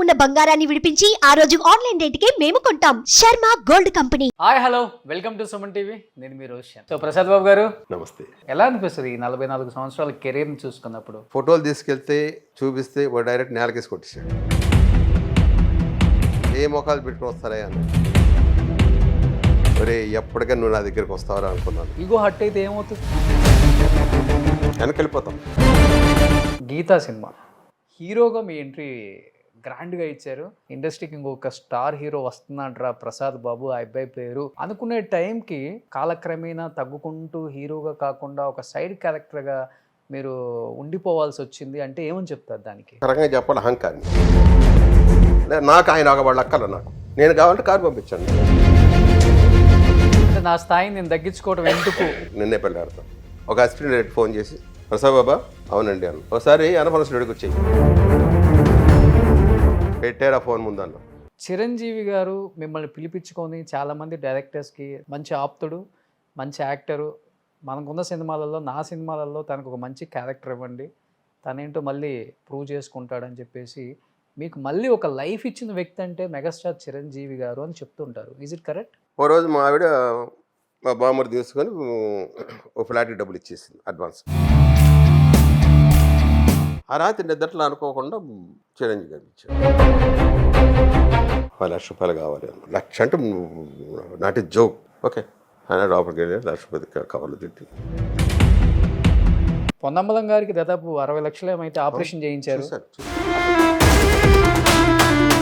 ఉన్న బంగారాన్ని విడిపించి ఆ రోజు ఆన్లైన్ రేటుకే మేము కొంటాం. Sharma gold company. Hi hello welcome to Suman TV. నేను మీ రోషన్. సో ప్రసాద్ బాబు గారు నమస్తే. ఎలా అనిపిస్తుంది ఈ 44 సంవత్సరాల కెరీర్ని చూసుకున్నప్పుడు? ఫోటోలు తీసుకెళ్తే చూపిస్తే వాడు డైరెక్ట్ నేలకేసి కొట్టేశాడు. ఏ మొఖాలు పెట్టుకుని వస్తారా అని ఒరే ఎప్పటికైనా నువ్వు నా దగ్గరికి వస్తావరా అనుకున్నాను. ఈగో హట్ అయితే ఏమవుతుంది? వెనక్కి వెళ్ళిపోతాం. గీతా సినిమా హీరోగా మీ ఎంట్రీ గ్రాండ్గా ఇచ్చారు. ఇండస్ట్రీకి ఇంకొక స్టార్ హీరో వస్తున్నాడ్రా ప్రసాద్ బాబు ఆ అబ్బాయి పేరు అనుకునే టైంకి కాలక్రమేణా తగ్గుకుంటూ హీరోగా కాకుండా ఒక సైడ్ క్యారెక్టర్గా మీరు ఉండిపోవాల్సి వచ్చింది అంటే ఏమని చెప్తారు దానికి? రకంగా చెప్పాలి అహంకారం. నాకు ఆయన ఒక వాళ్ళ అక్కల నాకు నేను కావాలంటే కారు పంపించాను. నా స్థాయిని నేను తగ్గించుకోవడం ఎందుకు? నిన్నే పెళ్ళాడతాను. ఒక అసిస్టెంట్ డైరెక్టర్ ఫోన్ చేసి ప్రసాద్ బాబా అవునండి అన్న ఒకసారి అనపన స్టూడియోకి వచ్చేయి పెట్టారా ఫోన్ ముందు అన్న. చిరంజీవి గారు మిమ్మల్ని పిలిపించుకొని చాలామంది డైరెక్టర్స్కి మంచి ఆప్తుడు, మంచి యాక్టరు, మనకున్న సినిమాలలో నా సినిమాలలో తనకు ఒక మంచి క్యారెక్టర్ ఇవ్వండి, తనేంటో మళ్ళీ ప్రూవ్ చేసుకుంటాడని చెప్పేసి మీకు మళ్ళీ ఒక లైఫ్ ఇచ్చిన వ్యక్తి అంటే మెగాస్టార్ చిరంజీవి గారు అని చెప్తుంటారు. Is it correct? ఓ రోజు మా ఆవిడ మా బామ్మడి తీసుకొని ఓ ఫ్లాట్కి డబ్బులు ఇచ్చేసింది అడ్వాన్స్. ఆ రాత్రి నిద్రలో అనుకోకుండా చిరంజీవి గారు ఇచ్చాడు. 10 లక్ష రూపాయలు కావాలి అన్న. 1 లక్ష అంటే నాట్ ఇస్ జోక్. ఓకే ఆయన లోపలికి వెళ్ళి 1 లక్ష రూపాయలు కావాలి తిట్టి. పొన్నమ్మలం గారికి దాదాపు 60 లక్షలు ఏమైతే ఆపరేషన్ చేయించారు.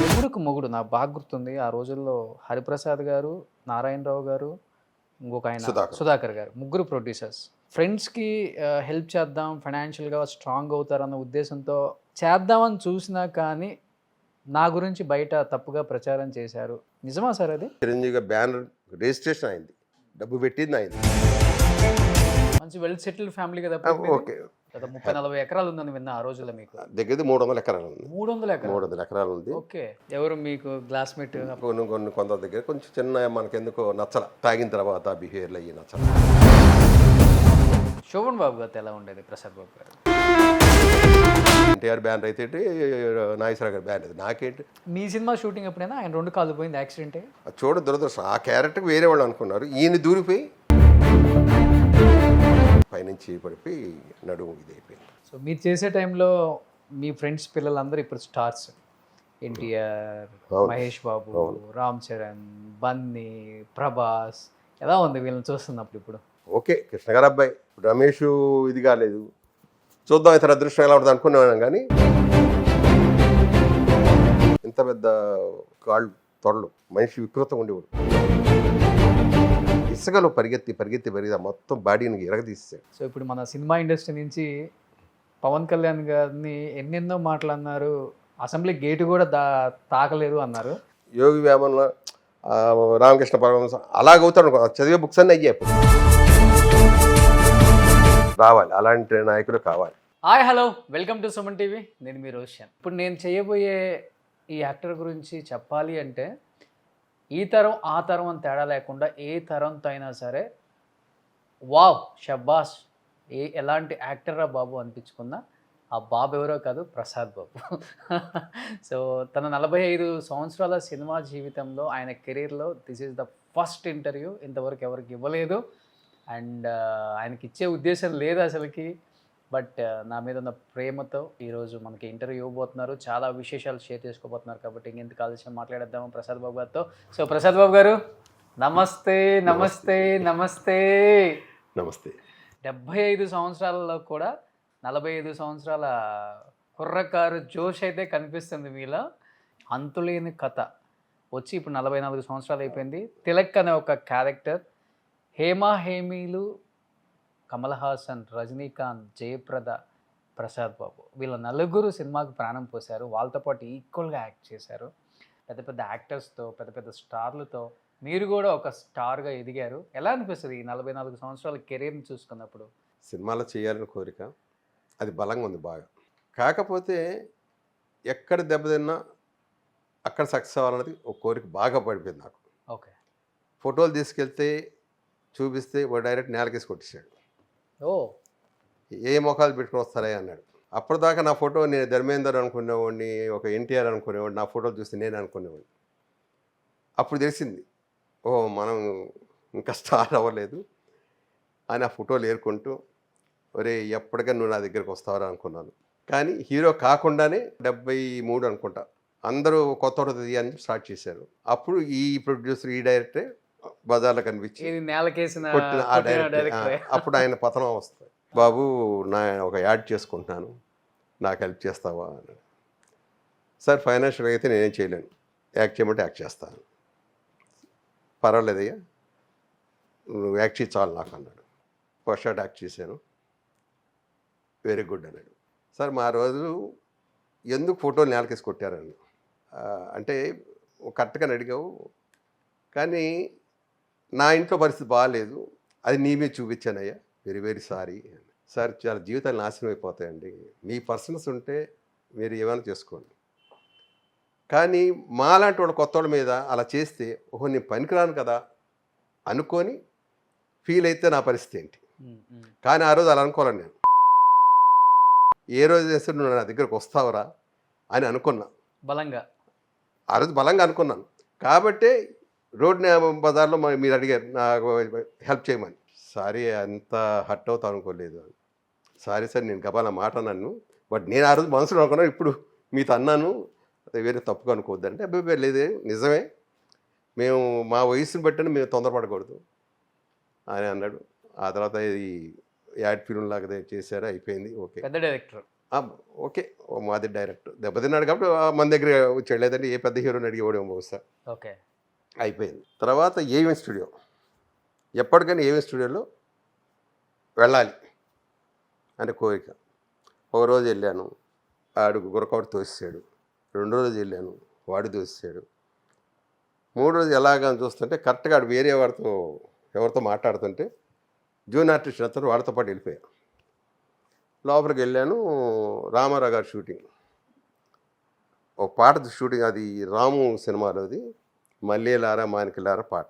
ఎముడుకు మొగుడు నాకు బాగా గుర్తుంది. ఆ రోజుల్లో హరిప్రసాద్ గారు, నారాయణరావు గారు, ఇంకొక ఆయన సుధాకర్ గారు, ముగ్గురు ప్రొడ్యూసర్స్. ఫ్రెండ్స్కి హెల్ప్ చేద్దాం, ఫైనాన్షియల్గా స్ట్రాంగ్ అవుతారన్న ఉద్దేశంతో చేద్దామని చూసినా కానీ నా గురించి బయట తప్పుగా ప్రచారం చేశారు. నిజమా సార్ అది? చిరంజీవి గారు బ్యానర్ రిజిస్ట్రేషన్ అయింది, డబ్బు పెట్టింది అయింది. మంచి వెల్ సెటిల్డ్ ఫ్యామిలీ కదా. ఓకే 30-40 ఎకరాలు ఉందని విన్నా ఆ రోజుల్లో. మీకు దగ్గర 300 ఎకరాలు ఉంది. 300 ఎకరాలు ఉంది. ఓకే. ఎవరు మీకు క్లాస్మేట్? కొంత దగ్గర కొంచెం చిన్న మనకెందుకో నచ్చల, తాగిన తర్వాత బిహేవియర్లు అయ్యి నచ్చల. శోభన్ బాబు గారితో ఎలా ఉండేది ప్రసాద్ బాబు గారు? ఎన్టీఆర్ బ్యానర్ అయితే నాగేశ్వరరావు గారి బ్యానర్ అయితే నాకేంటి. మీ సినిమా షూటింగ్ ఎప్పుడైనా ఆయన 2 కాళ్ళు పోయింది యాక్సిడెంటే? చూడ దురదృష్టం. ఆ క్యారెక్టర్కి వేరే వాళ్ళు అనుకున్నారు, ఈయన దూరిపోయి పైనుంచి పడిపోయి నడుము ఇది అయిపోయింది. సో మీరు చేసే టైంలో మీ ఫ్రెండ్స్ పిల్లలందరూ ఇప్పుడు స్టార్స్. ఎన్టీఆర్, మహేష్ బాబు, రామ్ చరణ్, బన్నీ, ప్రభాస్. ఎలా ఉంది వీళ్ళని చూస్తున్నప్పుడు ఇప్పుడు? ఓకే కృష్ణ గారు అబ్బాయి రమేష్ ఇది కాలేదు, చూద్దాం ఇతర అదృష్టం ఎలా ఉంటుంది అనుకున్నాను. కానీ ఇంత పెద్ద కాళ్ళు తొడలు, మనిషి వికృతంగా ఉండేవాడు. ఇసుకలో పరిగెత్తి మొత్తం బాడీని ఎరగదీసాడు. సో ఇప్పుడు మన సినిమా ఇండస్ట్రీ నుంచి పవన్ కళ్యాణ్ గారిని ఎన్నెన్నో మాట్లాడినారు, అసెంబ్లీ గేటు కూడా తాకలేరు అన్నారు. యోగి వేమన్లో రామకృష్ణ పరమహంస అలాగవుతాడు అనుకో, చదివే బుక్స్ అన్నీ అయ్యాయి. రావాలి, అలాంటి నాయకులు కావాలి. Hi hello welcome to Suman TV. నేను మీ రోషన్. ఇప్పుడు నేను చేయబోయే ఈ యాక్టర్ గురించి చెప్పాలి అంటే ఈ తరం ఆ తరం అని తేడా లేకుండా ఏ తరంతో అయినా సరే వావ్ షబ్బాస్ ఎలాంటి యాక్టర్రా బాబు అనిపించుకున్నా ఆ బాబు ఎవరో కాదు, ప్రసాద్ బాబు. సో తన 45 సంవత్సరాల సినిమా జీవితంలో ఆయన కెరీర్లో this is the first interview. ఇంతవరకు ఎవరికి ఇవ్వలేదు అండ్ ఆయనకి ఇచ్చే ఉద్దేశం లేదు అసలుకి. బట్ నా మీద ఉన్న ప్రేమతో ఈరోజు మనకి ఇంటర్వ్యూ ఇవ్వబోతున్నారు. చాలా విశేషాలు షేర్ చేసుకోబోతున్నారు. కాబట్టి ఇంకెందుకు ఆలస్యం మాట్లాడేద్దాము ప్రసాద్ బాబు గారితో. సో ప్రసాద్ బాబు గారు నమస్తే. నమస్తే నమస్తే నమస్తే. 75 సంవత్సరాలలో కూడా 45 సంవత్సరాల కుర్రకారు జోష్ అయితే కనిపిస్తుంది మీలో. అంతులేని కథ వచ్చి ఇప్పుడు 44 సంవత్సరాలు అయిపోయింది. తిలక్ అనే ఒక క్యారెక్టర్, హేమా హేమీలు, కమల్ హాసన్, రజనీకాంత్, జయప్రద, ప్రసాద్ బాబు వీళ్ళ నలుగురు సినిమాకి ప్రాణం పోశారు. వాళ్ళతో పాటు ఈక్వల్గా యాక్ట్ చేశారు. పెద్ద పెద్ద యాక్టర్స్తో, పెద్ద పెద్ద స్టార్లతో మీరు కూడా ఒక స్టార్గా ఎదిగారు. ఎలా అనిపిస్తుంది ఈ 44 సంవత్సరాల కెరీర్ని చూసుకున్నప్పుడు? సినిమాలో చేయాలని కోరిక అది బలంగా ఉంది బాగా. కాకపోతే ఎక్కడ దెబ్బతిన్నా అక్కడ సక్సెస్ అవ్వాలన్నది ఒక కోరిక బాగా పడిపోయింది నాకు. ఓకే. ఫోటోలు తీసుకెళ్తే చూపిస్తే వాడు డైరెక్ట్ నేలకేసి కొట్టేశాడు. ఓ ఏ మొఖాలు పెట్టుకుని వస్తారా అన్నాడు. అప్పటిదాకా నా ఫోటో నేను ధర్మేందర్ అనుకునేవాడిని, ఒక ఎన్టీఆర్ అనుకునేవాడిని, నా ఫోటోలు చూస్తే నేను అనుకునేవాడిని. అప్పుడు తెలిసింది, మనం ఇంకా స్టార్ అవ్వలేదు అని ఆ ఫోటోలు ఏరుకుంటూ, ఒరే ఎప్పటికీ నువ్వు నా దగ్గరికి వస్తావరా అనుకున్నాను. కానీ హీరో కాకుండానే 73 అనుకుంటా అందరూ కొత్త తీయని స్టార్ట్ చేశారు. అప్పుడు ఈ ప్రొడ్యూసర్, ఈ డైరెక్టరే బజార్లో కనిపించి ఇది నేలకేసిన కొట్టిన ఆ కొట్టిన డైరెక్టర్. డైరెక్టరే. అప్పుడు ఆయన పతనం వస్తుంది. బాబు నా ఒక యాడ్ చేసుకుంటున్నాను, నాకు హెల్ప్ చేస్తావా అన్నాడు. సార్ ఫైనాన్షియల్ అయితే నేనేం చేయలేను, యాక్ట్ చేయమంటే యాక్ట్ చేస్తాను. పర్వాలేదయ్యా నువ్వు యాక్ట్ చేయి చాలు నాకు అన్నాడు. ఫస్ట్ షాట్ యాక్ట్ చేశాను, వెరీ గుడ్ అన్నాడు. సార్ మా రోజు ఎందుకు ఫోటోలు నేలకేసి కొట్టారని అంటే కరెక్ట్గా అడిగావు, కానీ నా ఇంట్లో పరిస్థితి బాగాలేదు, అది నీ మీద చూపించానయ్యా, వెరీ వెరీ సారీ. సార్ చాలా జీవితాలు నాశనం అయిపోతాయండి, మీ పర్సనల్స్ ఉంటే మీరు ఏమైనా చేసుకోండి, కానీ మాలాంటి వాళ్ళ కొత్త వాళ్ళ మీద అలా చేస్తే నేను పనికిరాను కదా అనుకొని ఫీల్ అయితే నా పరిస్థితి ఏంటి. కానీ ఆ రోజు అలా అనుకోలేను నేను. ఏ రోజు చేస్తే నువ్వు నా దగ్గరకు వస్తావురా అని అనుకున్నా బలంగా. ఆ రోజు బలంగా అనుకున్నాను. కాబట్టే రోడ్ బజార్లో మీరు అడిగారు నాకు హెల్ప్ చేయమని. సారీ అంత హర్ట్ అవుతా అనుకోలేదు. సారీ సార్ నేను గబాల మాట అన్నాను, బట్ నేను ఆ రోజు మనసులో అనుకున్నాను, ఇప్పుడు మీతో అన్నాను, వేరే తప్పుగా అనుకోవద్దంటే అబ్బాయి లేదే నిజమే, మేము మా వయసుని బట్టి మేము తొందరపడకూడదు అని అన్నాడు. ఆ తర్వాత ఇది యాడ్ ఫిల్మ్ లాగా చేశారు, అయిపోయింది. ఓకే పెద్ద డైరెక్టర్. ఓకే మాది డైరెక్టర్ దెబ్బతిన్నాడు కాబట్టి మన దగ్గర వచ్చాడు, లేదంటే ఏ పెద్ద హీరోని అడిగేవాడేమో బహుశా. ఓకే అయిపోయింది. తర్వాత ఏవిఎం స్టూడియో, ఎప్పటికైనా ఏవిఎం స్టూడియోలో వెళ్ళాలి అంటే కోరిక. ఒక రోజు వెళ్ళాను, ఆడు గురకవాడు తోసాడు. 2 రోజులు వెళ్ళాను, వాడు తోసాడు. 3 రోజు ఎలాగని చూస్తుంటే కరెక్ట్గా ఆడు వేరే వాడితో ఎవరితో మాట్లాడుతుంటే జూనియర్ ఆర్టిస్ట్ అతను వాడితో పాటు వెళ్ళిపోయాను. లోపలికి వెళ్ళాను, రామారావు గారి షూటింగ్, ఒక పాట షూటింగ్, అది రాము సినిమాలోది, మల్లేలారా మానికలారా పాట.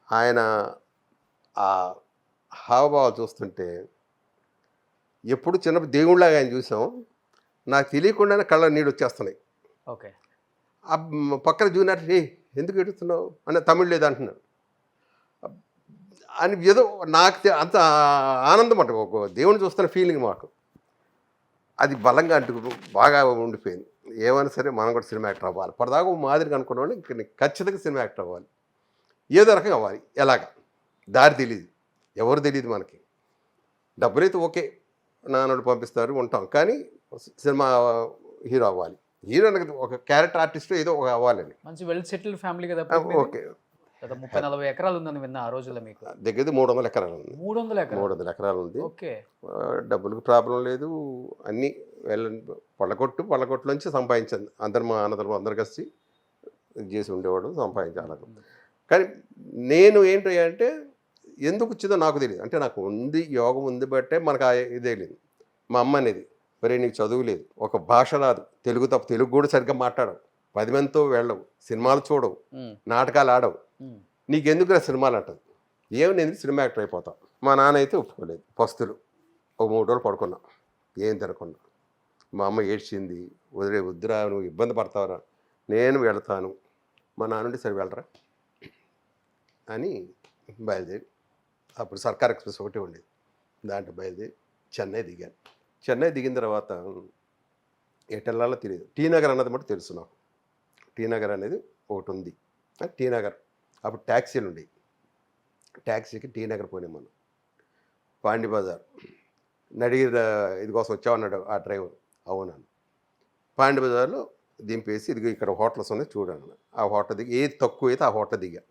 ఆయన ఆ హావభావాలు చూస్తుంటే ఎప్పుడు చిన్నప్పుడు దేవుళ్ళలాగా ఆయన చూసాం, నాకు తెలియకుండానే కళ్ళ నీళ్ళు వచ్చేస్తున్నాయి. ఓకే. పక్కన జూనియర్ ఎందుకు ఎడుతున్నావు అని తమిళ్ లేదు అంటున్నాడు అని ఏదో నాకు అంత ఆనందం అంట, ఒక దేవుని చూస్తున్న ఫీలింగ్ మాకు అది బలంగా అంటూ బాగా ఉండిపోయింది. ఏమైనా సరే మనం కూడా సినిమా యాక్టర్ అవ్వాలి. అప్పటిదాకా మాదిరిగా అనుకున్నాను, ఇంక ఖచ్చితంగా సినిమా యాక్టర్ అవ్వాలి, ఏదో రకంగా అవ్వాలి. ఎలాగా దారి తెలియదు, ఎవరు తెలియదు మనకి. డబ్బులైతే ఓకే నాన్నోడు పంపిస్తారు ఉంటాం, కానీ సినిమా హీరో అవ్వాలి, హీరో ఒక క్యారెక్టర్ ఆర్టిస్ట్ ఏదో ఒక అవ్వాలని. మంచి వెల్ సెటిల్డ్ ఫ్యామిలీ కదా. ఓకే. 30-40 ఎకరాలు ఉందని విన్నా ఆ రోజుల్లో మీకు. దగ్గర 300 ఎకరాలు ఉంది. 300 ఎకరాలు ఉంది. ఓకే. డబ్బులకు ప్రాబ్లం లేదు, అన్నీ పళ్ళకొట్టులోంచి సంపాదించింది. అందరు మా అన్నదమ్ములు అందరు కలిసి చేసి ఉండేవాడు, సంపాదించాలి. కానీ నేను ఏంటి అంటే ఎందుకు వచ్చిందో నాకు తెలియదు. అంటే నాకు ఉంది, యోగం ఉంది బట్టే మనకు ఇదే లేదు. మా అమ్మ అనేది మరి నీకు చదువు లేదు, ఒక భాష రాదు, తెలుగు తప్ప, తెలుగు కూడా సరిగ్గా మాట్లాడవు, 10 మందితో వెళ్ళవు, సినిమాలు చూడవు, నాటకాలు ఆడవు, నీకెందుకు సినిమాలు అంటది. ఏమి నేను సినిమా యాక్టర్ అయిపోతా. మా నాన్న అయితే ఒప్పుకోలేదు. పస్తులు ఒక 3 రోజులు పడుకున్నా, ఏం తినకుండా. మా అమ్మ ఏడ్చింది, వద్దురా నువ్వు ఇబ్బంది పడతావురా, నేను వెళ్తాను. మా నాన్నుండి సరే వెళ్ళరా అని బయలుదేరి, అప్పుడు సర్కార్ ఎక్స్ప్రెస్ ఒకటి ఉండేది, దాంట్లో బయలుదేరి చెన్నై దిగాను. చెన్నై దిగిన తర్వాత ఎటు వెళ్ళాలో తెలియదు. టీ నగర్ అన్నది మటు తెలుసు నాకు. టీ నగర్ అనేది ఒకటి ఉంది. టీ నగర్ అప్పుడు ట్యాక్సీలు ఉండేవి. ట్యాక్సీకి టీ నగర్ పోయినాం మనం. పాండి బజార్ నడిగిరి ఇది కోసం వచ్చామన్నాడు ఆ డ్రైవర్. అవునన్నా. పాండి బజార్లో దింపేసి ఇదిగో ఇక్కడ హోటల్స్ ఉన్నాయి చూడన్నా. ఆ హోటల్ దిగి ఏది తక్కువ అయితే ఆ హోటల్ దిగా.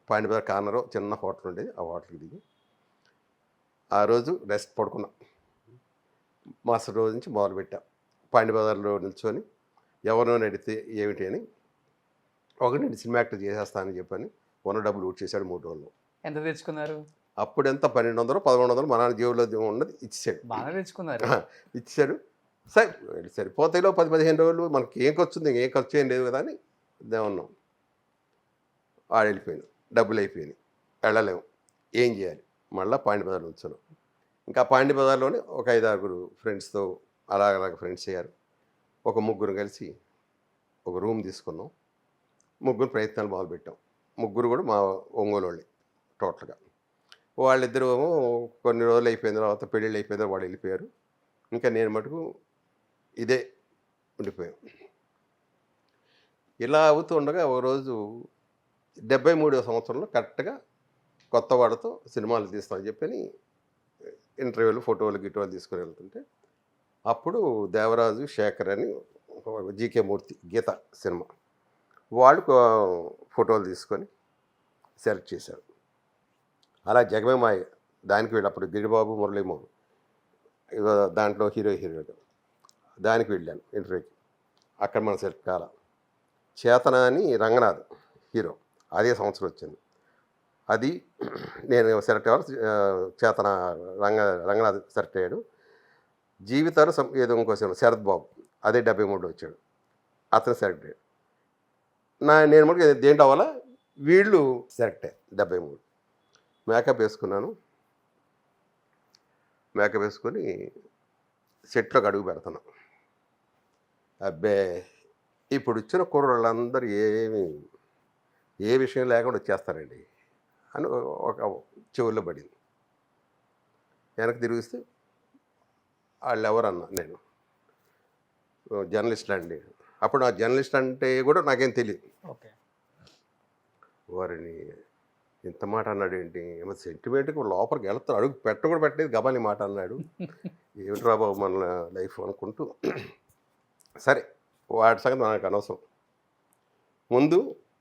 పాండి బజార్ కార్నర్ చిన్న హోటల్ ఉండేది, ఆ హోటల్కి దిగి ఆ రోజు రెస్ట్ పడుకున్నా. మరుసటి రోజు నుంచి మొదలుపెట్టా. పాండి బజార్లో నిల్చొని ఎవరినో నడితే ఏమిటి అని, ఒకటి నేను సినిమా యాక్టర్ చేసేస్తానని చెప్పని ఉన్న డబ్బులు ఊట్ చేశాడు 3 రోజులు. ఎంత తెచ్చుకున్నారు అప్పుడు? ఎంత 1200 1100 మా నాన్న జేబులో ఉన్నది ఇచ్చాడు. బాగా తెచ్చుకున్నారు. ఇచ్చాడు. సరిపోతాయిలో 10-15 రోజులు మనకి ఏం ఖర్చు ఉంది, ఏం ఖర్చు ఏం లేదు కదా అని ఉన్నాం. వెళ్ళిపోయాను, డబ్బులు అయిపోయినాయి, వెళ్ళలేము, ఏం చేయాలి? మళ్ళీ పాండి బజార్లో ఉంచాను. ఇంకా పాండి బజార్లోనే ఒక 5-6 ఫ్రెండ్స్తో అలాగ ఫ్రెండ్స్ అయ్యారు. ఒక ముగ్గురు కలిసి ఒక రూమ్ తీసుకున్నాం. ముగ్గురు ప్రయత్నాలు మొదలుపెట్టాం. ముగ్గురు కూడా మా ఒంగోలు వాళ్ళే టోటల్గా. వాళ్ళిద్దరూ కొన్ని రోజులు అయిపోయిన తర్వాత పెళ్ళిళ్ళు అయిపోయిన తర్వాత వాళ్ళు వెళ్ళిపోయారు. ఇంకా నేను మటుకు ఇదే ఉండిపోయాం. ఇలా అవుతూ ఉండగా ఒక రోజు 73వ సంవత్సరంలో కరెక్ట్గా కొత్త వాడితో సినిమాలు తీస్తామని చెప్పని ఇంటర్వ్యూలు ఫోటోలు గిటోలు తీసుకుని వెళ్తుంటే అప్పుడు దేవరాజు శేఖర్ అని జీకే మూర్తి గీత సినిమా వాళ్ళు ఫోటోలు తీసుకొని సెలెక్ట్ చేశారు. అలా జగమేమాయ దానికి వెళ్ళి అప్పుడు గిరిబాబు మురళీమోహన్ దాంట్లో హీరోగా దానికి వెళ్ళాను ఇంటర్వ్యూకి. అక్కడ మన సెలెక్ట్ కాల. చేతన అని రంగనాథ్ హీరో అదే సంవత్సరం వచ్చింది. అది నేను సెలెక్ట్ అవ్వాలి. చేతన రంగనాథ్ సెలెక్ట్ అయ్యాడు. జీవితాలు ఏదో ఇంకో సినిమా శరత్ బాబు అదే 73లో వచ్చాడు, అతను సెలెక్ట్ అయ్యాడు. నేను మటుకు దేంట్లో అవ్వాలా, వీళ్ళు సెలెక్ట్ అయ్యారు. 73 మేకప్ వేసుకున్నాను. మేకప్ వేసుకొని సెట్లోకి అడుగు పెడుతున్నాను. అబ్బే ఇప్పుడు వచ్చిన కుర్రోళ్ళందరూ ఏ విషయం లేకుండా వచ్చేస్తారండి అని ఒక చెవుల్లో పడింది. వెనక్కి తిరిగిస్తే వాళ్ళు ఎవరన్నా నేను జర్నలిస్ట్ అండి. అప్పుడు ఆ జర్నలిస్ట్ అంటే కూడా నాకేం తెలియదు. ఓకే, వారిని ఇంత మాట అన్నాడు ఏంటి, ఏమో సెంటిమెంట్కి లోపలికి వెళ్తాడు, అడుగు కూడా పెట్టలేదు, గబాని మాట అన్నాడు. ఏమిట్రా బాబు మన లైఫ్ అనుకుంటూ సరే వాటి సంగతి నాకు అనవసరం. ముందు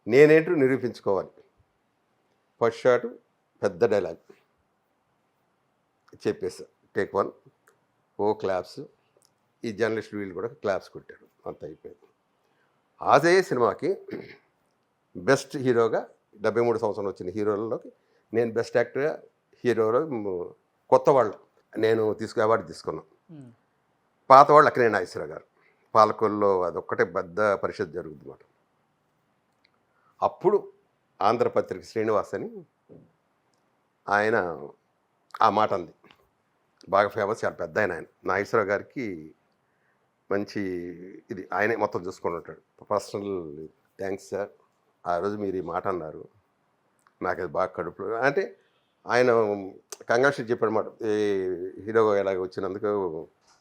నేనేంటో నిరూపించుకోవాలి. ఫస్ట్ షాట్ పెద్ద డైలాగ్ చెప్పేసా. టేక్ 1 ఓ క్లాప్స్. ఈ జర్నలిస్ట్ వీళ్ళు కూడా క్లాప్స్ కొట్టారు. అంత అయిపోయింది. అదే సినిమాకి బెస్ట్ హీరోగా 73 సంవత్సరం వచ్చిన హీరోలలోకి నేను బెస్ట్ యాక్టర్గా హీరోలో కొత్త వాళ్ళు నేను అవార్డు తీసుకున్నాను. పాత వాళ్ళు అక్కడే నాగేశ్వరరావు గారు పాలకొల్లో అదొక్కటే పెద్ద పరిషత్ జరుగుతుంది అన్నమాట. అప్పుడు ఆంధ్రపత్రిక శ్రీనివాస్ అని ఆయన ఆ మాట అంది. బాగా ఫేమస్, చాలా పెద్ద ఆయన. నాగేశ్వరరావు గారికి మంచి ఇది ఆయనే మొత్తం చూసుకొని ఉంటాడు. పర్సనల్ థ్యాంక్స్ సార్, ఆ రోజు మీరు ఈ మాట అన్నారు, నాకు అది బాగా కడుపులో అంటే ఆయన కంగ్రాచులేట్ చెప్పాడు మాట. ఏ హీరో ఎలాగ వచ్చినందుకు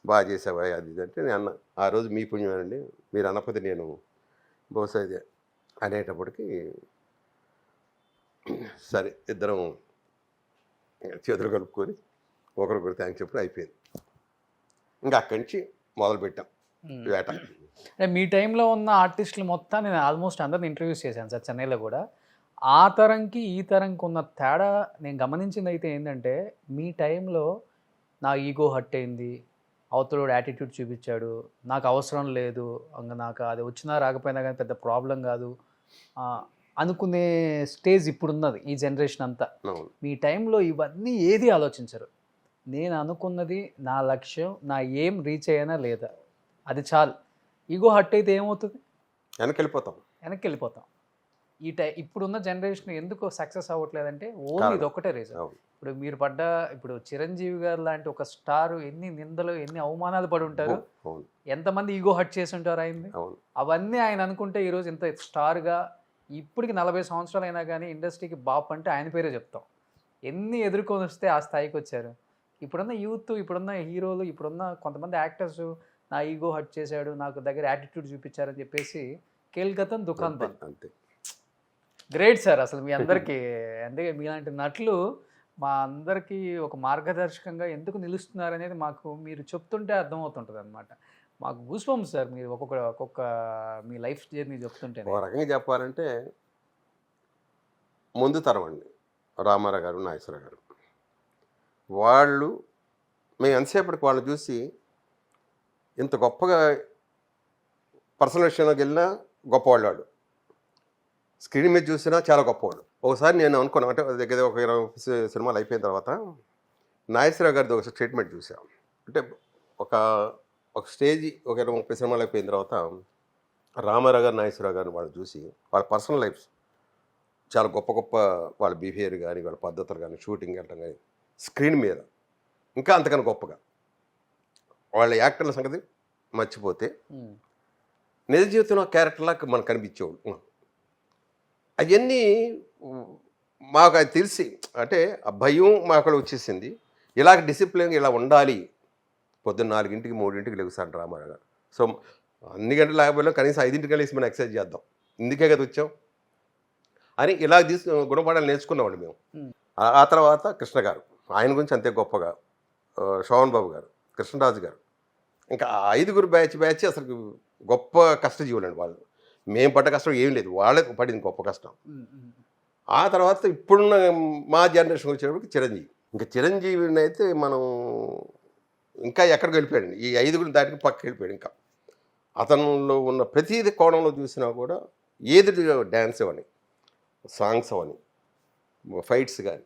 బాగా చేసావా అది ఇది అంటే నేను అన్న, ఆ రోజు మీ పుణ్యమేనండి, మీరు అన్నపోతే నేను బహుశా ఇది అనేటప్పటికి సరే ఇద్దరం చేతులు కలుపుకొని ఒకరికొకరు థ్యాంక్స్ చెప్పి అయిపోయింది. ఇంకా అక్కడి నుంచి మొదలుపెట్టాం వేట. అంటే మీ టైంలో ఉన్న ఆర్టిస్టులు మొత్తం నేను ఆల్మోస్ట్ అందరిని ఇంటర్వ్యూస్ చేశాను సార్ చెన్నైలో కూడా. ఆ తరంకి ఈ తరంకి ఉన్న తేడా నేను గమనించింది అయితే ఏంటంటే, మీ టైంలో నా ఈగో హర్ట్ అయింది, అవతలోడు యాటిట్యూడ్ చూపించాడు, నాకు అవసరం లేదు, ఇంకా నాకు అది వచ్చినా రాకపోయినా కానీ పెద్ద ప్రాబ్లం కాదు అనుకునే స్టేజ్ ఇప్పుడున్నది ఈ జనరేషన్ అంతా. మీ టైంలో ఇవన్నీ ఏది ఆలోచించరు. నేను అనుకున్నది, నా లక్ష్యం, నా ఏం రీచ్ అయ్యానా లేదా, అది చాలు. ఈగో హర్ట్ అయితే ఏమవుతుంది, వెనక్కి వెళ్ళిపోతాం. ఇప్పుడున్న జనరేషన్ ఎందుకు సక్సెస్ అవ్వట్లేదంటే ఓన్లీ ఇది ఒక్కటే రీజన్. ఇప్పుడు మీరు ఇప్పుడు చిరంజీవి గారు లాంటి ఒక స్టార్ ఎన్ని నిందలు ఎన్ని అవమానాలు పడి ఉంటారు, ఎంతమంది ఈగో హర్ట్ చేసి ఉంటారు ఆయన్ని. అవన్నీ ఆయన అనుకుంటే ఈరోజు ఇంత స్టార్గా ఇప్పటికి 40 సంవత్సరాలు అయినా కానీ ఇండస్ట్రీకి బాప్ అంటే ఆయన పేరే చెప్తాం. ఎన్ని ఎదుర్కొని వస్తే ఆ స్థాయికి వచ్చారు. ఇప్పుడున్న యూత్, ఇప్పుడున్న హీరోలు, ఇప్పుడున్న కొంతమంది యాక్టర్స్ నా ఈగో హర్ట్ చేశాడు, నాకు దగ్గర యాటిట్యూడ్ చూపించారని చెప్పేసి కేల్కతం దుకాన్ బంద్. అంతే. గ్రేట్ సార్ అసలు మీ అందరికీ. అందుకే మీలాంటి నటులు మా అందరికీ ఒక మార్గదర్శకంగా ఎందుకు నిలుస్తున్నారు అనేది మాకు మీరు చెప్తుంటే అర్థమవుతుంటుంది అనమాట. మాకు గూస్బంప్స్ సార్ మీరు ఒక్కొక్క మీ లైఫ్ జర్నీ చెప్తుంటే. ఒక రకంగా చెప్పాలంటే ముందు తరం అండి రామారావు గారు, నాగేశ్వరరావు గారు. వాళ్ళు మేము ఎంతసేపటికి వాళ్ళని చూసి ఇంత గొప్పగా పర్సనల్ విషయంలోకి వెళ్ళినా గొప్పవాళ్ళు, వాళ్ళు స్క్రీన్ మీద చూసినా చాలా గొప్పవాళ్ళు. ఒకసారి నేను అనుకున్నాను, అంటే దగ్గర ఒక 20 సినిమాలు అయిపోయిన తర్వాత నాగేశ్వరరావు గారిది ఒక స్టేట్మెంట్ చూసాం. అంటే ఒక స్టేజ్ ఒక 20-30 సినిమాలు అయిపోయిన తర్వాత రామారావు గారు, నాగేశ్వరరావు గారిని వాళ్ళు చూసి వాళ్ళ పర్సనల్ లైఫ్స్ చాలా గొప్ప వాళ్ళ బిహేవియర్ కానీ వాళ్ళ పద్ధతులు కానీ షూటింగ్ వెళ్ళటం కానీ స్క్రీన్ మీద ఇంకా అంతకన్నా గొప్పగా వాళ్ళ యాక్టర్ల సంగతి మర్చిపోతే నిజ జీవితంలో క్యారెక్టర్లా మనకు కనిపించేవాడు. అవన్నీ మాకు అది తెలిసి అంటే ఆ భయం మాకు వచ్చేసింది. ఇలాగ డిసిప్లిన్ ఇలా ఉండాలి. పొద్దున్న 4ంటికి 3ంటికి లెగుస్తాను రామారావు గారు. సో అన్ని గంటలు లేకపోయినా కనీసం 5ంటికి లేసి మనం ఎక్సర్సైజ్ చేద్దాం, ఇందుకే కదా వచ్చాం అని ఇలా గుణపాఠాలు నేర్చుకున్నామండి మేము. ఆ తర్వాత కృష్ణ గారు, ఆయన గురించి అంతే గొప్పగా, శోభన్ బాబు గారు, కృష్ణరాజు గారు, ఇంకా 5గురు బ్యాచ్ అసలు గొప్ప కష్టజీవులండి వాళ్ళు. మేము పడ్డ కష్టం ఏం లేదు, వాళ్ళే పడింది గొప్ప కష్టం. ఆ తర్వాత ఇప్పుడున్న మా జనరేషన్ వచ్చేటప్పటికి చిరంజీవి. ఇంకా చిరంజీవిని అయితే మనం ఇంకా ఎక్కడికి వెళ్ళిపోయాడండి, ఈ 5గురు దాటికి పక్కకి వెళ్ళిపోయాడు. ఇంకా అతనిలో ఉన్న ప్రతిదీ కోణంలో చూసినా కూడా ఏది డ్యాన్స్ అవని, సాంగ్స్ అవని, ఫైట్స్ కానీ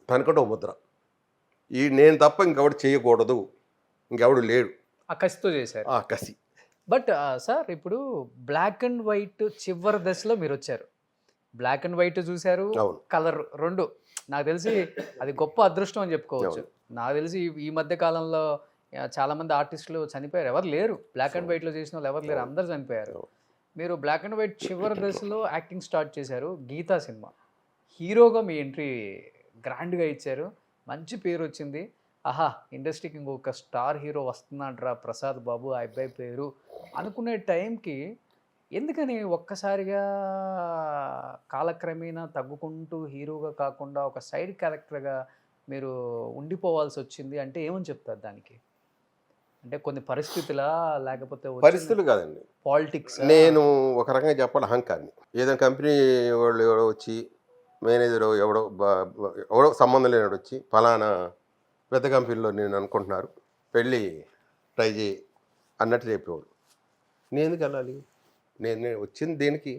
తనకంటే ముద్ర. ఈ నేను తప్ప ఇంకెవడు చేయకూడదు, ఇంకెవడు లేడు, ఆ కసితో చేశారు. ఆ కసి. బట్ సార్ ఇప్పుడు బ్లాక్ అండ్ వైట్ చివరి దశలో మీరు వచ్చారు. బ్లాక్ అండ్ వైట్ చూశారు, అవును. కలర్ రెండు. నాకు తెలిసి అది గొప్ప అదృష్టం అని చెప్పుకోవచ్చు. నాకు తెలిసి ఈ మధ్య కాలంలో చాలా మంది ఆర్టిస్టులు చనిపోయారు, ఎవరు లేరు. బ్లాక్ అండ్ వైట్లో చేసిన వాళ్ళు ఎవరు లేరు, అందరు చనిపోయారు. మీరు బ్లాక్ అండ్ వైట్ చివరి దశలో యాక్టింగ్ స్టార్ట్ చేశారు. గీతా సినిమా హీరోగా మీ ఎంట్రీ గ్రాండ్గా ఇచ్చారు, మంచి పేరు వచ్చింది. ఆహా, ఇండస్ట్రీకి ఇంకొక స్టార్ హీరో వస్తున్నాడ్రా ప్రసాద్ బాబు, ఆ అబ్బాయి పేరు అనుకునే టైంకి ఎందుకని ఒక్కసారిగా కాలక్రమేణా తగ్గుకుంటూ హీరోగా కాకుండా ఒక సైడ్ క్యారెక్టర్గా మీరు ఉండిపోవాల్సి వచ్చింది? అంటే ఏమని చెప్తారు దానికి? అంటే కొన్ని పరిస్థితులా, లేకపోతే పరిస్థితులు కాదండి, పాలిటిక్స్? నేను ఒక రకంగా చెప్పాలి, అహంకారిని. ఏదైనా కంపెనీ వాళ్ళు ఎవడో వచ్చి, మేనేజర్ ఎవడో సంబంధం లేనివాడు వచ్చి, ఫలానా పెద్ద కంపెనీలో నేను అనుకుంటున్నారు, పెళ్ళి ట్రై చేయి అన్నట్టు చెప్పేవాడు. నేను ఎందుకు వెళ్ళాలి? నేను వచ్చింది దేనికి?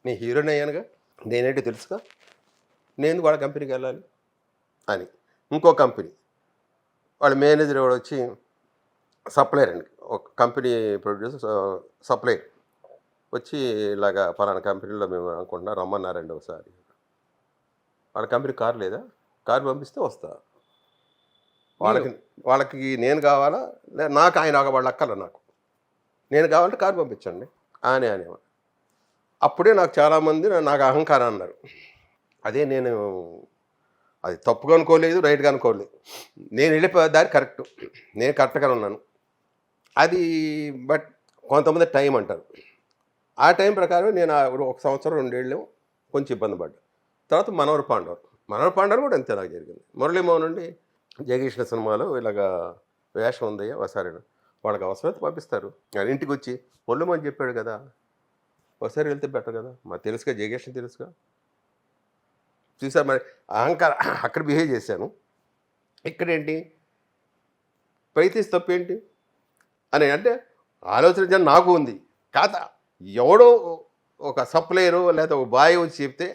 నేను హీరోని అయ్యానుగా, నేనేంటో తెలుసుగా, నేను వాళ్ళ కంపెనీకి వెళ్ళాలి అని. ఇంకో కంపెనీ వాళ్ళ మేనేజర్ ఎవడు వచ్చి, సప్లయర్ అండి, ఒక కంపెనీ ప్రొడ్యూసర్ సప్లయర్ వచ్చి ఇలాగా ఫలానా కంపెనీలో మేము అనుకుంటున్నాం రమ్మన్నారండి ఒకసారి. వాళ్ళ కంపెనీ కారు లేదా, కారు పంపిస్తే వస్తా. వాళ్ళకి నేను కావాలా, నాకు ఆయన వాళ్ళు అక్కల, నాకు నేను కావాలంటే కారు పంపించండి అని అనేవాడు. అప్పుడే నాకు చాలామంది నాకు అహంకారం అన్నారు. అదే నేను అది తప్పుగా అనుకోలేదు, రైట్గా అనుకోలేదు. నేను వెళ్ళిపోయే దారి కరెక్ట్, నేను కరెక్ట్గానే ఉన్నాను అది. బట్ కొంతమంది టైం అంటారు, ఆ టైం ప్రకారం నేను 1 సంవత్సరం 2 ఏళ్ళు కొంచెం ఇబ్బంది పడ్డా. తర్వాత మనవరు పాండవ్ కూడా అంతే నాకు జరిగింది. మురళీమోహన్ నుండి జయకృష్ణ సినిమాలో ఇలాగా వేషం ఉందయ్యా ఒకసారి, వాళ్ళకి అవసరమైతే పంపిస్తారు. ఇంటికి వచ్చి మురళీమోహన్ చెప్పాడు కదా, ఒకసారి వెళ్తే బెటర్ కదా, మాకు తెలుసుగా, జయకృష్ణ తెలుసుగా. చూసారు మరి అహంకారం, అక్కడ బిహేవ్ చేశాను. ఇక్కడేంటి ప్రయత్నిస్తే తప్పేంటి అని అంటే ఆలోచన నాకు ఉంది. కాత ఎవడో ఒక సప్లయరు లేదా ఒక బాయ్ వచ్చి చెప్తే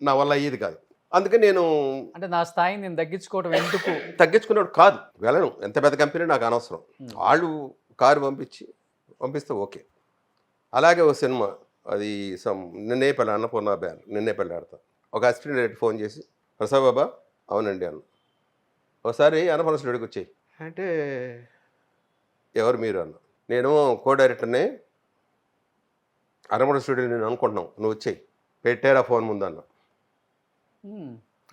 నా వల్ల అయ్యేది కాదు. అందుకని నేను అంటే నా స్థాయిని నేను తగ్గించుకోవడం ఎందుకు, తగ్గించుకున్నాడు కాదు, వెళ్ళను. ఎంత పెద్ద కంపెనీ నాకు అనవసరం. వాళ్ళు కారు పంపిస్తే ఓకే. అలాగే ఒక సినిమా, అది నిన్నేపల్లి అన్నపూర్ణ బ్యాన్, నిన్నేపల్లి ఆడతా. ఒక అసిస్టెంట్ డైరెక్టర్ ఫోన్ చేసి, ప్రసాద్ బాబా అవునండి అన్న, ఒకసారి అన్నపూర్ణ స్టూడియోకి వచ్చాయి అంటే, ఎవరు మీరు అన్న. నేను కో డైరెక్టర్ని, అన్నపూర్ణ స్టూడియో నేను అనుకుంటున్నాం, నువ్వు వచ్చాయి, పెట్టారా ఫోన్ ముందు అన్న.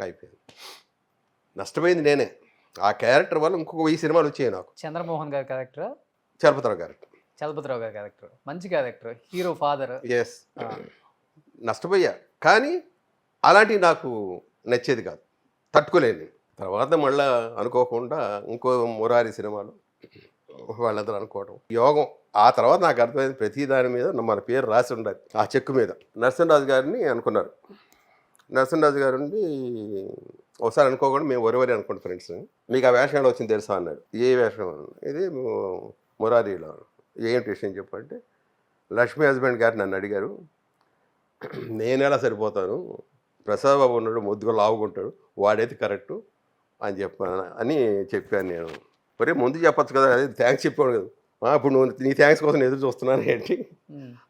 అయిపోయింది, నష్టపోయింది నేనే. ఆ క్యారెక్టర్ వల్ల ఇంకొక 1000 సినిమాలు వచ్చాయి నాకు. చంద్రమోహన్ గారి క్యారెక్టర్, చలపతిరావు గారి క్యారెక్టర్, మంచి క్యారెక్టర్, హీరో ఫాదర్. ఎస్, నష్టపోయా. కానీ అలాంటివి నాకు నచ్చేది కాదు, తట్టుకోలేను. తర్వాత మళ్ళీ అనుకోకుండా ఇంకో మురారి సినిమాలు వాళ్ళందరూ అనుకోవడం, యోగం. ఆ తర్వాత నాకు అర్థమైంది, ప్రతి దాని మీద మన పేరు రాసి ఉండాలి ఆ చెక్కు మీద. నరసింహరాజు గారిని అనుకున్నారు. నరసింహరాజు గారు ఉండి ఒకసారి అనుకోకుండా, మేము వరి అనుకోండి ఫ్రెండ్స్, మీకు ఆ వేషం ఎలా వచ్చింది తెలుసా అన్నాడు. ఏ వేషం? ఇది మురారీలో. ఏంటి విషయం చెప్పంటే, లక్ష్మీ హస్బెండ్ గారు నన్ను అడిగారు, నేను ఎలా సరిపోతాను, ప్రసాద్ బాబు ఉన్నాడు ముద్దుగా లావుకుంటాడు, వాడైతే కరెక్టు అని చెప్పాను నేను. ఒరే ముందు చెప్పచ్చు కదా, అదే థ్యాంక్స్ చెప్పాడు కదా, ఇప్పుడు నువ్వు నీ థ్యాంక్స్ కోసం ఎదురు చూస్తున్నాను ఏంటి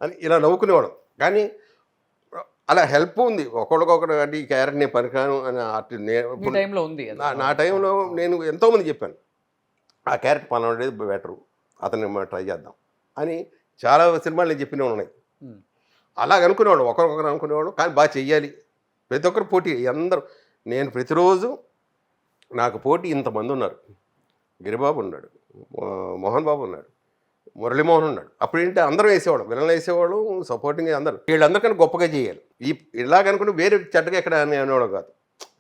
అని ఇలా నవ్వుకునేవాడు. కానీ అలా హెల్ప్ ఉంది ఒకళ్ళకొకడు, అంటే ఈ క్యారెక్టర్ నేను పనికిరాను అని అటు మీ టైంలో ఉంది అది. నా టైంలో నేను ఎంతోమంది చెప్పాను ఆ క్యారెక్టర్ పలానాది బెటరు, అతన్ని మనం ట్రై చేద్దాం అని చాలా సినిమాలు నేను చెప్పినవి ఉన్నాయి. ఉమ్. అలాగ అనుకునేవాడు, ఒకరికొకరు అనుకునేవాడు, కానీ బాగా చెయ్యాలి. ప్రతి ఒక్కరు పోటీ, అందరూ. నేను ప్రతిరోజు నాకు పోటీ ఇంతమంది ఉన్నారు. గిరిబాబు ఉన్నాడు, మోహన్ బాబు ఉన్నాడు, మురళీమోహన్ ఉన్నాడు. అప్పుడు ఏంటంటే అందరం వేసేవాడు, విలన్లు వేసేవాడు, సపోర్టింగ్ అందరూ. వీళ్ళందరికన్నా గొప్పగా చేయాలి. ఇలాగనుకుని వేరే చెడ్డగా ఎక్కడ అనేవాడు కాదు.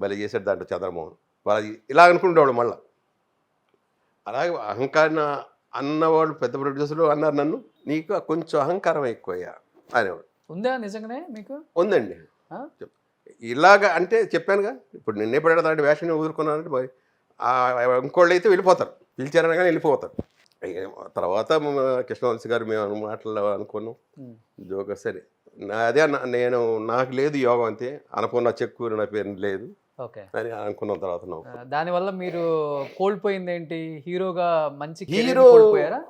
భలే చేశాడు దాంట్లో చంద్రమోహన్, వాళ్ళ ఇలా అనుకునేవాడు. మళ్ళీ అలాగే అహంకారం అన్నవాళ్ళు పెద్ద ప్రొడ్యూసర్లు అన్నారు నన్ను, నీకు కొంచెం అహంకారం ఎక్కువయ్యా అనేవాడు. ఉందా నిజంగానే మీకు? ఉందండి. ఇలాగ అంటే చెప్పానుగా, ఇప్పుడు నిన్నే పడేదాంటి వేషం వదులుకున్నానంటే మరి ఇంకోళ్ళు అయితే వెళ్ళిపోతారు, పిలిచారని కానీ వెళ్ళిపోతారు. తర్వాత కృష్ణవంశీ గారు మేము మాటలు అనుకున్నాం, జోక సరే అదే నేను నాకు లేదు యోగం అంతే, అనుకున్న చెక్కు నా పేరు లేదు అని అనుకున్న తర్వాత దానివల్ల మీరు కోల్పోయింది ఏంటి? హీరోగా మంచి హీరో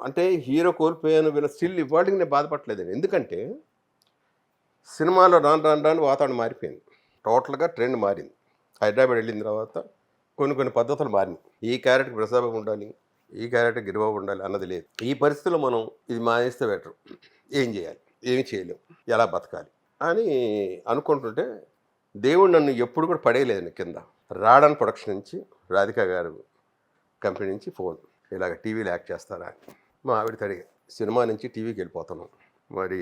అంటే హీరో కోల్పోయాను వీళ్ళ స్టిల్ ఇవాళకి నేను బాధపడలేదు. ఎందుకంటే సినిమాలో రాను వాతావరణం మారిపోయింది, టోటల్గా ట్రెండ్ మారింది. హైదరాబాద్ వెళ్ళిన తర్వాత కొన్ని పద్ధతులు మారినాయి. ఈ క్యారెక్టర్ ప్రసాద్ ఉండాలి, ఈ క్యారెక్టర్ గిరిబాబు ఉండాలి అన్నది లేదు. ఈ పరిస్థితుల్లో మనం ఇది మానేస్తే బెటర్, ఏం చేయాలి, ఏమి చేయలేం, ఎలా బతకాలి అని అనుకుంటుంటే దేవుడు నన్ను ఎప్పుడు కూడా పడేయలేదు కింద. రాడన్ ప్రొడక్షన్ నుంచి, రాధికా గారు కంపెనీ నుంచి ఫోన్, ఇలాగ టీవీలో యాక్ట్ చేస్తారా అని. మా ఆవిడతో అడిగా, సినిమా నుంచి టీవీకి వెళ్ళిపోతున్నాం, మరి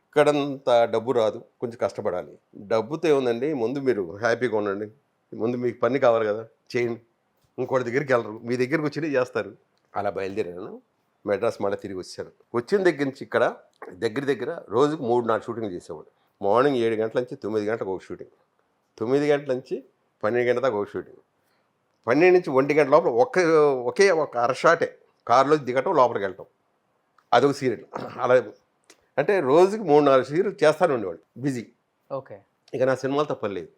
ఇక్కడంత డబ్బు రాదు, కొంచెం కష్టపడాలి. డబ్బుతో ఏముందండి, ముందు మీరు హ్యాపీగా ఉండండి, ముందు మీకు పని కావాలి కదా, చేయండి, ఇంకోటి దగ్గరికి వెళ్ళరు, మీ దగ్గరికి వచ్చి చేస్తారు. అలా బయలుదేరాను. మెడ్రాస్ మళ్ళీ తిరిగి వచ్చాను. వచ్చిన దగ్గర నుంచి ఇక్కడ దగ్గర రోజుకు 3-4 షూటింగ్ చేసేవాడు. మార్నింగ్ 7 గంటల నుంచి 9 గంటలకు ఒక షూటింగ్, 9 గంటల నుంచి 12 గంటల దాకా ఒక షూటింగ్, 12 నుంచి 1 గంట లోపల ఒకే ఒక అరషాటే కారులో దిగటం, లోపలికి వెళ్ళటం, అదొక సీరియల్. అలా అంటే రోజుకి 3-4 సీరియల్ చేస్తాను ఉండేవాళ్ళు, బిజీ. ఓకే. ఇక నా సినిమాలు తప్పలేదు.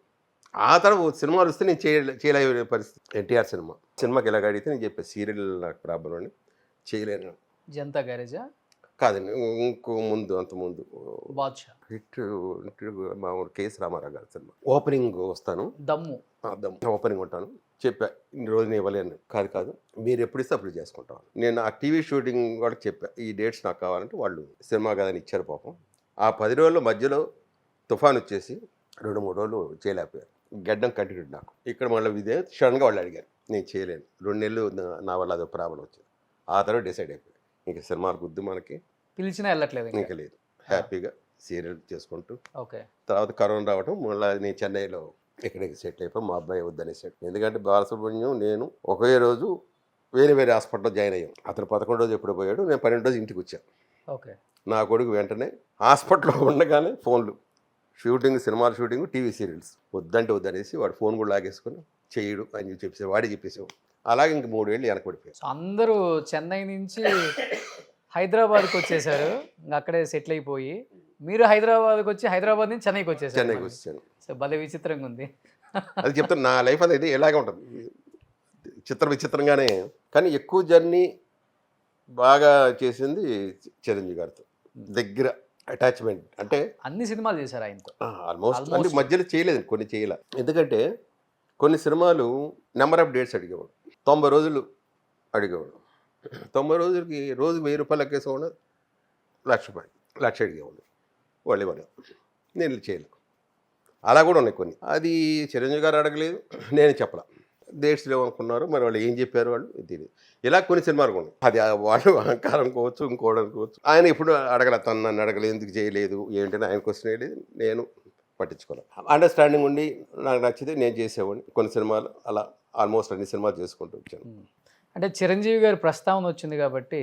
ఆ తర్వాత సినిమాలు వస్తే నేను చేయలే పరిస్థితి. ఎన్టీఆర్ సినిమాకి ఇలాగ అడిగితే నేను చెప్పాను, సీరియల్ నాకు ప్రాబ్లం అని చేయలేను. జనతా గ్యారేజా కాదండి, ఇంకో అంతకుముందు బాద్షా హిట్ మా కేఎస్ రామారావు గారి సినిమా ఓపెనింగ్ వస్తాను, దమ్ము ఓపెనింగ్ ఉంటాను. చెప్పా, ఇన్ని రోజులు ఇవ్వలేను. కాదు మీరు ఎప్పుడు ఇస్తే అప్పుడు చేసుకుంటాం. నేను ఆ టీవీ షూటింగ్ వాళ్ళకి చెప్పా, ఈ డేట్స్ నాకు కావాలంటే వాళ్ళు సినిమా కదని ఇచ్చారు. పాపం ఆ 10 రోజుల మధ్యలో తుఫాన్ వచ్చేసి 2-3 రోజులు చేయలేకపోయారు. గడ్డం కంటిన్యూడ్ నాకు. ఇక్కడ మళ్ళీ ఇదే సడన్గా వాళ్ళు అడిగారు, నేను చేయలేను. 2 నెలలు నా వల్ల అదో ప్రాబ్లం వచ్చింది. ఆ తర్వాత డిసైడ్ అయిపోయాను, ఇంకా సినిమాలు గుద్దు మనకి, పిలిచినా వెళ్ళట్లేదు ఇంకా లేదు, హ్యాపీగా సీరియల్ చేసుకుంటూ. ఓకే. తర్వాత కరోనా రావడం, మళ్ళీ నేను చెన్నైలో ఇక్కడికి సెటిల్ అయిపోయి, మా అబ్బాయి వద్దనేసాడు. ఎందుకంటే బాలసుబ్రహ్మణ్యం నేను ఒకే రోజు వేరే హాస్పిటల్లో జాయిన్ అయ్యాం. అతను 11 రోజు ఎప్పుడు పోయాడు, నేను 12 రోజు ఇంటికి వచ్చాను. ఓకే. నా కొడుకు వెంటనే హాస్పిటల్లో ఉండగానే ఫోన్లు, సినిమాల షూటింగ్, టీవీ సీరియల్స్ వద్దనేసి వాడు ఫోన్ కూడా లాగేసుకుని చేయడు అని చెప్పేసి వాడే చెప్పేసావు. అలాగే ఇంక 3 ఏళ్ళు వెనకబడిపోయారు. అందరూ చెన్నై నుంచి హైదరాబాద్కి వచ్చేసారు, అక్కడే సెటిల్ అయిపోయి, మీరు హైదరాబాద్కి వచ్చి హైదరాబాద్ నుంచి చెన్నైకి వచ్చాను. సో భలే విచిత్రంగా ఉంది. అది చెప్తాను, నా లైఫ్ అనేది ఎలాగే ఉంటుంది, విచిత్రంగానే. కానీ ఎక్కువ జర్నీ బాగా చేసింది చిరంజీవి గారితో, దగ్గర అటాచ్మెంట్. అంటే అన్ని సినిమాలు చేశారు ఆయనతో ఆల్మోస్ట్. అంటే మధ్యలో చేయలేదు, కొన్ని చేయలే. ఎందుకంటే కొన్ని సినిమాలు నెంబర్ ఆఫ్ డేట్స్ అడిగేవాడు, 90 రోజులు అడిగేవాడు. 90 రోజులకి రోజు 1000 రూపాయలు ఎక్కేసేవాడు, 1,00,000 రూపాయలు, 1,00,000 అడిగేవాడు. వాళ్ళు ఇవ్వలేదు, నేను చేయలేదు. అలా కూడా ఉన్నాయి కొన్ని. అది చిరంజీవి గారు అడగలేదు, నేను చెప్పలా. డేట్స్ లేవనుకున్నారు, మరి వాళ్ళు ఏం చెప్పారు వాళ్ళు తెలియదు. ఇలా కొన్ని సినిమాలు ఉన్నాయి. అది వాళ్ళు అహంకారం అనుకోవచ్చు, ఇంకోటి అనుకోవచ్చు. ఆయన ఎప్పుడు అడగల, తను నన్ను అడగలేదు, ఎందుకు చేయలేదు ఏంటని ఆయన క్వశ్చన్ వేయలేదు, నేను పట్టించుకోవాలి. అండర్స్టాండింగ్ ఉండి నాకు నచ్చితే నేను చేసేవాడిని. కొన్ని సినిమాలు అలా ఆల్మోస్ట్ అన్ని సినిమాలు చేసుకుంటూ వచ్చాను. అంటే చిరంజీవి గారి ప్రస్తావన వచ్చింది కాబట్టి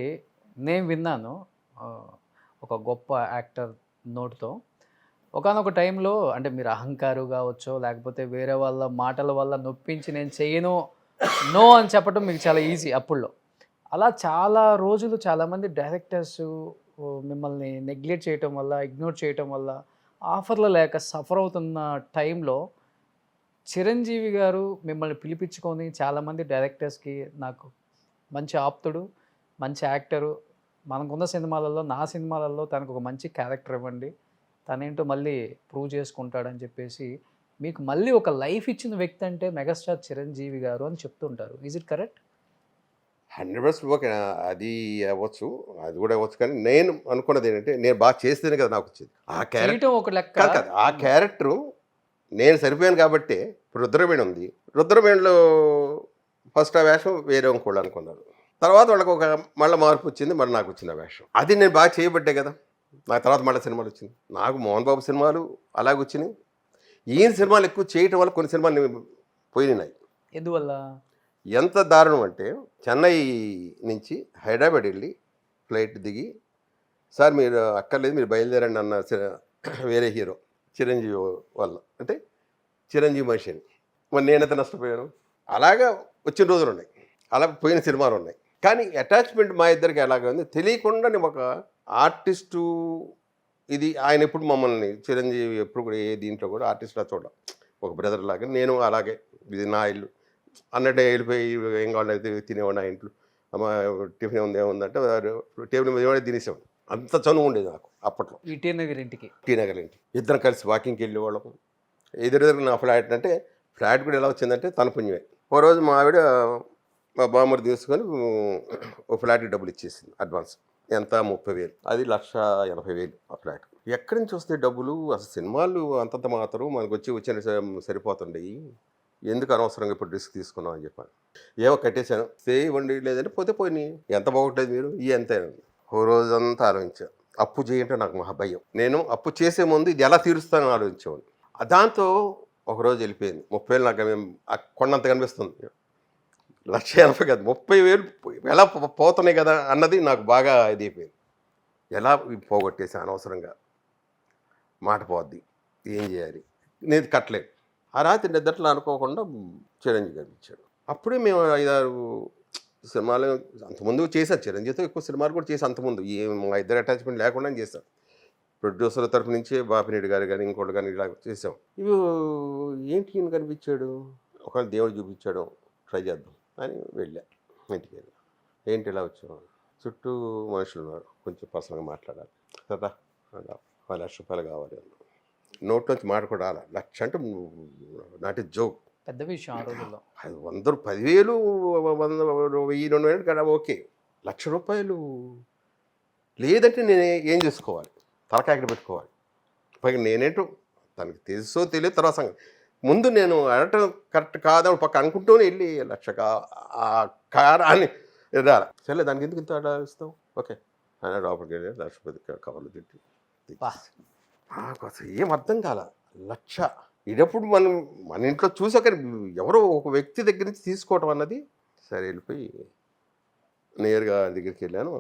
నేను విన్నాను, ఒక గొప్ప యాక్టర్ నోటుతో, ఒకానొక టైంలో అంటే మీరు అహంకారు కావచ్చో లేకపోతే వేరే వాళ్ళ మాటల వల్ల నొప్పించి నేను చేయను నో అని చెప్పడం మీకు చాలా ఈజీ అప్పుల్లో. అలా చాలా రోజులు చాలామంది డైరెక్టర్స్ మిమ్మల్ని నెగ్లెక్ట్ చేయటం వల్ల, ఇగ్నోర్ చేయటం వల్ల, ఆఫర్లు లేక సఫర్ అవుతున్న టైంలో చిరంజీవి గారు మిమ్మల్ని పిలిపించుకొని చాలామంది డైరెక్టర్స్కి, నాకు మంచి ఆప్తుడు, మంచి యాక్టరు, మనకున్న సినిమాలలో, నా సినిమాలలో తనకు ఒక మంచి క్యారెక్టర్ ఇవ్వండి, తనేంటో మళ్ళీ ప్రూవ్ చేసుకుంటాడని చెప్పేసి మీకు మళ్ళీ ఒక లైఫ్ ఇచ్చిన వ్యక్తి అంటే మెగాస్టార్ చిరంజీవి గారు అని చెప్తుంటారు. Is it correct? 100% ఓకే. అది అవ్వచ్చు, అది కూడా అవ్వచ్చు. కానీ నేను అనుకున్నది ఏంటంటే నేను బాగా చేస్తేనే కదా నాకు వచ్చింది ఆ క్యారెక్టర్. చేయటం ఒక లెక్క. కాదు కాదు, ఆ క్యారెక్టరు నేను సరిపోయాను కాబట్టి. ఇప్పుడు రుద్రవీణ ఉంది, రుద్రవీణలో ఫస్ట్ ఆ వేషం వేరే ఇంకోళ్ళు అనుకున్నారు. తర్వాత వాళ్ళకి ఒక మళ్ళీ మార్పు వచ్చింది, మళ్ళీ నాకు వచ్చింది ఆ వేషం. అది నేను బాగా చేయబట్టే కదా నాకు తర్వాత మళ్ళీ సినిమాలు వచ్చింది. నాకు మోహన్ బాబు సినిమాలు అలాగే వచ్చినాయి. ఈయన సినిమాలు ఎక్కువ చేయటం వల్ల కొన్ని సినిమాలు పోయినాయి. ఎందువల్ల? ఎంత దారుణం అంటే చెన్నై నుంచి హైదరాబాద్ వెళ్ళి ఫ్లైట్ దిగి, సార్ మీరు అక్కర్లేదు మీరు బయలుదేరండి అన్న వేరే హీరో చిరంజీవి వల్ల. అంటే చిరంజీవి మనిషిని మరి నేనైతే నష్టపోయాను. అలాగా వచ్చిన రోజులు ఉన్నాయి, అలా పోయిన సినిమాలు ఉన్నాయి. కానీ అటాచ్మెంట్ మా ఇద్దరికి ఎలాగ ఉంది తెలియకుండా నేను ఒక ఆర్టిస్టు. ఇది ఆయన ఎప్పుడు మమ్మల్ని చిరంజీవి ఎప్పుడు కూడా ఏ దీంట్లో కూడా ఆర్టిస్ట్లా చూడడం, ఒక బ్రదర్ లాగా. నేను అలాగే ఇది నా ఇల్లు అన్నట్టే వెళ్ళిపోయి ఏం కావాలంటే తినేవాడు. నా ఇంట్లో అమ్మ టిఫిన్ ఉంది ఏముందంటే టేబుల్ మీద ఏమైనా తినేసేవాడు. అంత చనువు ఉండేది నాకు అప్పట్లో. ఈ టీ నగర్ ఇంటికి ఇద్దరం కలిసి వాకింగ్కి వెళ్ళేవాళ్ళం. ఎదురెదురు నా ఫ్లాట్. అంటే ఫ్లాట్ కూడా ఎలా వచ్చిందంటే తన పుణ్యమే. ఓ రోజు మా ఆవిడ మా బామ్మరు తీసుకొని ఓ ఫ్లాట్కి డబ్బులు ఇచ్చేసింది అడ్వాన్స్. ఎంత? 30,000. అది 1,80,000 ఆ ఫ్లాట్. ఎక్కడి నుంచి వస్తాయి డబ్బులు? అసలు సినిమాలు అంతంత మాత్రం మనకు వచ్చిన సరిపోతుండయి, ఎందుకు అనవసరంగా ఇప్పుడు రిస్క్ తీసుకున్నాం అని చెప్పాను. ఏమో కట్టేశాను, స్టే ఇవ్వండి లేదంటే పోతే పోయి ఎంత బాగుంటుంది మీరు ఈ ఎంత. ఓ రోజంతా ఆలోచించా. అప్పు చేయంటే నాకు మహా భయం. నేను అప్పు చేసే ముందు ఇది ఎలా తీరుస్తానని ఆలోచించేవాడిని. దాంతో ఒకరోజు వెళ్ళిపోయింది 30,000. నాకు కొండంత కనిపిస్తుంది. 1,80,000 కాదు 30,000 ఎలా పోతున్నాయి కదా అన్నది నాకు బాగా ఇది అయిపోయింది. ఎలా పోగొట్టేసి అనవసరంగా మాట పోద్ది, ఏం చేయాలి, నేను కట్టలేదు. ఆ రాత్రి నిద్రలో అనుకోకుండా చిరంజీవి కనిపించాడు. అప్పుడే మేము 5-6 సినిమాలు అంతకుముందు చేశాను. చిరంజీవితో ఎక్కువ సినిమాలు కూడా చేసి అంతకుముందు మా ఇద్దరు అటాచ్మెంట్ లేకుండా చేశాను. ప్రొడ్యూసర్ తరఫు నుంచే బాపిరెడ్డి గారు కానీ ఇంకోటి కానీ ఇలా చేసాం. ఇవి ఏంటి ఈయన కనిపించాడు, ఒకవేళ దేవుడు చూపించాడు, ట్రై చేద్దాం అని వెళ్ళా. ఇంటికి వెళ్ళా. ఏంటి ఇలా వచ్చాం, చుట్టూ మనుషులు ఉన్నారు, కొంచెం పర్సనల్గా మాట్లాడాలి కదా, 1,00,000 కావాలి అన్న. నోట్లోంచి మాట కూడా రాలా. 1,00,000 అంటే నాట్ ఏ జోక్, పెద్ద విషయం ఆ రోజుల్లో. 100, 10,000, 100, 1,000, 2,000 కదా ఓకే. 1,00,000 రూపాయలు లేదంటే నేను ఏం చేసుకోవాలి, తలకాయక్కడ పెట్టుకోవాలి. పైగా నేనేంటో తనకి తెలుసో తెలియదు తర్వాత సంగతి. ముందు నేను అడగటం కరెక్ట్ కాదని పక్క అనుకుంటూనే వెళ్ళి 1,00,000 ఆ కారాన్ని రాలా. సరే దానికి ఎందుకు ఇంత ఆలోచిస్తాం, ఓకే ఆయన లోపలికి వెళ్ళి 1,00,000 కవర్లు తిట్టి నాకు అసలు ఏం అర్థం కాల. 1,00,000 ఇదప్పుడు మన ఇంట్లో చూసాక ఎవరో ఒక వ్యక్తి దగ్గర నుంచి తీసుకోవటం అన్నది. సరే వెళ్ళిపోయి నేరుగా దగ్గరికి వెళ్ళాను.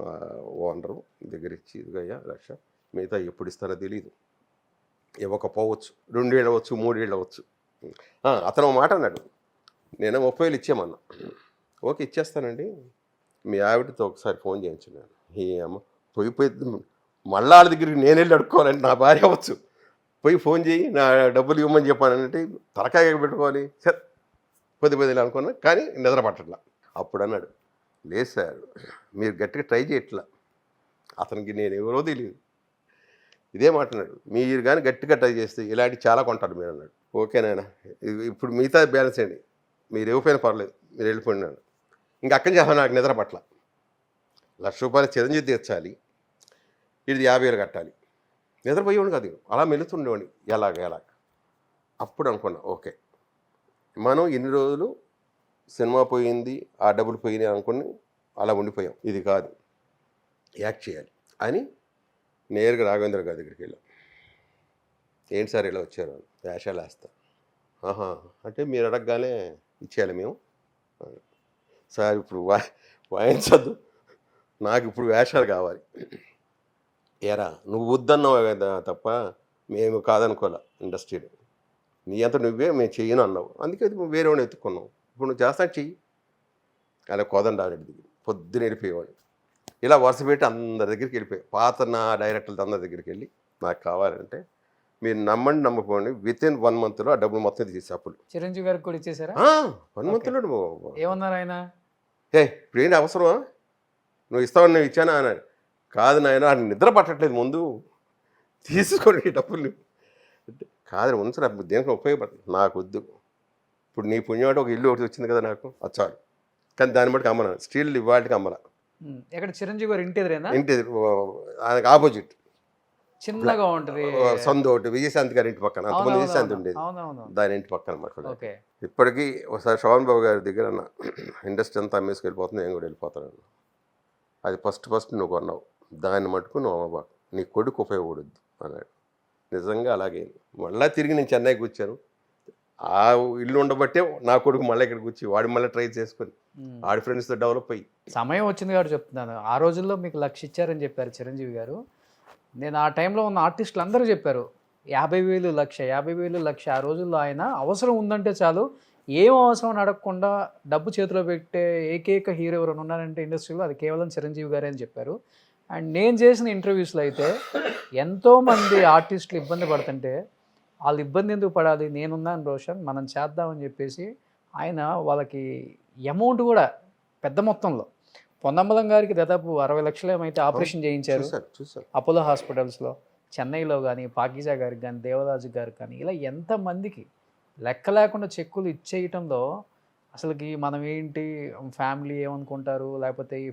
ఓనరు దగ్గర ఇచ్చి ఇదిగా 1,00,000 మిగతా ఎప్పుడు ఇస్తానో తెలియదు, ఇవ్వకపోవచ్చు, 2 ఏళ్ళు అవ్వచ్చు, 3 ఏళ్ళు అవ్వచ్చు. అతను మాట అన్నాడు, నేను 30,000 ఇచ్చేయమన్నా. ఓకే ఇచ్చేస్తానండి, మీ ఆవిడతో ఒకసారి ఫోన్ చేయించున్నాను. ఏ అమ్మ పోయి మళ్ళా వాళ్ళ దగ్గరికి నేను వెళ్ళి అడుక్కోవాలంటే నా భార్య అవ్వచ్చు, పోయి ఫోన్ చేయి నా డబ్బులు ఇవ్వమని చెప్పానంటే తలకాయ పెట్టుకోవాలి. సరే 10,000 అనుకున్నా, కానీ నిద్ర పట్టట్లా. అప్పుడు అన్నాడు, లేదు సార్ మీరు గట్టిగా ట్రై చేయట్లా. అతనికి నేను ఎవరో తెలియదు. ఇదే మాట అన్నాడు, మీరు కానీ గట్టిగా ట్రై చేస్తే ఇలాంటివి చాలా కొంటారు మీరు అన్నాడు. ఓకేనాయన ఇప్పుడు మిగతా బ్యాలెన్స్ అండి, మీరు ఇవ్వకపోయినా పర్లేదు, మీరు వెళ్ళిపోయినాను. ఇంకా అక్కడి నుంచి నాకు నిద్ర పట్ల. 1,00,000 రూపాయలు చిరంజీవి తీర్చాలి, ఇది 50,000 కట్టాలి. నిద్రపోయేవాడు కాదు, అలా మెలుతుండేవాడిని ఎలాగ. అప్పుడు అనుకున్నా ఓకే మనం ఇన్ని రోజులు సినిమా పోయింది, ఆ డబ్బులు పోయినాయి అనుకుని అలా ఉండిపోయాం. ఇది కాదు, యాక్ట్ చేయాలి అని నేరుగా రాఘవేంద్ర గారి దగ్గరికి వెళ్ళాం. ఏంటి సార్ ఇలా వచ్చారు, వేషాలు వేస్తా. ఆహా అంటే మీరు అడగగానే ఇచ్చేయాలి మేము. సార్ ఇప్పుడు వాయించద్దు, నాకు ఇప్పుడు వేషాలు కావాలి. ఏరా నువ్వు వద్దన్నావు కదా తప్ప మేము కాదనుకోలే, ఇండస్ట్రీలో నీ అంత నువ్వే మేము చెయ్యను అన్నావు, అందుకే వేరే వాడిని ఎత్తుకున్నావు. ఇప్పుడు నువ్వు చేస్తా చెయ్యి. అలా కోదండారెడ్డి దగ్గర పొద్దున వెళ్ళిపోయేవాడు. ఇలా వరుస పెట్టి అందరి దగ్గరికి వెళ్ళిపోయాయి. పాత నా డైరెక్టర్లు అందరి దగ్గరికి వెళ్ళి నాకు కావాలంటే మీరు నమ్మండి నమ్మకపోండి వితిన్ 1 monthలో ఆ డబ్బులు మొత్తం తీసి అప్పులు. చిరంజీవి గారికి కూడా ఇచ్చేసారా? 1 monthలో. ఏమన్నారు ఆయన? ఇప్పుడు ఏంటి అవసరమా, నువ్వు ఇస్తావని నేను ఇచ్చానా అన్నాడు. కాదు నాయన, నిద్ర పట్టట్లేదు ముందు, తీసుకోండి ఈ డబ్బులు. కాదు ఉంచరా, దేనికి ఉపయోగపడుతుంది, నాకు వద్దు. ఇప్పుడు నీ పుణ్యవాడు ఒక ఇల్లు ఒకటి వచ్చింది కదా నాకు, అది చాలు. కానీ దాన్ని బట్టి అమ్మన, స్టీల్ ఇవాళకి అమ్మన. ఎక్కడ చిరంజీవి గారు ఇంటి ఎదురేనా? ఇంటి ఆయనకు ఆపోజిట్ చిన్నగా ఉంటుంది సందు ఒకటి, విజయశాంతి గారి ఇంటి పక్కన, అంతకుముందు విజయశాంతి ఉండేది, దాని ఇంటి పక్కన అన్నమాట. ఓకే. ఇప్పటికీ ఒకసారి శోభన్ బాబు గారి దగ్గర అన్న, ఇండస్ట్రీ అంతా అమ్మేసుకెళ్ళిపోతుంది, నేను కూడా వెళ్ళిపోతాను. అది ఫస్ట్ నువ్వు కొన్నావు, దాన్ని మటుకు నువ్వు అమ్మబాకు, నీ కొడుకు ఉపయోగపడద్దు అన్నాడు. నిజంగా అలాగే మళ్ళీ తిరిగి నేను చెన్నైకి వచ్చాను. ఆ ఇల్లు ఉండబట్టే నా కొడుకు మళ్ళీ ఇక్కడికి వచ్చి వాడు మళ్ళీ ట్రై చేసుకొని ఆడి ఫ్రెండ్స్తో డెవలప్ అయ్యి. సమయం వచ్చింది కాబట్టి చెప్తున్నాను. ఆ రోజుల్లో మీకు 1,00,000 ఇచ్చారని చెప్పారు చిరంజీవి గారు. నేను ఆ టైంలో ఉన్న ఆర్టిస్టులు అందరూ చెప్పారు 50,000 1,00,000, 50,000 1,00,000. ఆ రోజుల్లో ఆయన అవసరం ఉందంటే చాలు, ఏం అవసరం అని అడగకుండా డబ్బు చేతిలో పెట్టే ఏకైక హీరో ఎవరైనా ఉన్నారంటే ఇండస్ట్రీలో అది కేవలం చిరంజీవి గారే అని చెప్పారు. అండ్ నేను చేసిన ఇంటర్వ్యూస్లో అయితే ఎంతోమంది ఆర్టిస్టులు ఇబ్బంది పడుతుంటే వాళ్ళు ఇబ్బంది ఎందుకు పడాలి, నేనున్నాను రోషన్, మనం చేద్దామని చెప్పేసి ఆయన వాళ్ళకి అమౌంట్ కూడా పెద్ద మొత్తంలో, పొన్నమ్మలం గారికి దాదాపు 60 లక్షలు ఏమైతే ఆపరేషన్ చేయించారు అపోలో హాస్పిటల్స్లో, చెన్నైలో కానీ, పాకీజా గారికి కానీ, దేవరాజు గారికి కానీ, ఇలా ఎంతమందికి లెక్క లేకుండా చెక్కులు ఇచ్చేయటంలో అసలుకి మనం ఏంటి, ఫ్యామిలీ ఏమనుకుంటారు, లేకపోతే ఈ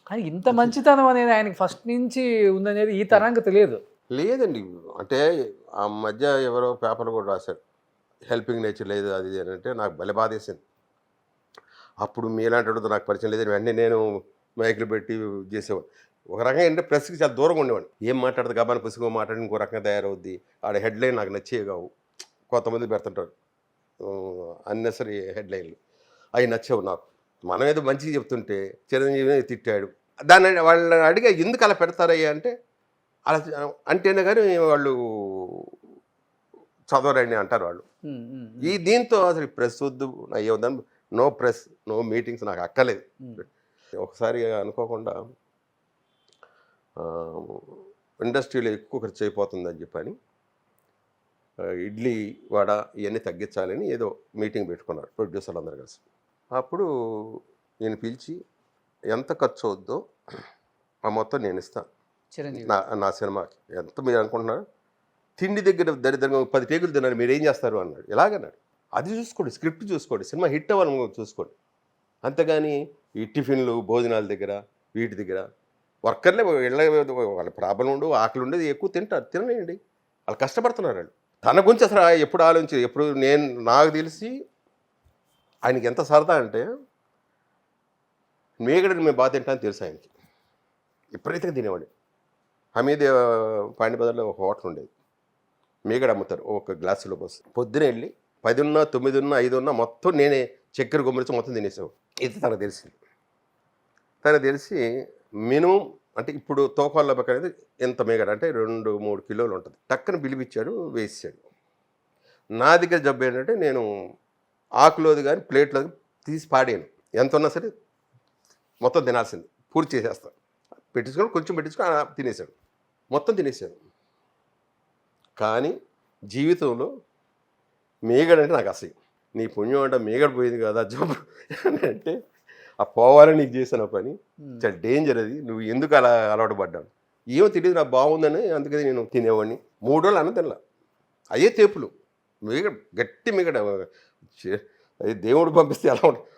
కానీ ఇంత మంచితనం అనేది ఆయనకి ఫస్ట్ నుంచి ఉందనేది ఈ తరానికి తెలియదు. లేదండి, అంటే ఆ మధ్య ఎవరో పేపర్ కూడా రాశారు, హెల్పింగ్ నేచర్ లేదు అది అని అంటే నాకు భలే బాధేసింది. అప్పుడు మీలాంటి వాడితో నాకు పరిచయం లేదు, వెంటనే నేను మైకులు పెట్టి చేసేవాడు. ఒక రకంగా అంటే ప్రెస్కి చాలా దూరంగా ఉండేవాడు. ఏం మాట్లాడదు గబాని పుస్తకం మాట్లాడి ఇంకో రకంగా తయారవుద్ది, ఆడ హెడ్లైన్ నాకు నచ్చే కావు, కొంతమంది పెడుతుంటారు అన్నెసరీ హెడ్లైన్లు, అవి నచ్చేవు నాకు. మనం ఏదో మంచిగా చెప్తుంటే చిరంజీవిని తిట్టాడు, దాన్ని వాళ్ళని అడిగా ఎందుకు అలా పెడతారయ్యా అంటే, అలా అంటేనే కానీ వాళ్ళు చదవరండి అంటారు వాళ్ళు. ఈ దీంతో అసలు ప్రెస్ వద్దు అయ్యేవద్దని, నో ప్రెస్, నో మీటింగ్స్, నాకు అక్కలేదు. ఒకసారి అనుకోకుండా ఇండస్ట్రీలో ఎక్కువ ఖర్చు అయిపోతుందని చెప్పని ఇడ్లీ వడ ఇవన్నీ తగ్గించాలని ఏదో మీటింగ్ పెట్టుకున్నారు ప్రొడ్యూసర్లు అందరు కలిసి. అప్పుడు నేను పిలిచి ఎంత ఖర్చు అవుద్దో ఆ మొత్తం నేను ఇస్తాను నా సినిమాకి, ఎంత మీరు అనుకుంటున్నారు, తిండి దగ్గర దరిద్రంగా 10 టేకులు తిన్నారు, మీరు ఏం చేస్తారు అన్నాడు. ఎలాగన్నాడు, అది చూసుకోండి, స్క్రిప్ట్ చూసుకోండి, సినిమా హిట్ అవ్వాలని చూసుకోండి, అంతేగాని ఈ టిఫిన్లు భోజనాల దగ్గర వీటి దగ్గర వర్కర్లే వాళ్ళ ప్రాబ్లం ఉండు, ఆకలి ఉండేది, ఎక్కువ తింటారు, తినలేండి, వాళ్ళు కష్టపడుతున్నారు. వాళ్ళు తన గురించి అసలు ఎప్పుడు ఆలోచించి, ఎప్పుడు నాకు తెలిసి ఆయనకి ఎంత సరదా అంటే, మేగడని మేము బాగా తింటానని తెలుసు ఆయనకి, విపరీతంగా తినేవాడు. హమీద్ పాండిబజార్లో ఒక హోటల్ ఉండేది, మేగడ అమ్ముతారు, ఒక గ్లాసులో పోసి పొద్దునే వెళ్ళి 10 ఉన్నా 9 ఉన్నా 5 ఉన్నా మొత్తం నేనే చక్కెర గుమ్మరించి మొత్తం తినేసావు. ఇది తనకు తెలిసింది. తనకు తెలిసి మినిమం అంటే ఇప్పుడు తోకాళ్ళ పక్క అనేది ఎంత మేగడ అంటే 2-3 కిలోలు ఉంటుంది, టక్కన పిలిపించాడు, వేసాడు. నా దగ్గర జబ్బు ఏంటంటే నేను ఆకులోది కానీ ప్లేట్లో తీసి పాడాను, ఎంత ఉన్నా సరే మొత్తం తినాల్సింది, పూర్తి చేసేస్తాను, పెట్టించుకొని కొంచెం పెట్టించుకొని తినేసాడు, మొత్తం తినేసాడు. కానీ జీవితంలో మేగడ అంటే నాకు అసహ్యం. నీ పుణ్యం అంటే మేగడ పోయింది కదా జబ్బు అని అంటే, ఆ పోవాలని నీకు చేసిన పని చాలా డేంజర్, అది నువ్వు ఎందుకు అలా అలవాటు పడ్డాను, ఏమో తెలియదు, నాకు బాగుందని అందుకని నేను తినేవాడిని. 3 రోజులు అన్నం తినలా, అయ్యే తేపులు, మేగడ గట్టి మేగడ, అది దేవుడు పంపిస్తే ఎలా ఉంటుంది,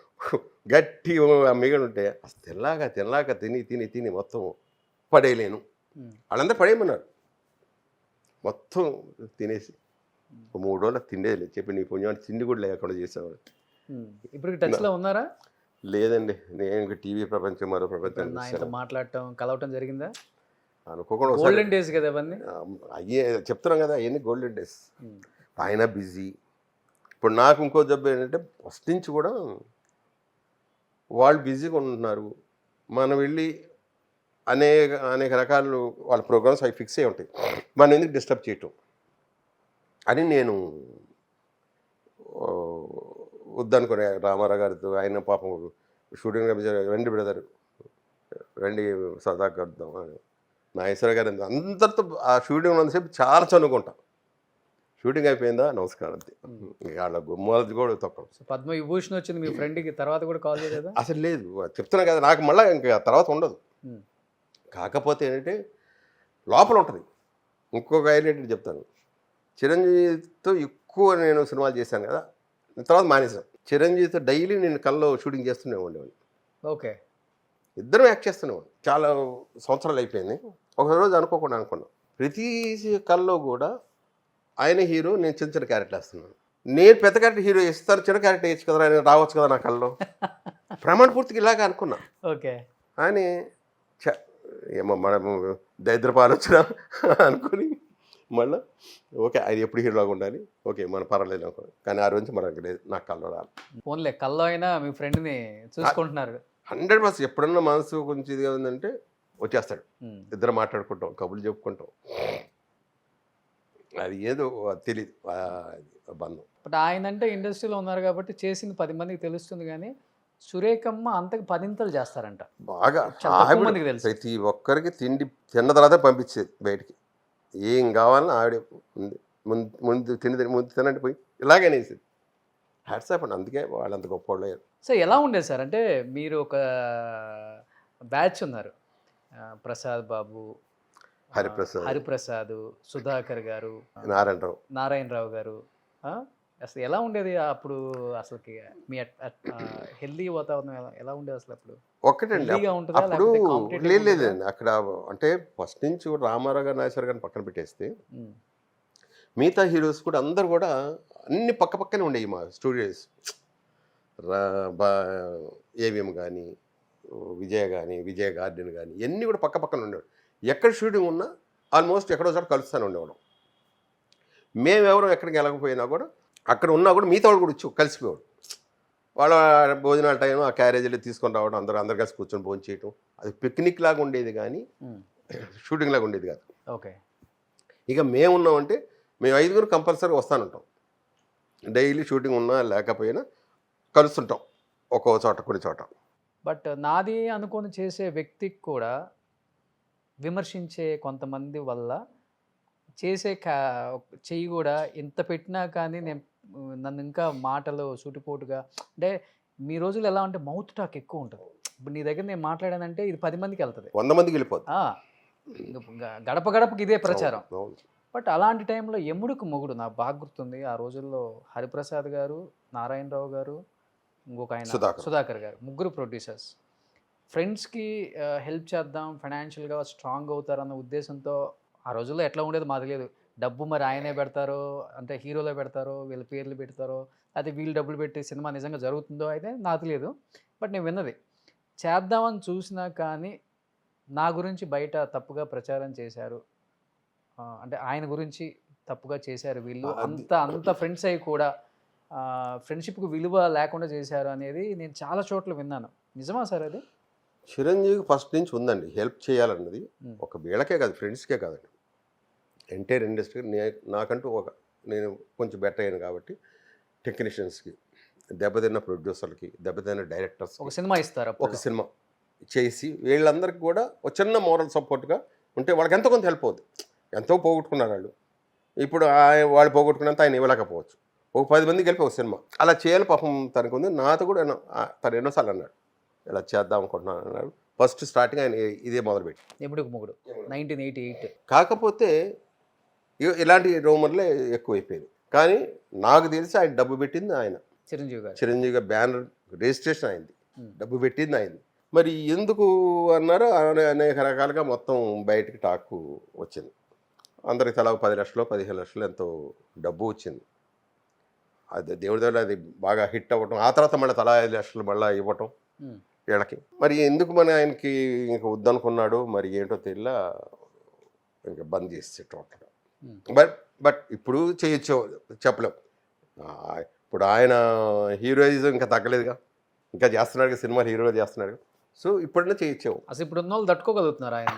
గట్టి మేగడ ఉంటే అసలు తినలాక తిని మొత్తం పడేయలేను. వాళ్ళందరూ పడేయమన్నారు, మొత్తం తినేసి 3 రోజులు తిండేది చెప్పి నీ పుణ్యాన్ని తిండి కూడా లేకుండా చేసేవాడు. ఇప్పుడు టచ్లో ఉన్నారా? లేదండి, నేను టీవీ ప్రపంచం మరో ప్రపంచం మాట్లాడటం కలవటం జరిగిందా? అనుకోకుండా గోల్డెన్ డేస్ కదా అవన్నీ, అయ్యే చెప్తున్నాం కదా, అవన్నీ గోల్డెన్ డేస్. ఆయన బిజీ. ఇప్పుడు నాకు ఇంకో జబ్బు ఏంటంటే ఫస్ట్ నుంచి కూడా వాళ్ళు బిజీగా ఉంటున్నారు, మనం వెళ్ళి అనేక రకాలు వాళ్ళ ప్రోగ్రామ్స్ అవి ఫిక్స్ అయి ఉంటాయి, మనం ఎందుకు డిస్టర్బ్ చేయటం అని నేను వద్దనుకునే. రామారావు గారితో ఆయన పాపం షూటింగ్ రండి బ్రదర్ రండి సరదా కడదాం, నాగేశ్వర గారు అందరితో ఆ షూటింగ్ ఉన్నంతసేపు చాలా చనుకుంటాం, షూటింగ్ అయిపోయిందా నమస్కారం అంతే, వాళ్ళ గుమ్మాలది కూడా తప్ప. పద్మ విభూషణ్ వచ్చింది మీ ఫ్రెండ్కి, తర్వాత కూడా కాల్ చేయలేదా? అసలు లేదు, చెప్తున్నా కదా, నాకు మళ్ళీ ఇంకా తర్వాత ఉండదు. కాకపోతే ఏంటంటే లోపల ఉంటుంది, ఇంకొక హైలైట్ చెప్తాను. చిరంజీవితో ఎక్కువ నేను సినిమాలు చేశాను కదా, తర్వాత మానేశాను. చిరంజీవితో డైలీ నేను కల్లో షూటింగ్ చేస్తూనే ఉండేవాడిని. ఓకే. ఇద్దరం యాక్ట్ చేస్తున్నాం. చాలా సంవత్సరాలు అయిపోయింది. ఒకరోజు అనుకోకుండా అనుకున్నాం, ప్రతి కల్లో కూడా ఆయన హీరో, నేను చిన్న చిన్న క్యారెక్టర్ వేస్తున్నాను. నేను పెద్ద క్యారెక్టర్ హీరో ఇస్తాను, చిన్న క్యారెక్టర్ వేయచ్చు కదా, ఆయన రావచ్చు కదా నా కల్లో. ప్రమాణ పూర్తికి ఇలాగ అనుకున్నా. ఓకే. అని ఏమో మనము దరిద్రపు ఆలోచన అనుకుని మళ్ళీ ఓకే ఆయన ఎప్పుడు హీరోలాగా ఉండాలి, ఓకే మన పర్వాలేదు అనుకున్నాను. కానీ ఆ రోజు మనకు లేదు, నాకు కల్లో రాలి. ఫోన్లే కల్లో అయినా మీ ఫ్రెండ్ని చూసుకుంటున్నారు. 100% ఎప్పుడన్నా మనసు కొంచెం ఇదిగా ఉందంటే వచ్చేస్తాడు. ఇద్దరు మాట్లాడుకుంటాం, కబుర్లు చెప్పుకుంటాం. అది ఏదో తెలియదు బంధం. బట్ ఆయన అంటే ఇండస్ట్రీలో ఉన్నారు కాబట్టి చేసింది 10 మందికి తెలుస్తుంది, కానీ సురేఖమ్మ అంతకు 10 చేస్తారంట బాగా. చాలా తక్కువ మందికి తెలుసు. ప్రతి ఒక్కరికి తిండి తిన్న తర్వాత పంపించేది బయటికి. ఏం కావాలని ఆవిడ ముందు తినండి పోయి ఇలాగే వేసేది. హ్యాట్సాప్ అండి, అందుకే వాళ్ళంత గొప్ప వాళ్ళు అయ్యారు. సో ఎలా ఉండేది సార్ అంటే మీరు ఒక బ్యాచ్ ఉన్నారు, ప్రసాద్ బాబు, హరిప్రసాద్, సుధాకర్ గారు, నారాయణరావు గారు. అసలు ఎలా ఉండేది అప్పుడు? అసలుకి మీ హెల్దీ వాతావరణం ఎలా ఉండేది అసలు అప్పుడు? ఒక్కటండి అప్పుడు లేదండి అక్కడ. అంటే ఫస్ట్ నుంచి కూడా రామారావు గారు, నాగేశ్వర గారిని పక్కన పెట్టేస్తే మిగతా హీరోస్ కూడా అందరు కూడా అన్ని పక్క పక్కనే ఉండేవి మా స్టూడియోస్. ఏవిఎం కానీ, విజయ గార్డెన్ కానీ ఇవన్నీ కూడా పక్క పక్కన ఉండేవాడు. ఎక్కడ షూటింగ్ ఉన్నా ఆల్మోస్ట్ ఎక్కడో చోట కలుస్తానే ఉండేవాడు. మేమెవరో ఎక్కడికి వెళ్ళకపోయినా కూడా అక్కడ ఉన్నా కూడా మిగతా వాళ్ళు కూడా వచ్చి కలిసిపోయాడు. వాళ్ళ భోజనాల టైం ఆ క్యారేజీలు తీసుకొని రావడం, అందరు కలిసి కూర్చొని భోజనం చేయటం. అది పిక్నిక్ లాగా ఉండేది కానీ షూటింగ్ లాగా ఉండేది కాదు. ఓకే. ఇక మేమున్నామంటే మేము 5 కంపల్సరీ వస్తానంటాం. డైలీ షూటింగ్ ఉన్నా లేకపోయినా కలుస్తుంటాం ఒక్కో చోట, కొన్ని చోట. బట్ నాది అనుకొని చేసే వ్యక్తికి కూడా విమర్శించే కొంతమంది వల్ల చేసే చెయ్యి కూడా ఎంత పెట్టినా కానీ నన్ను ఇంకా మాటలు సూటిపోటుగా, అంటే మీ రోజులు ఎలా అంటే మౌత్ టాక్ ఎక్కువ ఉంటుంది. ఇప్పుడు నీ దగ్గర నేను మాట్లాడానంటే ఇది 10 మందికి వెళ్తుంది, 100 మందికి వెళ్ళిపోతుంది. గడప గడపకి ఇదే ప్రచారం. బట్ అలాంటి టైంలో ఎముడుకు మొగుడు నాకు బాగా గుర్తుంది. ఆ రోజుల్లో హరిప్రసాద్ గారు, నారాయణరావు గారు, ఇంకొక ఆయన సుధాకర్ గారు, ముగ్గురు ప్రొడ్యూసర్స్. ఫ్రెండ్స్కి హెల్ప్ చేద్దాం, ఫైనాన్షియల్గా స్ట్రాంగ్ అవుతారన్న ఉద్దేశంతో ఆ రోజుల్లో ఎట్లా ఉండేది మాకు తెలియదు. డబ్బు మరి ఆయనే పెడతారో, అంటే హీరోలో పెడతారో, వీళ్ళ పేర్లు పెడతారో, అయితే వీళ్ళు డబ్బులు పెట్టి సినిమా నిజంగా జరుగుతుందో అయితే నాకు తెలియదు. బట్ నేను విన్నది, చేద్దామని చూసినా కానీ నా గురించి బయట తప్పుగా ప్రచారం చేశారు, అంటే ఆయన గురించి తప్పుగా చేశారు వీళ్ళు, అంత ఫ్రెండ్స్ అయ్యి కూడా ఫ్రెండ్షిప్కి విలువ లేకుండా చేశారు అనేది నేను చాలా చోట్ల విన్నాను. నిజమా సార్ అది? చిరంజీవి ఫస్ట్ నుంచి ఉందండి హెల్ప్ చేయాలన్నది. ఒక వీళ్ళకే కాదు, ఫ్రెండ్స్కే కాదండి, ఎంటైర్ ఇండస్ట్రీ. నాకంటూ నేను కొంచెం బెటర్ అయ్యాను కాబట్టి టెక్నీషియన్స్కి, దెబ్బతిన్న ప్రొడ్యూసర్లకి, దెబ్బతిన్న డైరెక్టర్స్ ఒక సినిమా ఇస్తారు, ఒక సినిమా చేసి వీళ్ళందరికీ కూడా ఒక చిన్న మోరల్ సపోర్ట్గా ఉంటే వాళ్ళకి ఎంతో కొంత హెల్ప్ అవుతుంది. ఎంతో పోగొట్టుకున్నారు వాళ్ళు. ఇప్పుడు వాళ్ళు పోగొట్టుకున్నంత ఆయన ఇవ్వలేకపోవచ్చు. ఒక 10 మందికి వెళ్ళి ఒక సినిమా అలా చేయాలి పాపం తనకు ఉంది. నాతో కూడా తను ఎన్నోసార్లు అన్నాడు ఇలా చేద్దాం అనుకుంటున్నాను అన్నాడు. ఫస్ట్ స్టార్టింగ్ ఆయన ఇదే మొదలుపెట్టి ఎముడుకు మొగుడు 1988. కాకపోతే ఇలాంటి రూమర్లే ఎక్కువైపోయింది. కానీ నాకు తెలిసి ఆయన డబ్బు పెట్టింది ఆయన చిరంజీవి గారు బ్యానర్ రిజిస్ట్రేషన్ అయింది, డబ్బు పెట్టింది అయింది. మరి ఎందుకు అన్నారో అనేక రకాలుగా మొత్తం బయటికి టాక్ వచ్చింది. అందరికి తలా 10 లక్షలు 15 లక్షలు ఎంతో డబ్బు వచ్చింది. అది దేవుడి దగ్గర అది బాగా హిట్ అవ్వటం, ఆ తర్వాత మళ్ళీ తలా 5 లక్షలు మళ్ళీ ఇవ్వటం వీళ్ళకి. మరి ఎందుకు మన ఆయనకి ఇంక వద్దనుకున్నాడు మరి ఏంటో తెలియలా, ఇంకా బంద్ చేసే టోటల్గా. బట్ ఇప్పుడు చేయొచ్చు చెప్పలేం. ఇప్పుడు ఆయన హీరోయిజం ఇంకా తగ్గలేదుగా, ఇంకా చేస్తున్నాడు సినిమా, హీరో చేస్తున్నాడు. సో ఇప్పుడన్నా చేయొచ్చావు. అసలు ఇప్పుడు ఉన్న వాళ్ళు తట్టుకోగలుగుతున్నారు. ఆయన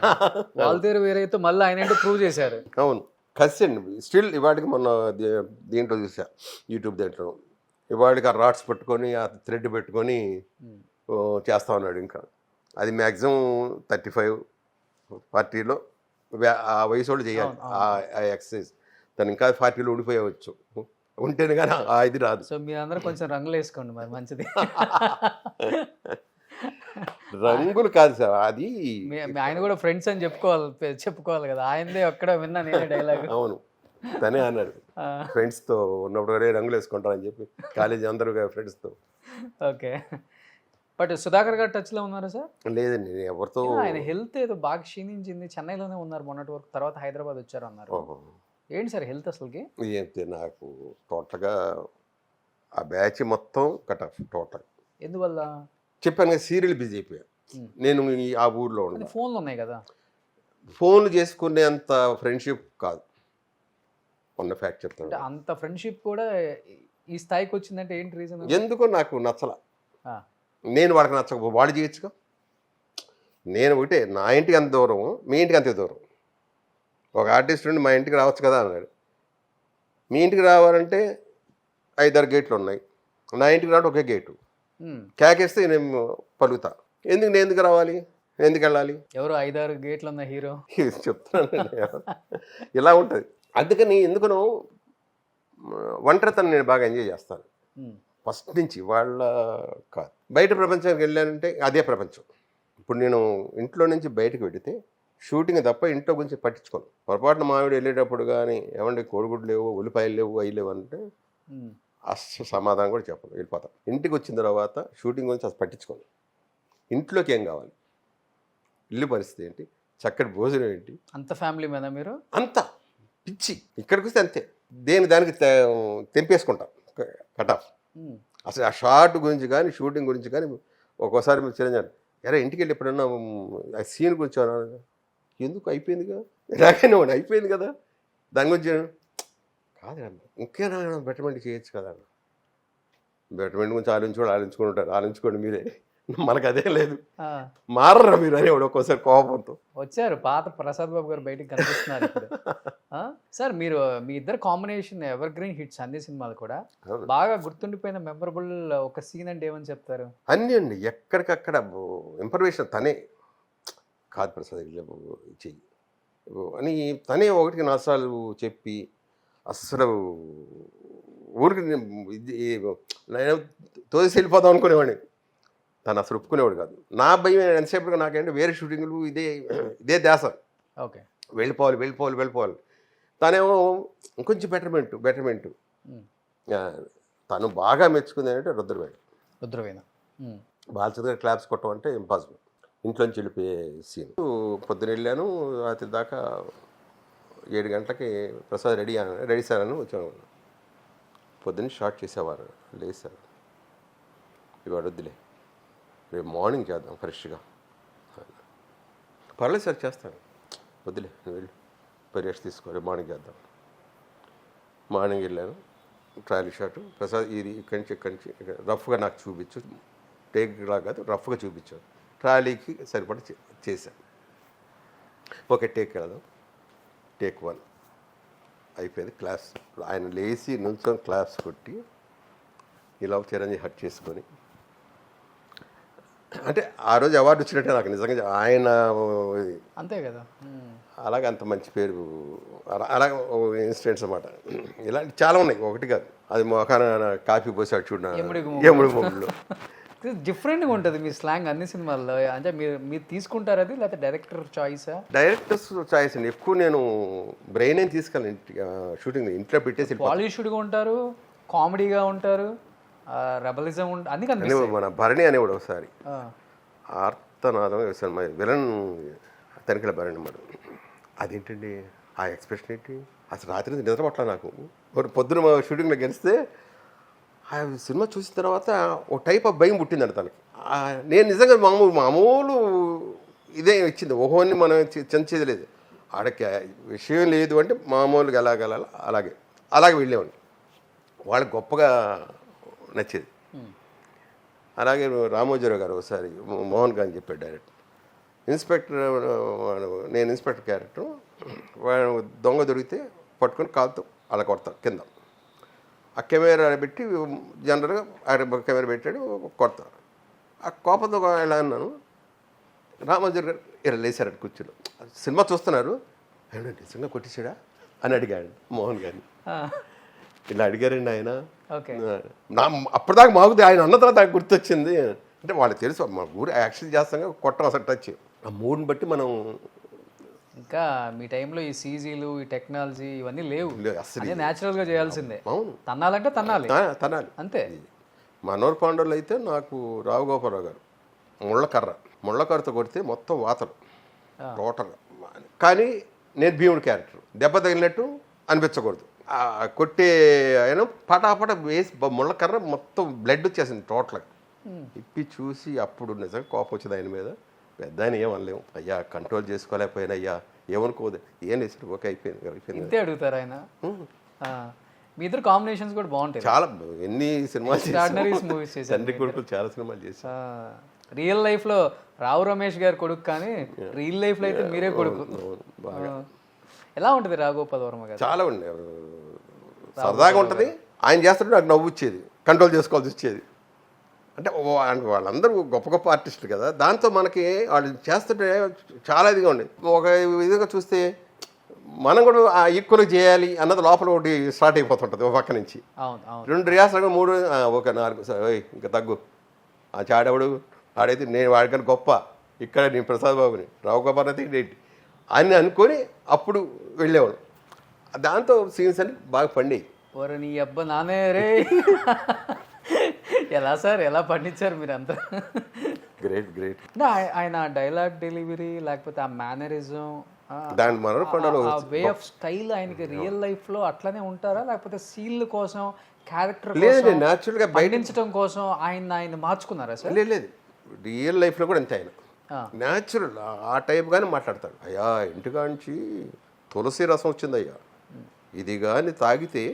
వాళ్ళ వేరైతే మళ్ళీ ఆయన ప్రూవ్ చేశారు. అవును, కసి అండి. స్టిల్ ఇవాడికి మొన్న దీంట్లో చూసా, యూట్యూబ్ దీంట్లో, ఇవాడికి ఆ రాడ్స్ పెట్టుకొని ఆ థ్రెడ్ పెట్టుకొని చేస్తా ఉన్నాడు. ఇంకా అది మ్యాక్సిమం 35-40లో ఆ వయసు వాళ్ళు చేయాలి ఆ ఎక్సర్సైజ్. తను ఇంకా 40లో ఉండిపోయవచ్చు, ఉంటేనే కానీ ఇది రాదు. సో మీరందరూ కొంచెం రంగులు వేసుకోండి మరి, మంచిది. రంగులు కాదు సార్ అది. ఆయన కూడా ఫ్రెండ్స్ అని చెప్పుకోవాలి కదా, ఆయనదే ఒక్కడ విన్నా నేనే డైలాగ్. అవును, తనే అన్నాడు ఫ్రెండ్స్తో ఉన్నప్పుడు రంగులు వేసుకుంటారని చెప్పి, కాలేజీ అందరూ ఫ్రెండ్స్తో. ఓకే, బట్ సుధాకర్ గారు టచ్లో ఉన్నారా సార్? లేదండి, నేను ఎవరితో. ఆయన హెల్త్ ఏదో బాగా క్షీణించింది, చెన్నైలోనే ఉన్నారు మొన్నటి వరకు, తర్వాత హైదరాబాద్ వచ్చారు అన్నారు. ఏంటి సార్ హెల్త్ అసలుకి? ఏంటి నాకు టోటల్గా ఆ బ్యాచ్ మొత్తం కట్ ఆఫ్ టోటల్. ఎందువల్ల? చెప్పాను కదా, సీరియల్ బిజీ అయిపోయా నేను. ఆ ఊర్లో ఉన్న ఫోన్లు ఉన్నాయి కదా, ఫోన్లు చేసుకునేంత ఫ్రెండ్షిప్ కాదు ఉన్న ఫ్యాక్ట్ చెప్తాను. అంత ఫ్రెండ్షిప్ కూడా ఈ స్థాయికి వచ్చిందంటే ఏంటి రీజన్? ఎందుకో నాకు నచ్చల. నేను వాడికి నచ్చక వాడు చేయొచ్చుగా. నేను ఒకటే, నా ఇంటికి అంత దూరం, మీ ఇంటికి అంతే దూరం. ఒక ఆర్టిస్ట్ నుండి మా ఇంటికి రావచ్చు కదా అన్నాడు. మీ ఇంటికి రావాలంటే 5-6 గేట్లు ఉన్నాయి, నా ఇంటికి రావడం ఒకే గేటు. కేకేస్తే నేను పలుకుతా. నేను ఎందుకు రావాలి, ఎందుకు వెళ్ళాలి? ఎవరు 5-6 గేట్లు ఉన్న హీరో చెప్తున్నాను. ఇలా ఉంటుంది. అందుకని ఎందుకనో ఒంటరితనం నేను బాగా ఎంజాయ్ చేస్తాను ఫస్ట్ నుంచి. వాళ్ళ కాదు, బయట ప్రపంచానికి వెళ్ళానంటే అదే ప్రపంచం. ఇప్పుడు నేను ఇంట్లో నుంచి బయటకు వెళితే షూటింగ్ తప్ప ఇంట్లో గురించి పట్టించుకోను. పొరపాటున మావిడ వెళ్ళేటప్పుడు కానీ ఏమంటే కోడిగుడ్లు లేవు, ఉల్లిపాయలు లేవు, అవి లేవు అంటే అస్సలు సమాధానం కూడా చెప్పను, వెళ్ళిపోతాను. ఇంటికి వచ్చిన తర్వాత షూటింగ్ గురించి అసలు పట్టించుకోను. ఇంట్లోకి ఏం కావాలి, ఇల్లు పరిస్థితి ఏంటి, చక్కటి భోజనం ఏంటి, అంత ఫ్యామిలీ మీద మీరు అంత పిచ్చి. ఇక్కడికి వస్తే అంతే, దానికి తెంపేసుకుంటాం కట్ ఆఫ్. అసలు ఆ షార్ట్ గురించి కానీ షూటింగ్ గురించి కానీ ఒక్కోసారి మీరు చిరంజీవి ఎరా ఇంటికి వెళ్ళి ఎప్పుడన్నా ఆ సీన్ గురించి ఎందుకు అయిపోయిందిగా, ఇలాగైనా అయిపోయింది కదా, దాని గురించి కాదు ఇంకేనా బెటర్మెంట్ చేయొచ్చు కదా. బెటర్మెంట్ గురించి ఆలోచించుకోండి మీరే, మనకు అదే లేదు, మారరా మీరు అనేవాడు ఒక్కోసారి కోపంతో. వచ్చారు పాత ప్రసాద్ బాబు గారు బయటకు కనిపిస్తున్నారు ఇప్పుడు. సార్ మీరు మీ ఇద్దరు కాంబినేషన్ ఎవర్ గ్రీన్ హిట్స్ అన్ని సినిమాలు కూడా. బాగా గుర్తుండిపోయిన మెమరబుల్ ఒక సీన్ అంటే ఏమని చెప్తారు? అన్నీ అండి, ఎక్కడికక్కడ ఇన్ఫర్మేషన్ తనే కాదు ప్రసాద్ చెయ్యి అని తనే 1-4 సార్లు చెప్పి అస్సలు ఊరికి నేను తోసి వెళ్ళిపోదాం అనుకునేవాడిని. తను అసలు ఒప్పుకునేవాడు కాదు. నా భయం ఎంతసేపు నాకేంటే వేరే షూటింగ్లు ఇదే ధ్యాస. ఓకే, వెళ్ళిపోవాలి. తనేమో ఇంకొంచెం బెటర్మెంట్. తను బాగా మెచ్చుకుంది అంటే రుద్రవేణ. బాలచంద్ర గారు క్లాప్స్ కొట్టడం అంటే ఇంపాసిబుల్. ఇంట్లోంచి వెళ్ళిపోయే సీన్. పొద్దున వెళ్ళాను, రాత్రి దాకా 7 గంటలకి ప్రసాద్ రెడీ సార్ అని వచ్చాను. పొద్దున్న షార్ట్ చేసేవారు, లేదు సార్ ఇవాడు వద్దులే, రేపు మార్నింగ్ చేద్దాం ఫ్రెష్గా. పర్లేదు సార్ చేస్తాను, వద్దులే నువ్వు వెళ్ళి రెస్ట్ తీసుకో, రేపు మార్నింగ్ చేద్దాం. మార్నింగ్ వెళ్ళాను, ట్రయల్ షాట్. ప్రసాద్ ఇది ఇక్కడి నుంచి రఫ్గా నాకు చూపించు, టేక్లా కాదు రఫ్గా చూపించాను. ట్రాలీకి సరిపడి చేశాను. ఓకే టేక్ వెళ్దాం. టేక్ 1 అయిపోయింది. క్లాస్ ఆయన లేచి నిల్చొని క్లాస్ కొట్టి ఇలా చిరంజీవి హట్ చేసుకొని, అంటే ఆ రోజు అవార్డు వచ్చినట్టే నాకు నిజంగా. ఆయన అంతే కదా, అలాగే అంత మంచి పేరు. అలాగే ఇన్సిడెంట్స్ అన్నమాట. ఇలాంటి చాలా ఉన్నాయి, ఒకటి కాదు. అది మొఖాన కాఫీ పోసాడు చూడ ఎముడి మొగుళ్ళు. డిఫరెంట్గా ఉంటుంది మీ స్లాంగ్ అన్ని సినిమాల్లో. అంటే మీరు తీసుకుంటారు అది, లేకపోతే డైరెక్టర్ చాయిసా? డైరెక్టర్స్ చాయిస్ అండి. ఎక్కువ నేను బ్రెయిన్ ఏం తీసుకెళ్ళి షూటింగ్ ఇంట్లో పెట్టేసి పాలిష్డ్గా ఉంటారు, కామెడీగా ఉంటారు, రెబలిజం అన్ని కనిపిస్తాయి. మన భరణి అనేవాడు ఒకసారి ఆర్తనాదం వేసాను, విలన్ తనిఖీల భరణి అన్నమాట. అదేంటండి ఆ ఎక్స్ప్రెషన్ ఏంటి, అసలు రాత్రి నిద్రపట్ల నాకు. పొద్దున షూటింగ్లో గెలిస్తే ఆ సినిమా చూసిన తర్వాత ఒక టైప్ ఆఫ్ భయం పుట్టిందండి తనకి. నేను నిజంగా మామూలు ఇదే ఇచ్చింది. ఓహోని మనం చెంచేది లేదు, ఆడకి విషయం లేదు అంటే మామూలుగా ఎలాగల అలాగే వెళ్ళేవాడిని. వాళ్ళకి గొప్పగా నచ్చేది. అలాగే రామోజీరావు గారు ఒకసారి మోహన్ గారు చెప్పాడు డైరెక్టర్, ఇన్స్పెక్టర్ నేను ఇన్స్పెక్టర్ క్యారెక్టర్, వాడు దొంగ దొరికితే పట్టుకొని కాలుతో అలా కొడతాను కింద. ఆ కెమెరా పెట్టి జనరల్గా కెమెరా పెట్టాడు కొడతాను. ఆ కోపంతో ఎలా అన్నాను, రామోజీ గారు ఇలా లేచారట కూర్చుని, సినిమా చూస్తున్నారు, ఏమంటే నిజంగా కొట్టేశాడా అని అడిగాడు మోహన్ గారిని. ఇలా అడిగారండి ఆయన. అప్పటిదాకా మాకు ఆయన అన్న తర్వాత గుర్తొచ్చింది, అంటే వాళ్ళకి తెలుసు మా ఊరు యాక్షన్ చేస్తాం కొట్టం అసలు టచ్ ఆ మూడ్ని బట్టి మనం ఇంకా మీ టైంలో ఈ సీజీలు ఈ టెక్నాలజీ ఇవన్నీ లేవు, అసలు అదే న్యాచురల్గా చేయాల్సిందే. అవును తన్నాలంటే తన్నాలి తనాలి. అంతే. మనోహర్ పాండవులు అయితే నాకు రావు గోపాలరావు గారు ముళ్ళకర్రతో కొడితే మొత్తం వాతలు టోటల్. కానీ నేను భీముడి క్యారెక్టర్ దెబ్బ తగిలినట్టు అనిపించకూడదు. కొట్టే ఆయన పటాపట వేసి ముళ్ళకర్ర మొత్తం బ్లడ్ వచ్చేసింది టోటల్గా. ఇప్పి చూసి అప్పుడు నిజంగా కోపం వచ్చింది ఆయన మీద. పెద్ద ఆయన ఏమనలేము, అయ్యా కంట్రోల్ చేసుకోలేకపోయినా అయ్యా ఏమనుకోదు, ఏం వేసారు ఓకే అయిపోయింది. ఇంతే అడుగుతారు ఆయన. మీ ఇద్దరు కాంబినేషన్స్ కూడా బాగుంటాయి. చాలా ఎన్ని సినిమాలు మూవీస్ చేశారు. తండ్రి కొడుకులు చాలా సినిమాలు చేశారు. రియల్ లైఫ్ లో రావు రమేష్ గారు కొడుకు, కానీ రియల్ లైఫ్ లో అయితే మీరే కొడుకు. ఎలా ఉంటుంది రాఘగోపాల్ వర్మ గారు? చాలా ఉండే సరదాగా ఉంటుంది. ఆయన చేస్తుంటే నాకు నవ్వు వచ్చేది, కంట్రోల్ చేసుకోవాల్సి వచ్చేది. అంటే వాళ్ళందరూ గొప్ప గొప్ప ఆర్టిస్టులు కదా, దాంతో మనకి వాళ్ళు చేస్తుంటే చాలా ఇదిగా ఉండేది. ఒక విధంగా చూస్తే మనం కూడా ఈక్వల్గా చేయాలి అన్నది లోపల ఒకటి స్టార్ట్ అయిపోతుంటుంది ఒక పక్క నుంచి. 2 రియాసాలు 3 ఒక 4 సరే ఇంకా తగ్గు, ఆ చాడెవడు ఆడైతే నేను వాడికని గొప్ప, ఇక్కడ నేను ప్రసాద్ బాబుని రావు గోపాల్ అయితే ఏంటి అని అనుకొని అప్పుడు వెళ్ళేవాడు. దాంతో సీన్స్ అని బాగా పండేవి. ఓరే నీ అబ్బా నానే రే ఎలా సార్ ఎలా పండించారు మీరంతా? గ్రేట్. అంటే ఆయన డైలాగ్ డెలివరీ లేకపోతే ఆ మేనరిజం, దాని మనోహర్ పాండవులు వే ఆఫ్ స్టైల్ ఆయనకి రియల్ లైఫ్ లో అట్లానే ఉంటారా, లేకపోతే సీన్ల కోసం క్యారెక్టర్ లేదు న్యాచురల్గా పండించడం కోసం ఆయన మార్చుకున్నారా సార్? లేదు రియల్ లైఫ్లో కూడా అంతే. ఆయన న్యాచురల్ ఆ టైప్ కానీ మాట్లాడతాడు. అయ్యా ఇంటికాంచి తులసి రసం వచ్చిందయ్యా, ఇది కానీ తాగితే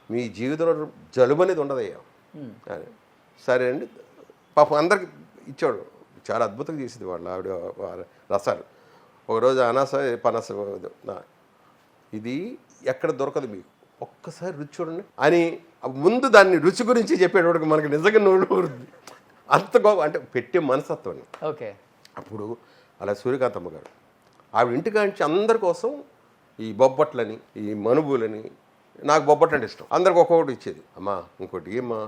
మీ జీవితంలో జలుబు అనేది ఉండదయ్యా. సరే అండి పాపం అందరికి ఇచ్చాడు. చాలా అద్భుతంగా చేసింది వాళ్ళు ఆవిడ రసాలు. ఒకరోజు అనాస పనస ఇది ఎక్కడ దొరకదు మీకు, ఒక్కసారి రుచి చూడండి అని ముందు దాన్ని రుచి గురించి చెప్పేటోడికి మనకి నిజంగా నోడు అంత గొప్ప అంటే పెట్టే మనస్తత్వం. ఓకే. అప్పుడు అలా సూర్యకాంతమ్మ గారు ఆవిడ ఇంటికాంచి అందరి కోసం ఈ బొబ్బట్లని ఈ మనుబులని, నాకు బొబ్బట్లు అంటే ఇష్టం, అందరికి ఒక్కొక్కటి ఇచ్చేది. అమ్మా ఇంకోటి ఏమ్మా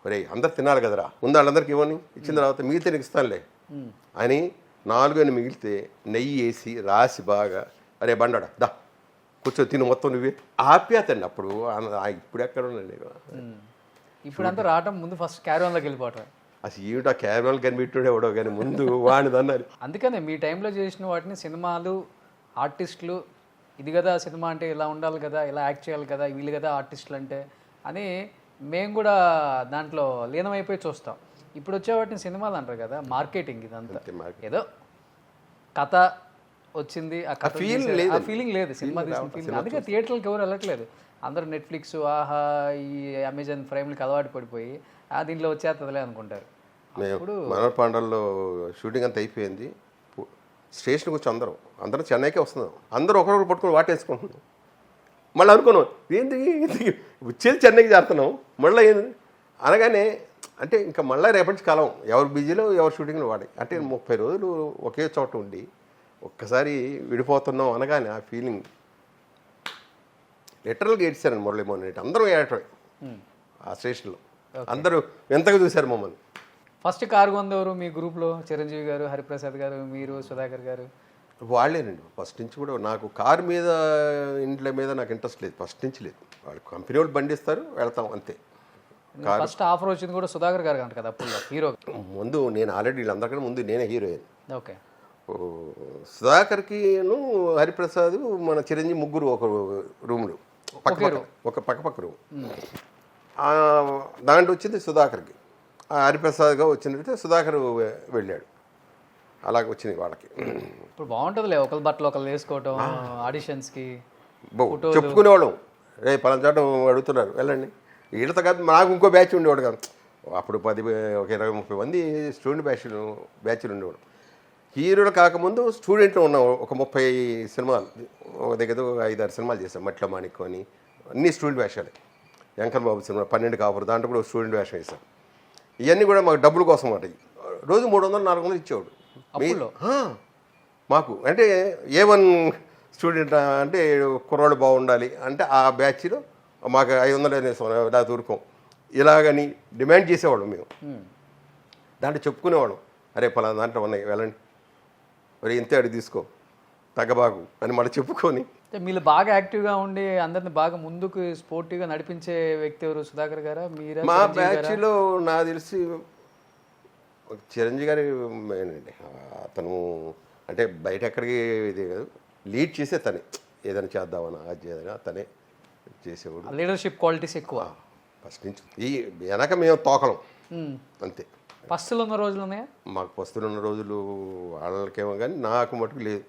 ఒరే అందరు తినాలి కదరా, ముందు వాళ్ళందరికీ ఇవ్వని, ఇచ్చిన తర్వాత మిగిలితే నీకు ఇస్తానులే అని 4 మిగిలితే నెయ్యి వేసి రాసి బాగా అరే బండాడా దా కూర్చో తిను మొత్తం నువ్వే ఆప్యాత అండి. అప్పుడు ఇప్పుడు ఎక్కడ ఉండండి, ఇప్పుడు అంతా రావటం ముందు ఫస్ట్ క్యారవాన్లోకి వెళ్ళిపోవటం. అసలు ఏమిటా క్యారవాన్ కనిపెట్టాడు ఎవడో కానీ ముందు వాడిని అన్నారు. అందుకనే మీ టైంలో చేసిన వాటిని సినిమాలు ఆర్టిస్టులు ఇది కదా సినిమా అంటే ఇలా ఉండాలి కదా, ఇలా యాక్ట్ చేయాలి కదా, వీళ్ళు కదా ఆర్టిస్టులు అంటే అని మేము కూడా దాంట్లో లీనమైపోయి చూస్తాం. ఇప్పుడు వచ్చే వాటిని సినిమాలు అంటారు కదా, మార్కెటింగ్ ఇదంతా. ఏదో కథ వచ్చింది, ఆ కథ ఫీలింగ్ లేదు సినిమా తీసిన ఫీలింగ్. అందుకే థియేటర్లకు ఎవరు వెళ్ళట్లేదు, అందరూ నెట్ఫ్లిక్స్ ఆహా ఈ అమెజాన్ ప్రైమ్లకి అలవాటు పడిపోయి దీంట్లో వచ్చేస్తుందిలే అనుకుంటారు. ఇప్పుడు మనోహర్ పాండవుల్లో షూటింగ్ అంతా అయిపోయింది. స్టేషన్కి వచ్చి అందరం చెన్నైకే వస్తున్నాం. అందరూ ఒకరొకరు పట్టుకుని వాటేసుకుంటున్నాం. మళ్ళీ అనుకున్నాం ఏంటి వచ్చేది చెన్నైకి చేస్తున్నాం మళ్ళీ ఏంది అనగానే, అంటే ఇంకా మళ్ళీ రేపటి కాలం ఎవరు బిజీలో ఎవరు షూటింగ్లో వాడి, అంటే 30 రోజులు ఒకే చోట ఉండి ఒక్కసారి విడిపోతున్నాం అనగానే ఆ ఫీలింగ్ లిటరల్గా ఏడ్చారండి మురళీమోహన్ రెడ్డి. అందరూ ఏడటమే ఆ స్టేషన్లో, అందరూ ఎంతగా చూశారు మమ్మల్ని. ఫస్ట్ కారు కొందరు మీ గ్రూప్లో చిరంజీవి గారు, హరిప్రసాద్ గారు, మీరు, సుధాకర్ గారు వాళ్ళేనండి. ఫస్ట్ నుంచి కూడా నాకు కారు మీద ఇంట్లో మీద నాకు ఇంట్రెస్ట్ లేదు, ఫస్ట్ నుంచి లేదు. వాళ్ళు కంపెనీ వాళ్ళు బండి ఇస్తారు వెళ్తాం అంతే. ఫస్ట్ ఆఫర్ వచ్చింది కూడా సుధాకర్ గారు అంట కదా అప్పుడు హీరో. ముందు నేను ఆల్రెడీ వీళ్ళందరికన్నా ముందు నేనే హీరోయిన్. ఓకే. సుధాకర్కిను హరిప్రసాద్ మన చిరంజీవి ముగ్గురు ఒక రూమ్లు ఒక పక్క రూమ్. దాంట్లో వచ్చింది సుధాకర్కి, హరిప్రసాద్గా వచ్చినట్టు సుధాకర్ వెళ్ళాడు. అలాగ వచ్చింది వాళ్ళకి. ఇప్పుడు బాగుంటుందిలే ఒకరి బట్టలు ఒకరు వేసుకోవటం ఆడిషన్స్కి చెప్పుకునేవాళ్ళం. రే పలానా చోట అడుగుతున్నారు వెళ్ళండి. వీళ్ళతో కాదు నాకు ఇంకో బ్యాచ్ ఉండేవాడు కాదు. అప్పుడు 10 ఒక 20-30 మంది స్టూడెంట్ బ్యాచ్లు ఉండేవాడు. హీరోలు కాకముందు స్టూడెంట్లు ఉన్నాం. ఒక 30 సినిమాలు ఒక దగ్గర 5-6 సినిమాలు చేసాం. మట్ల మాణిక్యం అని అన్ని స్టూడెంట్ వేషాలే. వెంకన్న బాబు సినిమా 12 కాపురు దాంట్లో కూడా స్టూడెంట్ వేషం వేసాం. ఇవన్నీ కూడా మాకు డబ్బుల కోసం మాట. రోజు 300-400 ఇచ్చేవాడు మాకు. అంటే A1 స్టూడెంట్ అంటే కుర్రాళ్ళు బాగుండాలి అంటే ఆ బ్యాచ్లో మాకు 500 లేదా ఊరుకోం ఇలాగని డిమాండ్ చేసేవాళ్ళం మేము. దాంట్లో చెప్పుకునేవాళ్ళం, అరే పలానా దాంట్లో ఉన్నాయి వెళ్ళండి, మరి ఇంతే అడిగి తీసుకో తగ్గబాగు అని మళ్ళీ చెప్పుకొని. అంటే మీరు బాగా యాక్టివ్గా ఉండి అందరిని బాగా ముందుకు స్పోర్టివ్గా నడిపించే వ్యక్తి ఎవరు? సుధాకర్ గారా, మీరా, మా చిరంజీవి గారా? బ్యాచ్లో నాకు తెలిసి చిరంజీవి గారి అండి. అతను అంటే బయట ఎక్కడికి ఇది కాదు, లీడ్ చేసే తనే, ఏదైనా చేద్దామని అది చేదనా తనే చేసేవాడు. లీడర్షిప్ క్వాలిటీస్ ఎక్కువ ఫస్ట్ నుంచి ఈ వెనక మేము తోకలం అంతే. పస్తులు ఉన్న రోజులు ఉన్నాయా? మాకు పస్తులు ఉన్న రోజులు వాళ్ళకేమో కానీ నాకు మటుకు లేదు.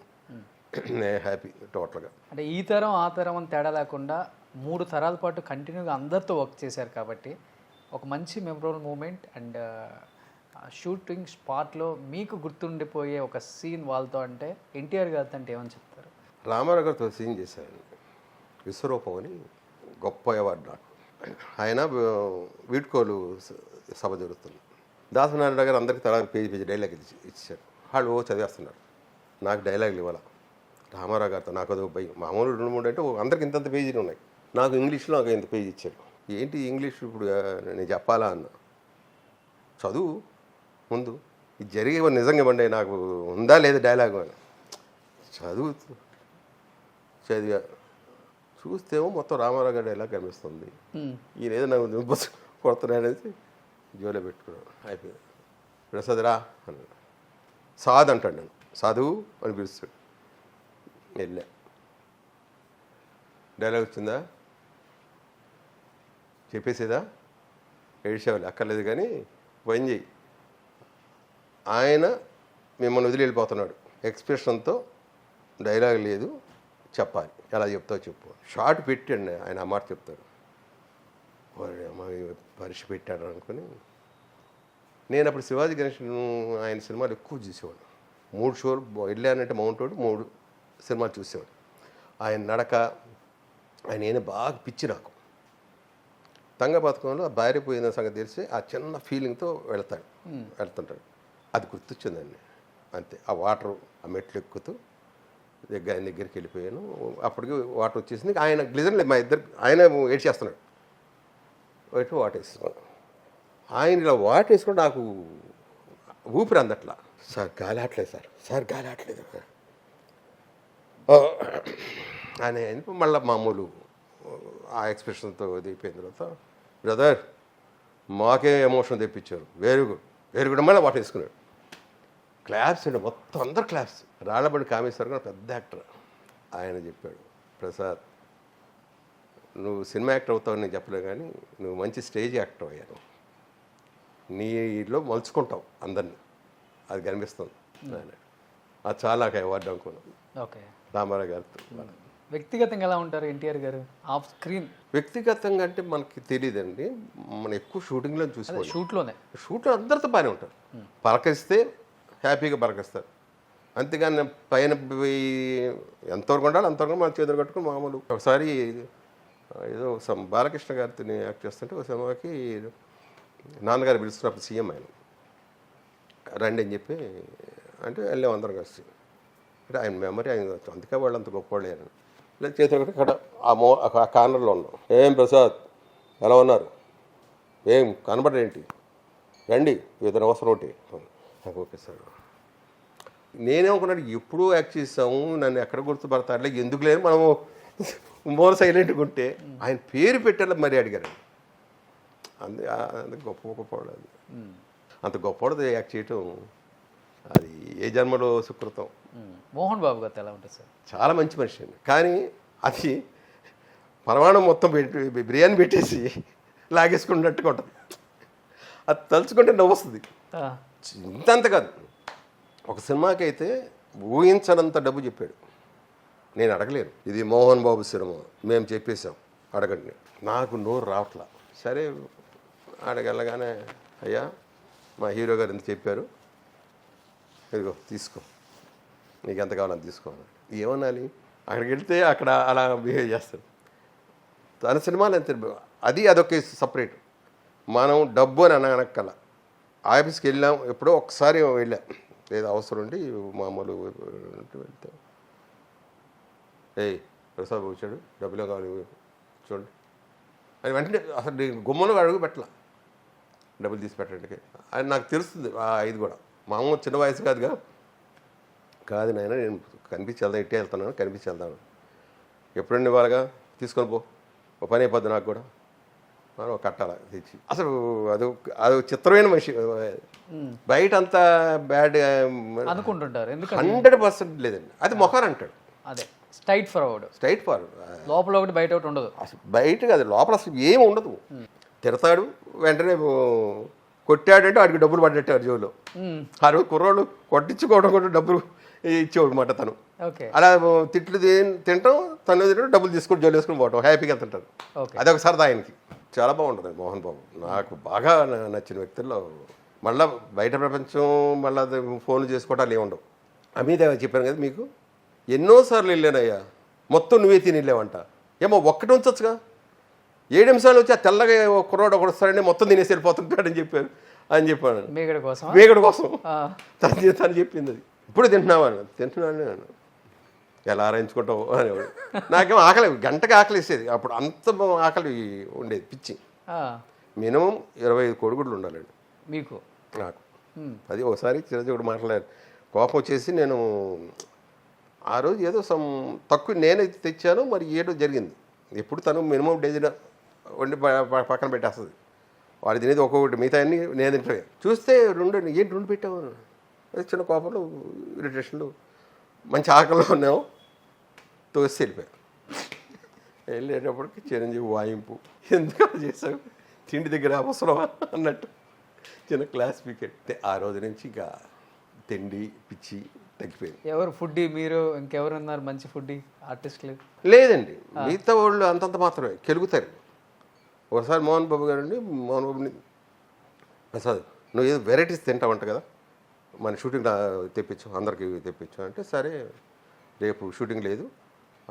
నేను హ్యాపీ టోటల్గా. అంటే ఈ తరం ఆ తరం అని తేడా లేకుండా 3 తరాల పాటు కంటిన్యూగా అందరితో వర్క్ చేశారు కాబట్టి ఒక మంచి మెమరబుల్ మూమెంట్ అండ్ షూటింగ్ స్పాట్లో మీకు గుర్తుండిపోయే ఒక సీన్ వాళ్ళతో అంటే ఎన్టీఆర్ గారితో అంటే ఏమని చెప్తారు? రామారావు గారితో సీన్ చేశాను, విశ్వరూపం అని గొప్ప అవార్డు నాకు. ఆయన వీడ్కోలు సభ జరుగుతుంది. దాసనారాయణ గారు అందరికీ తలా పేజీ డైలాగ్ ఇచ్చారు. వాళ్ళు చదివేస్తున్నారు, నాకు డైలాగులు ఇవ్వాల. రామారావు గారితో నాకు అదో భయం. మామూలు 2-3 అంటే అందరికి ఇంతంత పేజీలు ఉన్నాయి, నాకు ఇంగ్లీష్లో నాకు ఇంత పేజీ ఇచ్చారు. ఏంటి ఇంగ్లీష్ ఇప్పుడు నేను చెప్పాలా అన్న, చదువు ముందు ఇది జరిగే నిజంగా ఇవ్వండి, నాకు ఉందా లేదా డైలాగ్ అని చదివా. చూస్తేమో మొత్తం రామారావు గారి డైలాగ్ కనిపిస్తుంది. ఈయన ఏదో నాకు బస్సు కొడుతున్నాడనేసి జోలో పెట్టుకున్నాను. అయిపోయింది. ప్రసాద్ రా అన్నాడు. సాద్ అంటాడు, నేను సాధు అని పిలుస్తాడు. వెళ్ళా, డైలాగ్ వచ్చిందా చెప్పేసేదా, ఏడ్చేవాళ్ళు అక్కర్లేదు కానీ పని చేయి. ఆయన మిమ్మల్ని వదిలి వెళ్ళిపోతున్నాడు, ఎక్స్ప్రెషన్తో డైలాగ్ లేదు చెప్పాలి, ఎలా చెప్తావు చెప్పు. షార్ట్ పెట్టండి ఆయన ఆ మాట చెప్తాడు. పరిచి పెట్టాడు అనుకుని నేను అప్పుడు శివాజీ గణేశన్ ఆయన సినిమాలు ఎక్కువ చూసేవాడు. 3 షోలు వెళ్ళానంటే మౌంట్ రోడ్ 3 సినిమాలు చూసేవాడు. ఆయన నడక, ఆయన ఏదో బాగా పిచ్చి నాకు. తంగ పథకంలో భార్య పోయిన సంగతి తెలిసి ఆ చిన్న ఫీలింగ్తో వెళ్తుంటాడు. అది గుర్తొచ్చిందండి అంతే. ఆ వాటర్ ఆ మెట్లు ఎక్కుతూ ఆయన దగ్గరికి వెళ్ళిపోయాను. అప్పటికి వాటర్ వచ్చేసింది. ఆయన గ్లిజన్ మా ఇద్దరు, ఆయన ఏడ్చేస్తున్నాడు, వాటర్ వేస్తున్నాడు. ఆయన ఇలా వాటర్ వేసుకుంటే నాకు ఊపిరి అందట్లా. సార్ గాలి ఆటలేదు సార్ గాలి ఆటలేదు అని మళ్ళీ మామూలు ఆ ఎక్స్ప్రెషన్తో దిగిపోయిన తర్వాత, బ్రదర్ మాకే ఎమోషన్ తెప్పించారు, వెరీ గుడ్ మళ్ళీ వాటర్ వేసుకున్నాడు. క్లాప్స్ అండి, మొత్తం అందరు క్లాప్స్. రాళ్ళబండి కామేశ్వర్ గారు పెద్ద యాక్టర్, ఆయన చెప్పాడు, ప్రసాద్ నువ్వు సినిమా యాక్టర్ అవుతావు నేను చెప్పలేదు కానీ నువ్వు మంచి స్టేజ్ యాక్టర్ అయ్యాను, నీలో మలుచుకుంటావు అందరినీ, అది కనిపిస్తుంది. అది చాలా అవార్డు అనుకున్నాను. ఓకే, రామారావు గారితో. వ్యక్తిగతంగా ఎలా ఉంటారు ఎన్టీఆర్ గారు ఆఫ్ స్క్రీన్? వ్యక్తిగతంగా అంటే మనకి తెలియదండి, మనం ఎక్కువ షూటింగ్లో చూసుకోవాలి. షూట్లో అందరితో బాగానే ఉంటారు, పలకరిస్తే హ్యాపీగా పలకరిస్తారు. అంతేగాని పైన ఎంతవరకు ఉండాలి అంతవరకు మన చేతులు కట్టుకుని మామూలు. ఒకసారి ఏదో బాలకృష్ణ గారితో యాక్ట్ చేస్తుంటే ఒక సినిమాకి నాన్నగారు పిలుస్తున్నప్పుడు సీఎం ఆయన రండి అని చెప్పి అంటే వెళ్ళాం అందరం కలిసి. అంటే ఆయన మెమరీ ఆయన, అందుకే వాళ్ళు అంత గొప్పవాళ్ళు ఆయన. లేదు చేతులు కట్టి అక్కడ ఆ కార్నర్లో ఉన్నాం. ఏం ప్రసాద్ ఎలా ఉన్నారు, ఏం కనబడేంటి, రండి ఏదైనా అవసరం ఒకటి. Okay sir. నేనేమనుకున్నాడు ఎప్పుడూ యాక్ట్ చేసాము, నన్ను ఎక్కడ గుర్తుపడతారులే, ఎందుకు లేదు మనము మోర్ సైలెంట్గా ఉంటే ఆయన పేరు పెట్టాలి మరీ అడిగారు. అందుకే గొప్పవాడు. అది అంత గొప్పవాడు యాక్ట్ చేయటం అది ఏ జన్మలో సుకృతం. మోహన్ బాబు గారు ఎలా ఉంటుంది సార్? చాలా మంచి మనిషి అండి, కానీ అది పరమాణం మొత్తం పెట్టి బిర్యానీ పెట్టేసి లాగేసుకున్నట్టుగా ఉంటుంది. అది తలుచుకుంటే నవ్వు వస్తుంది. ఇంతంత కాదు, ఒక సినిమాకి అయితే ఊహించనంత డబ్బు చెప్పాడు. నేను అడగలేను, ఇది మోహన్ బాబు సినిమా మేము చెప్పేశాం అడగండి, నాకు నోరు రావట్లా. సరే అడగలగానే అయ్యా మా హీరో గారు ఎంత చెప్పారు, ఇదిగో తీసుకో, నీకు ఎంత కావాలని తీసుకోవాలి. ఏమనాలి, అక్కడికి వెళ్తే అక్కడ అలా బిహేవ్ చేస్తారు. తన సినిమాలు అంతే, అదొక సపరేట్. మనం డబ్బు అని అనక్కల. ఆఫీస్కి వెళ్ళాం, ఎప్పుడో ఒకసారి వెళ్ళాం, లేదా అవసరం ఉండి మామూలు వెళ్తే ఏయ్ ప్రసాద్ వచ్చాడు డబ్బులో కావాలి చూడండి అని వెంటనే అసలు గుమ్మలో అడుగు పెట్టాల. డబ్బులు తీసి పెట్టడానికి అని నాకు తెలుస్తుంది ఇది కూడా మామూలు చిన్న వయసు కాదుగా. కాదు నాయన నేను కనిపించి వెళ్దాం, ఇట్టే వెళ్తున్నాను, కనిపించి వెళ్దాను. ఎప్పుడండి వాళ్ళగా తీసుకొని పో, ఓ పని అయిపోద్ది నాకు కూడా మనం కట్టాల తెచ్చి. అసలు అది చిత్రమైన మనిషి. బయట అంతా బ్యాడ్ అనుకుంటుంటారు, ఎందుకంటే 100% లేదండి. అది మొఖాన్ అంటాడు, అదే స్ట్రైట్ ఫార్వర్డ్, లోపల ఒకటి బయట ఒకటి ఉండదు. అసలు బయట కాదు, లోపల అసలు ఏమి ఉండదు. తిడతాడు, వెంటనే కొట్టాడంటే వాడికి డబ్బులు పడ్డట్టాడు జోలో. ఆ రోజు కుర్రోళ్ళు కొట్టించుకోవడం కూడా డబ్బులు ఇచ్చేవాడు మాట తను. అలా తిట్లు తింటాం, తను తింటాం, డబ్బులు తీసుకొని జోలు వేసుకుని పోవటం, హ్యాపీగా తింటాడు. అదొక సరదా ఆయనకి. చాలా బాగుంటుంది మోహన్ బాబు. నాకు బాగా నచ్చిన వ్యక్తుల్లో. మళ్ళీ బయట ప్రపంచం మళ్ళీ ఫోన్లు చేసుకోవటాలు ఏమి ఉండవు. అమిత చెప్పాను కదా మీకు, ఎన్నోసార్లు వెళ్ళానయ్యా, మొత్తం నువ్వే తిని వెళ్ళావంట. ఏమో ఒక్కటి ఉంచొచ్చుగా, 7 నిమిషాలు వచ్చి ఆ తెల్లగా కుర్రోడు ఒకటి వస్తాడని మొత్తం తినేసి వెళ్ళిపోతుంటాడని చెప్పాను అని చెప్పాను. మేగడ కోసం తను చెప్పింది అది. ఇప్పుడు తింటున్నాను ఎలా ఆరాయించుకుంటావు అనేవాడు. నాకేమో ఆకలి, గంటకి ఆకలి వేసేది అప్పుడు, అంత ఆకలి ఉండేది పిచ్చి. మినిమం 25 కోడిగుడ్లు ఉండాలండి మీకు, నాకు. అది ఒకసారి చిరంజీవి మాట్లాడారు, కోపం వచ్చేసి నేను ఆ రోజు ఏదో తక్కువ నేనే తెచ్చాను, మరి ఏదో జరిగింది. ఎప్పుడు తను మినిమం డజన్ వండి పక్కన పెట్టేస్తుంది, వాడు తినేది ఒక్కొక్కటి, మిగతా అన్ని నేను తింటాను. చూస్తే రెండు పెట్టావు, చిన్న కోపంలో ఇరిటేషన్లు, మంచి ఆకలిలో ఉన్నాము, తోసి వెళ్ళిపోయాను. వెళ్ళేటప్పటికి చిరంజీవి వాయింపు, ఎందుకు చేసావు, తిండి దగ్గర అవసరమా అన్నట్టు చిన్న క్లాస్ పీకెట్. ఆ రోజు నుంచి ఇంకా తిండి పిచ్చి తగ్గిపోయింది. ఎవరు ఫుడ్డీ, మీరు ఇంకెవరు ఉన్నారు మంచి ఫుడ్డీ ఆర్టిస్టులు? లేదండి, మిగతా వాళ్ళు అంతంత మాత్రమే కెలుగుతారు. ఒకసారి మోహన్ బాబు గారండి, మోహన్ బాబుని ప్రసాద్ నువ్వు ఏదో వెరైటీస్ తింటావంట కదా, మన షూటింగ్ తెప్పించు, అందరికి తెప్పించు అంటే, సరే రేపు షూటింగ్ లేదు,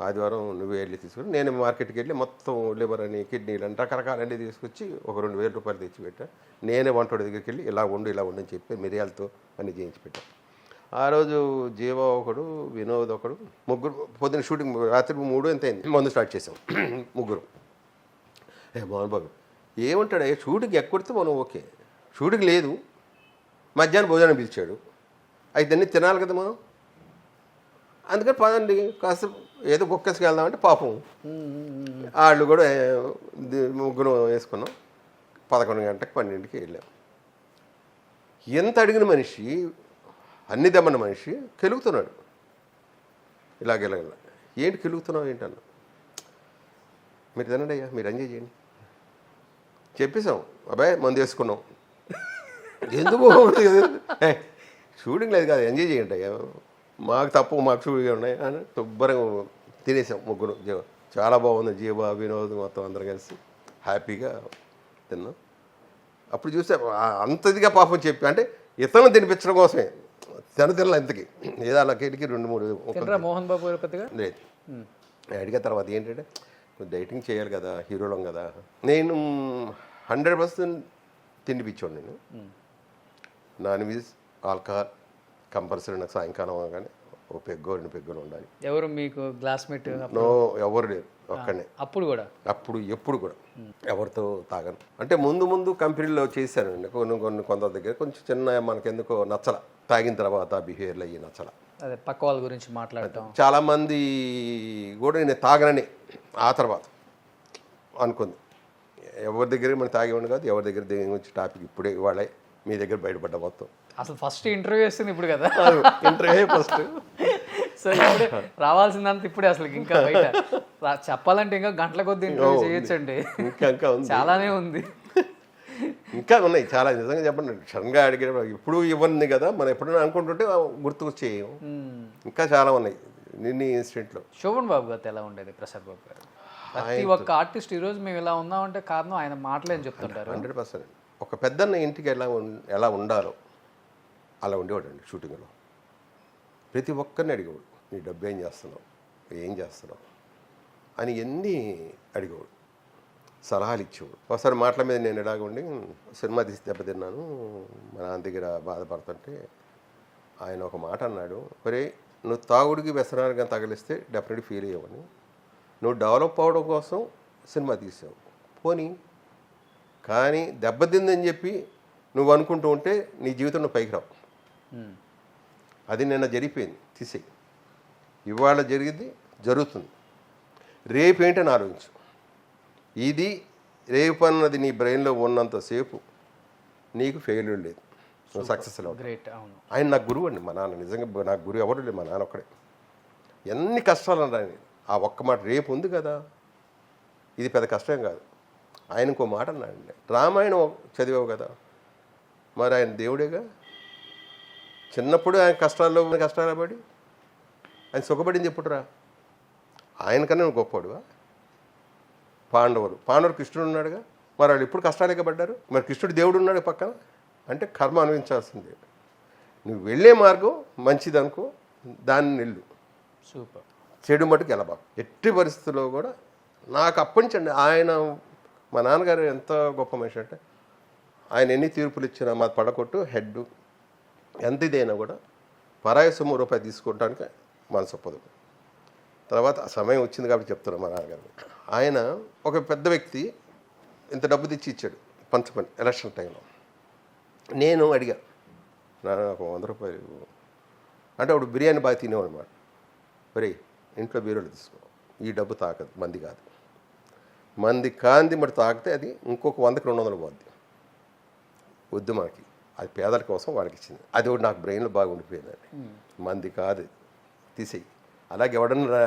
ఆదివారం నువ్వే వెళ్ళి తీసుకుని, నేను మార్కెట్కి వెళ్ళి మొత్తం లివర్ అని కిడ్నీలు అని రకరకాలన్నీ తీసుకొచ్చి ఒక 2,000 రూపాయలు తెచ్చిపెట్టా. నేనే వంటోడి దగ్గరికి వెళ్ళి ఇలా ఉండు అని చెప్పి మిరియాలతో అన్ని చేయించి పెట్టాను. ఆ రోజు జీవ ఒకడు, వినోద్ ఒకడు, ముగ్గురు. పొద్దున్న షూటింగ్ రాత్రి 3 ఎంత అయింది, మందు స్టార్ట్ చేసాం ముగ్గురు. మోహన్ బాబు ఏమంటాడు, షూటింగ్ ఎక్కడితే మనం ఓకే, షూటింగ్ లేదు, మధ్యాహ్నం భోజనం పిలిచాడు, అయితే అన్నీ తినాలి కదా మనం, అందుకని పదండి కాస్త ఏదో కుక్కస్కి వెళ్దామంటే పాపం వాళ్ళు కూడా ముగ్గురు వేసుకున్నాం. 11 గంటలకు 12కి వెళ్ళాం. ఎంత అడిగిన మనిషి, అన్ని దమ్మన్న మనిషి కెలుగుతున్నాడు. ఇలాగ ఏంటి కెలుగుతున్నావు ఏంటన్నా, మీరు తినండి అయ్యా, మీరు ఎంజాయ్ చేయండి చెప్పేసాం. అబ్బాయి మందు వేసుకున్నాం, ఎందుకు షూటింగ్ లేదు కాదు, ఎంజాయ్ చేయండి అయ్యా, మాకు తప్పు, మాకు షూటింగ్ ఉన్నాయి అని శుభ్రంగా తినేసాం ముగ్గురు. చాలా బాగుంది, జీవ వినోద్ మొత్తం అందరం కలిసి హ్యాపీగా తిన్నాం. అప్పుడు చూస్తే అంతదిగా పాపం చెప్పి, అంటే ఇతరులను తినిపించడం కోసమే, తినలా ఇంతకి ఏదో అలా కేటికి 2-3 మోహన్ బాబు లేదు. అడిగిన తర్వాత ఏంటంటే డైటింగ్ చేయాలి కదా, హీరోలం కదా. నేను 100% తిండి పిచ్చోడు. నేను నాన్ వెజ్, ఆల్కహాల్ కంపల్సరీ. నాకు సాయంకాలం కానీ ఓ పెగ్గో 2 పెగ్గోలు ఉండాలి. ఎవరు మీకు క్లాస్మేట్? నో, ఎవరు లేరు, ఒక్కడే. అప్పుడు ఎప్పుడు కూడా ఎవరితో తాగను. అంటే ముందు కంపెనీలో చేశానండి కొంత దగ్గర, కొంచెం చిన్న మనకెందుకో నచ్చల, తాగిన తర్వాత బిహేవియర్లు అయ్యి నచ్చల. అదే పక్క వాళ్ళ గురించి మాట్లాడటం. చాలామంది కూడా నేను తాగనని ఆ తర్వాత అనుకుంది. ఎవరి దగ్గర మనం తాగేవాడిని కాదు, ఎవరి దగ్గర దేని గురించి టాపిక్ ఇప్పుడే ఇవాళ మీ దగ్గర బయటపడ్డా మొత్తం. అసలు ఫస్ట్ ఇంటర్వ్యూ వేస్తుంది ఇప్పుడు కదా, ఇంటర్వ్యూ ఫస్ట్. సో ఇప్పుడే రావాల్సిందంత ఇప్పుడే. అసలు ఇంకా బయట చెప్పాలంటే ఇంకా గంటల కొద్ది ఇంటర్వ్యూ చేయొచ్చండి, ఇంకా ఉంది, చాలానే ఉంది, ఇంకా ఉన్నాయి చాలా. నిజంగా చెప్పండి, సడన్గా అడిగిన ఇప్పుడు ఇవ్వండి కదా, మనం ఎప్పుడైనా అనుకుంటుంటే గుర్తుకు చేయము. ఇంకా చాలా ఉన్నాయి నిన్న ఇన్సిడెంట్లో. శోభన్ బాబు గారితో ఎలా ఉండేది ప్రసాద్ బాబు గారు? ప్రతి ఒక్క ఆర్టిస్ట్ ఈరోజు మేము ఇలా ఉన్నామంటే కారణం ఆయన మాటలే అని చెప్తుంటారు. 100%. ఒక పెద్దన్న ఇంటికి ఎలా ఉండాలో అలా ఉండేవాడు అండి. షూటింగ్లో ప్రతి ఒక్కరిని అడిగేవాడు, నీ డబ్బు ఏం చేస్తున్నావు అని ఎన్ని అడిగేవాడు, సలహాలు ఇచ్చేవాడు. ఒకసారి మాటల మీద నేను ఎలాగ ఉండి సినిమా తీసి దెబ్బతిన్నాను, మా నాన్న దగ్గర బాధపడుతుంటే ఆయన ఒక మాట అన్నాడు, ఒరే నువ్వు తాగుడికి వ్యసనాలుగా తగిలిస్తే డెఫినెట్గా ఫీల్ అయ్యావని, నువ్వు డెవలప్ అవ్వడం కోసం సినిమా తీసావు పోనీ, కానీ దెబ్బతిందని చెప్పి నువ్వు అనుకుంటూ ఉంటే నీ జీవితంలో పైకి రావు. అది నిన్న జరిగిపోయింది, తీసేయి. ఇవాళ జరిగింది, జరుగుతుంది. రేపు ఏంటని ఆలోచించు. ఇది రేపు అన్నది నీ బ్రెయిన్లో ఉన్నంతసేపు నీకు ఫెయిల్యూర్ లేదు, నువ్వు సక్సెస్ అవ్వదు. గ్రేట్. అవును. ఆయన నాకు గురువు అండి, మా నాన్న. నిజంగా నాకు గురువు ఎవరు లేదు, మా నాన్న ఒక్కడే. ఎన్ని కష్టాలు అన్నాయని ఆ ఒక్క మాట, రేపు ఉంది కదా, ఇది పెద్ద కష్టం కాదు. ఆయన ఇంకో మాట అన్నాడండి, రామాయణం చదివావు కదా, మరి ఆయన దేవుడేగా. చిన్నప్పుడు ఆయన కష్టాల్లో పడి ఆయన సుఖపడింది ఎప్పుడురా? ఆయనకన్నా నువ్వు గొప్పవాడువా? పాండవులు కృష్ణుడు ఉన్నాడుగా, మరి వాళ్ళు ఎప్పుడు కష్టాలేక పడ్డారు? మరి కృష్ణుడు దేవుడు ఉన్నాడు పక్కన. అంటే కర్మ అనుభవించాల్సిందే. నువ్వు వెళ్ళే మార్గం మంచిది అనుకో, దాన్ని నిల్లు. సూపర్. చెడు మటుకు వెళ్ళబా. ఎట్టి పరిస్థితుల్లో కూడా నాకు అప్పటి నుంచి అండి, ఆయన మా నాన్నగారు ఎంత గొప్ప మనిషి అంటే, ఆయన ఎన్ని తీర్పులు ఇచ్చినా మా పడకొట్టు హెడ్ ఎంత ఇదైనా కూడా పరాయి సొమ్ము రూపాయి తీసుకోవడానికి మనసు ఒప్పదు. తర్వాత ఆ సమయం వచ్చింది కాబట్టి చెప్తున్నాను. మా నాన్నగారు ఆయన ఒక పెద్ద వ్యక్తి, ఇంత డబ్బు తెచ్చి ఇచ్చాడు పంచపని ఎలక్షన్ టైంలో. నేను అడిగా, నాకు 100 రూపాయలు అంటే అప్పుడు బిర్యానీ బాగా తినేవాడు అన్నమాట. మరి ఇంట్లో బీరోలు తీసుకో, ఈ డబ్బు తాకదు, మంది కాదు, మంది కాంది మరి తాకితే అది ఇంకొక 100కి 200 పోద్ది, వద్దు మనకి, అది పేదల కోసం వాడికి ఇచ్చింది. అది ఒకటి నాకు బ్రెయిన్లో బాగా ఉండిపోయిందండి. మంది కాదు, తీసేయి. అలాగే ఎవడన్నా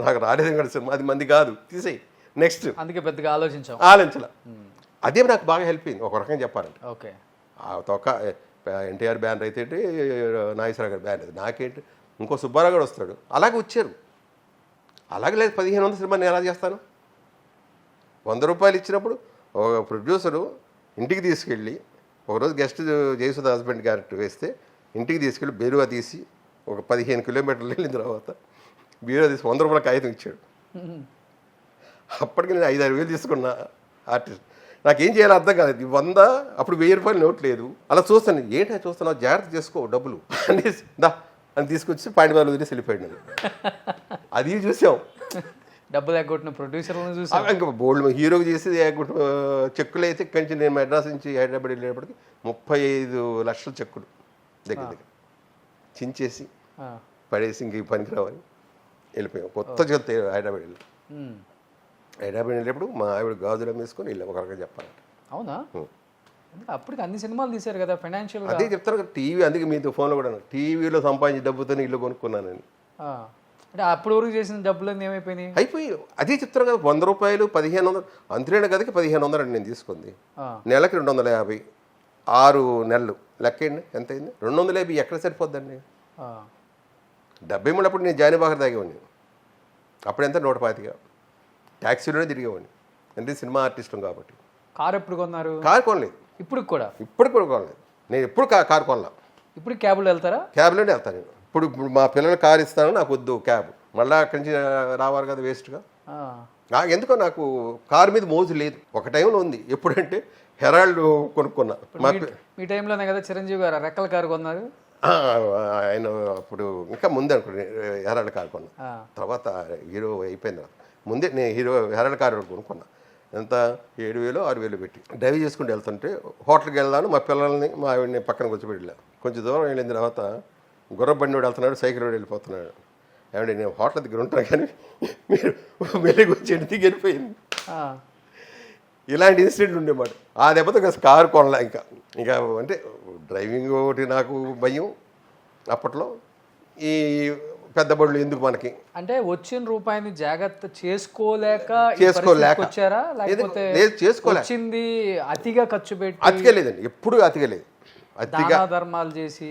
నాకు రాలేదు కదా, అది మంది కాదు, తీసేయి. నెక్స్ట్ అందుకే పెద్దగా ఆలోచించాల. అదే నాకు బాగా హెల్ప్ అయింది ఒక రకంగా చెప్పాలంటే. ఓకే. ఆ తొక్క ఎన్టీఆర్ బ్యానర్ అయితే ఏంటి, నాగేశ్వరరావు గారి బ్యానర్ నాకేంటి, ఇంకో సుబ్బారావు గారు వస్తాడు, అలాగే వచ్చారు. అలాగే లేదు 1500 సినిమా నేను ఎలా చేస్తాను? 100 రూపాయలు ఇచ్చినప్పుడు ఒక ప్రొడ్యూసరు ఇంటికి తీసుకెళ్ళి, ఒకరోజు గెస్ట్ జయసుధ హస్బెండ్ క్యారెక్టర్ వేస్తే ఇంటికి తీసుకెళ్ళి బీరువా తీసి ఒక 15 కిలోమీటర్లు వెళ్ళిన తర్వాత బీరువా తీసి 100 రూపాయల కాగితం ఇచ్చాడు. అప్పటికి నేను 5-6 వేలు తీసుకున్నా ఆర్టిస్ట్. నాకేం చేయాలో అర్థం కాలేదు. 100 అప్పుడు 1000 రూపాయలు నోట్ లేదు. అలా చూస్తాను, ఏంటో చూస్తున్నావు, జాగ్రత్త చేసుకో డబ్బులు అనేసి దా అని తీసుకొచ్చి పాండివాళ్ళు వదిలేసి వెళ్ళిపోయాడు. అది చూసాం. డబ్బులు ఎగ్గొట్టిన ప్రొడ్యూసర్లను చూసాం. ఇంకా బోల్డ్ హీరోకి చేసి చెక్కులు అయితే ఇక్కడి నుంచి నేను మెడ్రాస్ నుంచి హైదరాబాద్ వెళ్ళేటప్పటికి 35 లక్షల చెక్కులు దగ్గర చించేసి పడేసి ఇంక పనికి రావని వెళ్ళిపోయాం. కొత్త చెప్తే హైదరాబాద్ వెళ్ళి వెళ్ళేటప్పుడు మా ఆవిడ గాజులు అమ్మేసుకొని వెళ్ళాం, ఒక రకంగా చెప్పాలంటే. అవునా? అప్పటికి అన్ని సినిమాలు తీశారు కదా ఫైనాన్షియల్. అదే చెప్తారు కదా, టీవీ. అందుకే మీతో ఫోన్లో కూడా టీవీలో సంపాదించి డబ్బుతో ఇల్లు కొనుక్కున్నానని. అంటే అప్పుడు వరకు చేసిన డబ్బులన్నీ ఏమైపోయినాయి? అయిపోయి. అదే చెప్తారు కదా, 100 రూపాయలు 1500 అంతేనా కదకి 1500 అండి నేను తీసుకుంది. నెలకి 250, 6 నెలలు లెక్కండి ఎంత అయింది? 250 ఎక్కడ సరిపోద్దండి? 73 అప్పుడు నేను జానీబాగర్ తాగేవాడిని. అప్పుడు ఎంత? 125. ట్యాక్సీలోనే తిరిగేవాడిని, అంటే సినిమా ఆర్టిస్టు కాబట్టి. కారు ఎప్పుడు కొన్నారు? కారు కొనలేదు. ఇప్పుడు కూడా కొనలేదు. నేను ఎప్పుడు కారు కొనలా. ఇప్పుడు క్యాబ్లో వెళ్తారా? క్యాబ్లోనే వెళ్తాను నేను. ఇప్పుడు మా పిల్లలు కారు ఇస్తాను, నాకు వద్దు క్యాబ్, మళ్ళీ అక్కడి నుంచి రావాలి కదా వేస్ట్గా. ఎందుకో నాకు కారు మీద మోజు లేదు. ఒక టైంలో ఉంది, ఎప్పుడంటే హెరాల్డ్ కొనుక్కున్నా. మీ టైంలోనే కదా చిరంజీవి గారు రెక్కల కారు కొన్నారు. ఆయన అప్పుడు ఇంకా ముందే అనుకోండి హెరాల్డ్ కారు కొన్నా. తర్వాత హీరో అయిపోయింది. ముందే నేను హెరాల్డ్ కారు కొనుక్కున్నా. ఎంత? 7,000 6,000 పెట్టి డ్రైవ్ చేసుకుంటూ వెళ్తుంటే హోటల్కి వెళ్దాను, మా పిల్లల్ని మా ఆవిడని పక్కన కూర్చోబెట్టి వెళ్ళాను. కొంచెం దూరం వెళ్ళిన తర్వాత గుర్రబండి వాడు వెళ్తున్నాడు, సైకిల్ వాడు వెళ్ళిపోతున్నాడు. ఏమంటే నేను హోటల్ దగ్గర ఉంటాను కానీ మీరు మెల్లిగా వచ్చి దిగి వెళ్ళిపోయింది. ఇలాంటి ఇన్సిడెంట్ ఉండేమాట. ఆ దెబ్బతో కారు కొనలే. ఇంకా అంటే డ్రైవింగ్ ఒకటి నాకు భయం అప్పట్లో. ఈ పెద్ద బడులు ఎందుకు మనకి అంటే వచ్చిన రూపాయిని జాగ్రత్త చేసుకోలేక వచ్చారా? లేకపోతే వచ్చింది అతిగా ఖర్చు పెట్టి? అతిగా లేదండి, ఎప్పుడు అతిగా లేదు. దాన ధర్మాలు చేసి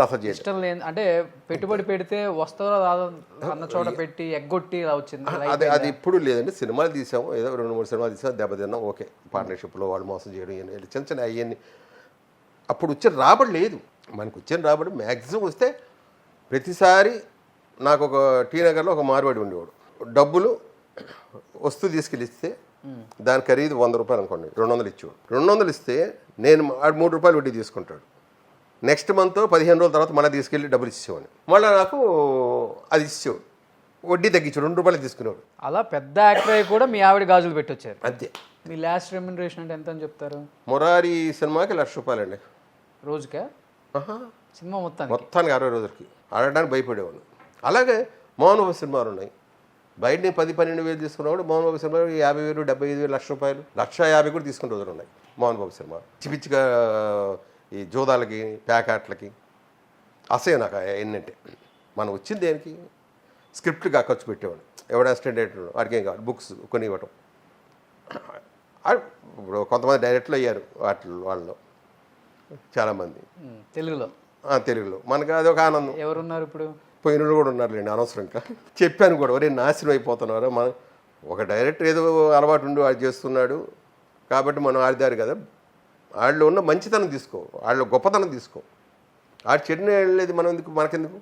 అసలు ఇష్టం లేదు అంటే పెట్టుబడి పెడితే వస్తుందో రాదో అన్న చోట పెట్టి ఎగ్గొట్టి వచ్చింది. అది ఇప్పుడు లేదండి. సినిమాలు తీసాము, ఏదో 2-3 సినిమాలు తీసాము, దెబ్బతిన్నాం. ఓకే, పార్ట్నర్షిప్లో వాళ్ళు మోసం చేయడం చిన్న చిన్న అయ్యన్ని. అప్పుడు వచ్చిన రాబడి లేదు. మనకు వచ్చిన రాబడి మ్యాక్సిమం వస్తే ప్రతిసారి నాకు ఒక టీ నగర్లో ఒక మార్వాడి ఉండేవాడు. డబ్బులు వస్తువు తీసుకెళ్ళిస్తే దాని ఖరీదు 100 రూపాయలు అనుకోండి, 200 ఇచ్చేవాడు. 200 ఇస్తే నేను 3 రూపాయలు వడ్డీ తీసుకుంటాడు. నెక్స్ట్ మంత్ 15 రోజుల తర్వాత మళ్ళీ తీసుకెళ్ళి డబ్బులు ఇచ్చేవాడిని. మళ్ళీ నాకు అది ఇచ్చేవాడు, వడ్డీ తగ్గించాడు, 2 రూపాయలు తీసుకునేవాడు. అలా పెద్ద యాక్టర్ అయ్యి కూడా మీ ఆవిడ గాజులు పెట్టొచ్చారు అంతే. మీ లాస్ట్ రెమ్యునరేషన్ అంటే ఎంత అని చెప్తారు? మురారి సినిమాకి ₹1,00,000 అండి. రోజుకా? ఆహా, సినిమా మొత్తానికి? మొత్తానికి 60 రోజులకి ఆడడానికి భయపడేవాడు. అలాగే మోహన్ బాబు సినిమాలు ఉన్నాయి, బయట నేను 10-12 వేలు తీసుకున్నవాడు మోహన్ బాబు సినిమా 50,000, 75,000, ₹1,00,000, ₹1,50,000 కూడా తీసుకునే రోజులు ఉన్నాయి మోహన్ బాబు సినిమా. పిచ్చిగా ఈ జోదాలకి ప్యాకాట్లకి అసహ్యం నాకు ఏంటంటే, మనం వచ్చింది దేనికి? స్క్రిప్ట్గా ఖర్చు పెట్టేవాడు. ఎవడ అసిస్టెంట్ డైరెక్టర్ వాడికి ఏం కావాలి, బుక్స్ కొని ఇవ్వటం. ఇప్పుడు కొంతమంది డైరెక్టర్లు అయ్యారు వాళ్ళలో చాలామంది తెలుగులో. తెలుగులో మనకు అది ఒక ఆనందం. ఎవరున్నారు ఇప్పుడు? పోయినోళ్ళు కూడా ఉన్నారులేండి, అనవసరం. ఇంకా చెప్పాను కూడా, ఒరే నాశనం అయిపోతున్నారు. మనం ఒక డైరెక్టర్ ఏదో అలవాటు ఉండి వాడు చేస్తున్నాడు కాబట్టి మనం ఆడిదారు కదా, వాళ్ళు ఉన్న మంచితనం తీసుకో, వాళ్ళు గొప్పతనం తీసుకో, ఆడు చెడుని వెళ్ళేది మనం ఎందుకు, మనకెందుకు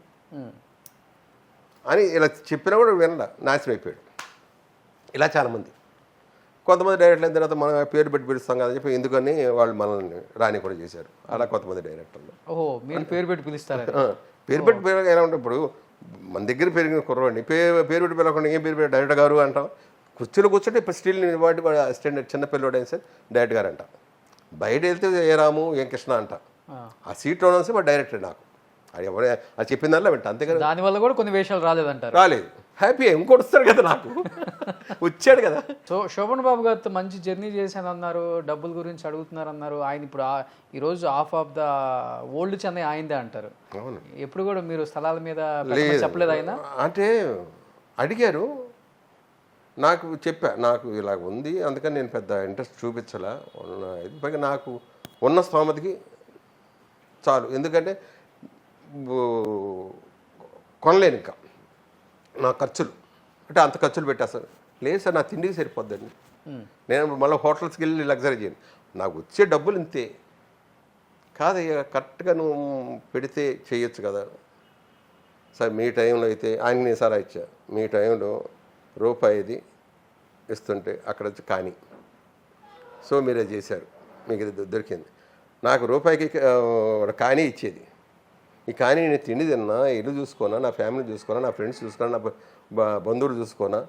అని ఇలా చెప్పినా కూడా వినడా, నాశనం అయిపోయాడు. ఇలా చాలామంది. కొంతమంది డైరెక్టర్లు అయిన తర్వాత మనం పేరు పెట్టి పిలుస్తాం కదని చెప్పి ఎందుకని వాళ్ళు మనల్ని రాని కూడా చేశారు. అలా కొంతమంది డైరెక్టర్లు. ఓహో, మీరు పేరు పెట్టి పిలుస్తారా? పేరు పెట్టి పేరు ఎలా ఉంటుంది, ఇప్పుడు మన దగ్గర పెరిగిన కుర్రవాడిని పేరు పెట్టి పిలవకుండా ఏం పేరు పెట్టి డైరెక్టర్ గారు అంటాం. కుర్చీలో కూర్చుంటే ఇప్పుడు స్టిల్ వాటి అసిస్టెంట్ చిన్న పిల్లవాడు అయిన సార్ డైరెక్టర్ గారు అంట. బయట వెళ్తే ఏ రాము ఏం కృష్ణ అంట. ఆ సీట్లో ఉన్న మా డైరెక్టర్ నాకు అది ఎవరు అది చెప్పిన దానిలో వింటా, అంతేకాదు. దానివల్ల కూడా కొన్ని వేషాలు రాలేదంటారు? రాలేదు, హ్యాపీ. ఇంకోటి వస్తాడు కదా, నాకు వచ్చాడు కదా. సో శోభన్ బాబు గారితో మంచి జర్నీ చేశాను అన్నారు, డబ్బుల గురించి అడుగుతున్నారు అన్నారు. ఆయన ఇప్పుడు ఈరోజు half of the old Chennai ఆయనదే అంటారు. అవును. ఎప్పుడు కూడా మీరు స్థలాల మీద చెప్పలేదు ఆయన? అంటే అడిగారు, నాకు చెప్పా నాకు ఇలా ఉంది, అందుకని నేను పెద్ద ఇంట్రెస్ట్ చూపించలే. పైగా నాకు ఉన్న స్తోమతకి చాలు, ఎందుకంటే కొనలేను ఇంకా నా ఖర్చులు. అంటే అంత ఖర్చులు పెట్టేస్తాను. లేదు సార్, నా తిండికి సరిపోద్దండి, నేను మళ్ళీ హోటల్స్కి వెళ్ళి లగ్జరీ చేయను, నాకు వచ్చే డబ్బులు ఇంతే కాదయ్యా, కరెక్ట్గా నువ్వు పెడితే చేయొచ్చు కదా సార్. మీ టైంలో అయితే ఆయన నేను సలహా ఇచ్చా, మీ టైంలో ₹1 ఇస్తుంటే అక్కడ వచ్చి కానీ, సో మీరే చేశారు, మీకు ఇది దొరికింది. నాకు ₹1కి కానీ ఇచ్చేది. ఈ కానీ నేను తిండి తిన్నా, ఇల్లు చూసుకోనా, నా ఫ్యామిలీ చూసుకోనా, నా ఫ్రెండ్స్ చూసుకోనా, నా బంధువులు చూసుకోనా,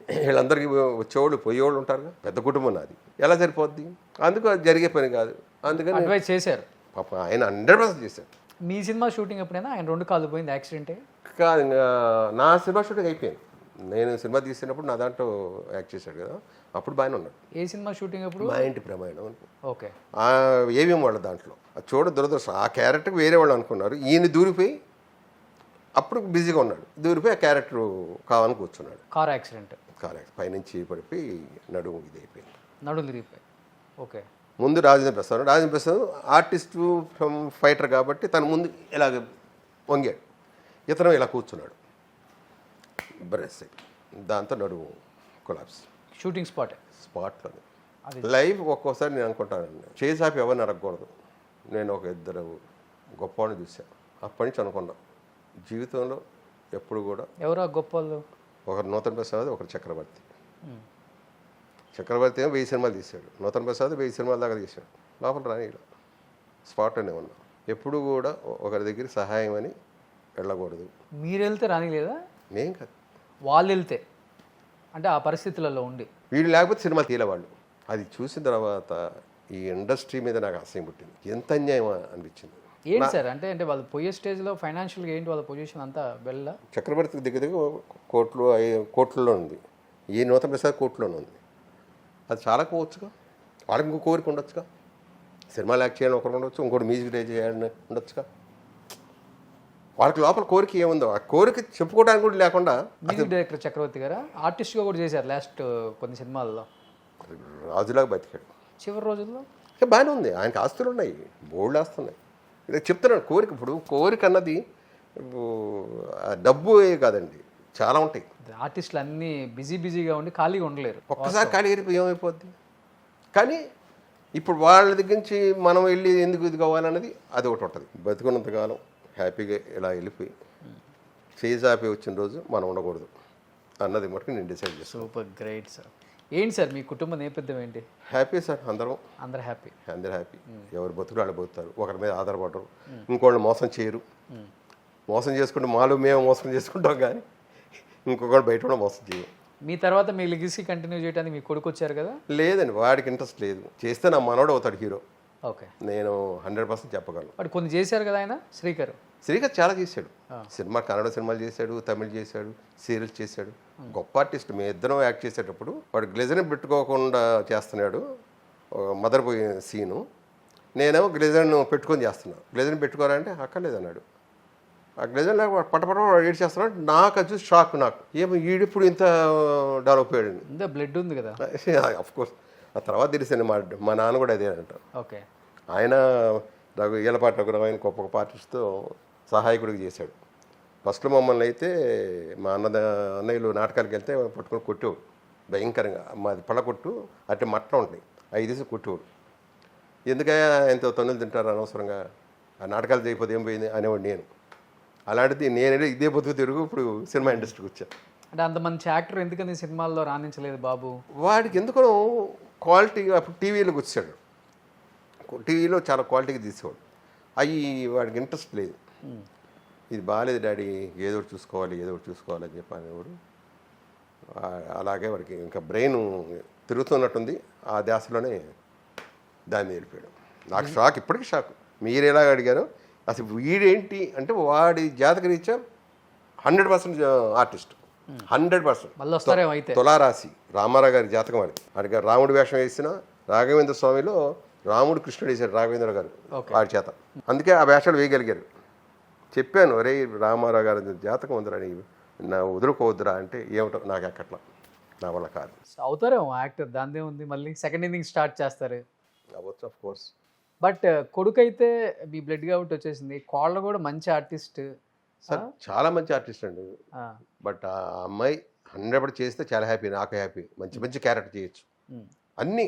వీళ్ళందరికీ వచ్చేవాళ్ళు పోయేవాళ్ళు ఉంటారుగా, పెద్ద కుటుంబం నాది, ఎలా సరిపోద్ది? అందుకు అది జరిగే పని కాదు. అందుకని అడ్వైస్ చేశారు పాప, ఆయన 100% చేశారు. మీ సినిమా షూటింగ్ ఎప్పుడైనా ఆయన 2 కాళ్ళు పోయింది యాక్సిడెంటే? కాదు, నా సినిమా షూటింగ్ అయిపోయింది. నేను సినిమా తీసినప్పుడు నా దాంట్లో యాక్ట్ చేశాడు కదా, అప్పుడు బాగానే ఉన్నాడు. ఏ సినిమా షూటింగ్ అప్పుడు? మా ఇంటి ప్రమాణం. ఓకే. ఏమేమి వాళ్ళ దాంట్లో అది చూడ దురదృష్టం. ఆ క్యారెక్టర్కి వేరే వాళ్ళు అనుకున్నారు, ఈయన దూరిపోయి అప్పుడు బిజీగా ఉన్నాడు, దూరిపోయి ఆ క్యారెక్టర్ కావాలని కూర్చున్నాడు. కార్ యాక్సిడెంట్ పైనుంచి పడిపోయి నడుము ఇది అయిపోయింది, నడుము తిరిగిపోయి. ఓకే. ముందు Rajendra Prasad artist from fighter కాబట్టి తను ముందు ఇలాగ వంగాడు, ఇతను ఇలా కూర్చున్నాడు, బ్రెస్ దాంతో నడుము కొలాప్స్. షూటింగ్ స్పాట్లో లైఫ్. ఒక్కోసారి నేను అనుకుంటానండి, చేసాపి ఎవరిని అడగకూడదు. నేను ఒక 2 గొప్ప వాళ్ళని చూశాను, అప్పటి నుంచి అనుకున్నా జీవితంలో ఎప్పుడు కూడా. ఎవరో గొప్ప వాళ్ళు? ఒకరు నూతన్ ప్రసాద్, ఒకరు చక్రవర్తి. చక్రవర్తి ఏమో 1000 సినిమాలు తీశాడు, నూతన్ ప్రసాద్ 1000 సినిమాల దాకా తీశాడు. లోపల రాని ఇలా స్పాట్లోనే ఉన్నా. ఎప్పుడు కూడా ఒకరి దగ్గర సహాయం అని వెళ్ళకూడదు. మీరు వెళ్తే రాని లేదా? నేను కాదు, వాళ్ళు వెళ్తే, అంటే ఆ పరిస్థితులలో ఉండి. వీళ్ళు లేకపోతే సినిమా తీయలేవాళ్ళు. అది చూసిన తర్వాత ఈ ఇండస్ట్రీ మీద నాకు అసహ్యం పుట్టింది, ఎంత అన్యాయం అనిపించింది. ఏంటి సార్ అంటే అంటే వాళ్ళు పోయే స్టేజ్లో ఫైనాన్షియల్గా ఏంటి వాళ్ళ పొజిషన్ అంతా వెళ్ళ? చక్రవర్తికి దగ్గర కోట్లలో ఉంది, ఈ నూతన ప్రసాద్ కోట్లోనే ఉంది. అది చాలా పోవచ్చుగా, వాళ్ళకి ఇంకో కోరిక ఉండొచ్చుగా, సినిమాలు యాక్ట్ చేయాలని ఒకరు ఉండొచ్చు, ఇంకోటి మ్యూజిక్ డైరెక్ట్ చేయాలని ఉండొచ్చుగా. వాళ్ళకి లోపల కోరిక ఏముందో ఆ కోరిక చెప్పుకోవడానికి కూడా లేకుండా. మ్యూజిక్ డైరెక్టర్ చక్రవర్తి గారా ఆర్టిస్ట్గా కూడా చేశారు లాస్ట్ కొన్ని సినిమాల్లో, రాజులాగా బతికాడు చివరి రోజుల్లో. బాగానే ఉంది, ఆయనకి ఆస్తులు ఉన్నాయి, బోల్డ్ ఆస్తున్నాయి. ఇలా చెప్తున్నాడు కోరిక. ఇప్పుడు కోరిక అన్నది డబ్బు కాదండి, చాలా ఉంటాయి. ఆర్టిస్టులు అన్నీ బిజీగా ఉండి ఖాళీగా ఉండలేరు, ఒక్కసారి ఖాళీ అయిపోయి ఏమైపోద్ది. కానీ ఇప్పుడు వాళ్ళ దగ్గర నుంచి మనం వెళ్ళి ఎందుకు ఇది కావాలన్నది అది ఒకటి ఉంటుంది. బతుకున్నంతకాలం హ్యాపీగా ఇలా వెళ్ళిపోయి చేసాపి వచ్చిన రోజు మనం ఉండకూడదు అన్నది మటుకు నేను డిసైడ్ చేస్తాను. Super great sir. ఏంటి సార్ మీ కుటుంబ నేపథ్యం ఏంటి? హ్యాపీ సార్, అందరూ హ్యాపీ. ఎవరు బతుకులు వాళ్ళు బతుకుతారు, ఒకరి మీద ఆధారపడరు, ఇంకోళ్ళు మోసం చేయరు. మోసం చేసుకుంటే మాలో మేము మోసం చేసుకుంటాం కానీ ఇంకొకళ్ళు బయట కూడా మోసం చేయం. మీ తర్వాత మీ లెగసీ కంటిన్యూ చేయడానికి మీ కొడుకు వచ్చారు కదా? లేదండి, వాడికి ఇంట్రెస్ట్ లేదు. చేస్తే నా మనోడు అవుతాడు హీరో, ఓకే. నేను 100% చెప్పగలను. వాడు కొన్ని చేశారు కదా ఆయన శ్రీకర్. శ్రీకర్ చాలా చేశాడు. సినిమా, కన్నడ సినిమాలు చేశాడు, తమిళ్ చేశాడు, సీరియల్స్ చేశాడు. గొప్ప ఆర్టిస్ట్. మేము ఇద్దరం యాక్ట్ చేసేటప్పుడు వాడు గ్లెజర్ని పెట్టుకోకుండా చేస్తున్నాడు మదర్ పోయే సీను. నేనేమో గ్లెజర్ను పెట్టుకొని చేస్తున్నాను. గ్లెజర్ని పెట్టుకోవాలంటే అక్కర్లేదన్నాడు. ఆ గ్లెజర్ లేక పట్టపట ఏడ్ చేస్తున్నాడు. నాకు అది చూసి షాక్. నాకు ఏమో ఈడిప్పుడు ఇంత డెవలప్ అయ్యాడు. ఇంత బ్లడ్ ఉంది కదా. అఫ్కోర్స్ ఆ తర్వాత తెలిసింది. మా నాన్న కూడా అదే అంట. ఓకే. ఆయన ఈలపాటి రఘురావు గొప్ప గొప్ప ఆర్టిస్ట్తో సహాయకుడికి చేశాడు. ఫస్ట్లో మమ్మల్ని అయితే మా అన్నయ్యలు నాటకాలకు వెళ్తే పట్టుకొని కొట్టేవాడు భయంకరంగా. మాది పళ్ళ కొట్టు అంటే మట్టలు ఉంటాయి, 5 కొట్టేవాడు. ఎందుకయ్యా ఎంతో తన్నులు తింటారు అనవసరంగా, ఆ నాటకాలు చేయకపోతే ఏం పోయింది అనేవాడు. నేను అలాంటిది నేను ఇదే బతుకు తిరుగు ఇప్పుడు సినిమా ఇండస్ట్రీకి వచ్చాను. అంటే అంత మంచి యాక్టర్ ఎందుకని సినిమాల్లో రాణించలేదు బాబు? వాడికి ఎందుకో క్వాలిటీ. అప్పుడు టీవీలోకి వచ్చాడు, టీవీలో చాలా క్వాలిటీగా తీసేవాడు. అవి వాడికి ఇంట్రెస్ట్ లేదు. ఇది బాగాలేదు డాడీ, ఏదో ఒకటి చూసుకోవాలి, ఏదో ఒకటి చూసుకోవాలని చెప్పి అనేవాడు. అలాగే వాడికి ఇంకా బ్రెయిన్ తిరుగుతున్నట్టుంది. ఆ ధ్యాసలోనే దాన్ని వెళ్ళిపోయాడు. నాకు షాక్, ఇప్పటికీ షాక్. మీరు ఎలా అడిగారో అసలు వీడేంటి అంటే వాడి జాతక రీత్యా 100% ఆర్టిస్ట్, 100%. తులారాశి రామారావు గారి జాతకం వాడికి రాముడి వేషం వేసిన రాఘవేంద్ర స్వామిలో రాముడు కృష్ణుడు వేశాడు రాఘవేంద్ర గారు వాడి చేత. అందుకే ఆ వేషాలు వేయగలిగారు. చెప్పాను, ఒరే రామారావు గారి జాతకం ఉందిరా, నా వదులుకోవద్దురా అంటే ఏమిటో నాకు ఎక్కట్లా, నా వల్ల కాదు. అవుతారేమో యాక్టర్, దానిదే ఉంది. మళ్ళీ సెకండ్ ఇన్నింగ్ స్టార్ట్ చేస్తారు. అవ్వచ్చు, ఆఫ్ కోర్స్. బట్ కొడుకు అయితే మీ బ్లడ్ కాబట్టి వచ్చేసింది. కోళ్ళ కూడా మంచి ఆర్టిస్ట్ సార్, చాలా మంచి ఆర్టిస్ట్ అండి. బట్ ఆ అమ్మాయి 100% చేస్తే చాలా హ్యాపీ, నాకు హ్యాపీ. మంచి మంచి క్యారెక్టర్ చేయొచ్చు. అన్నీ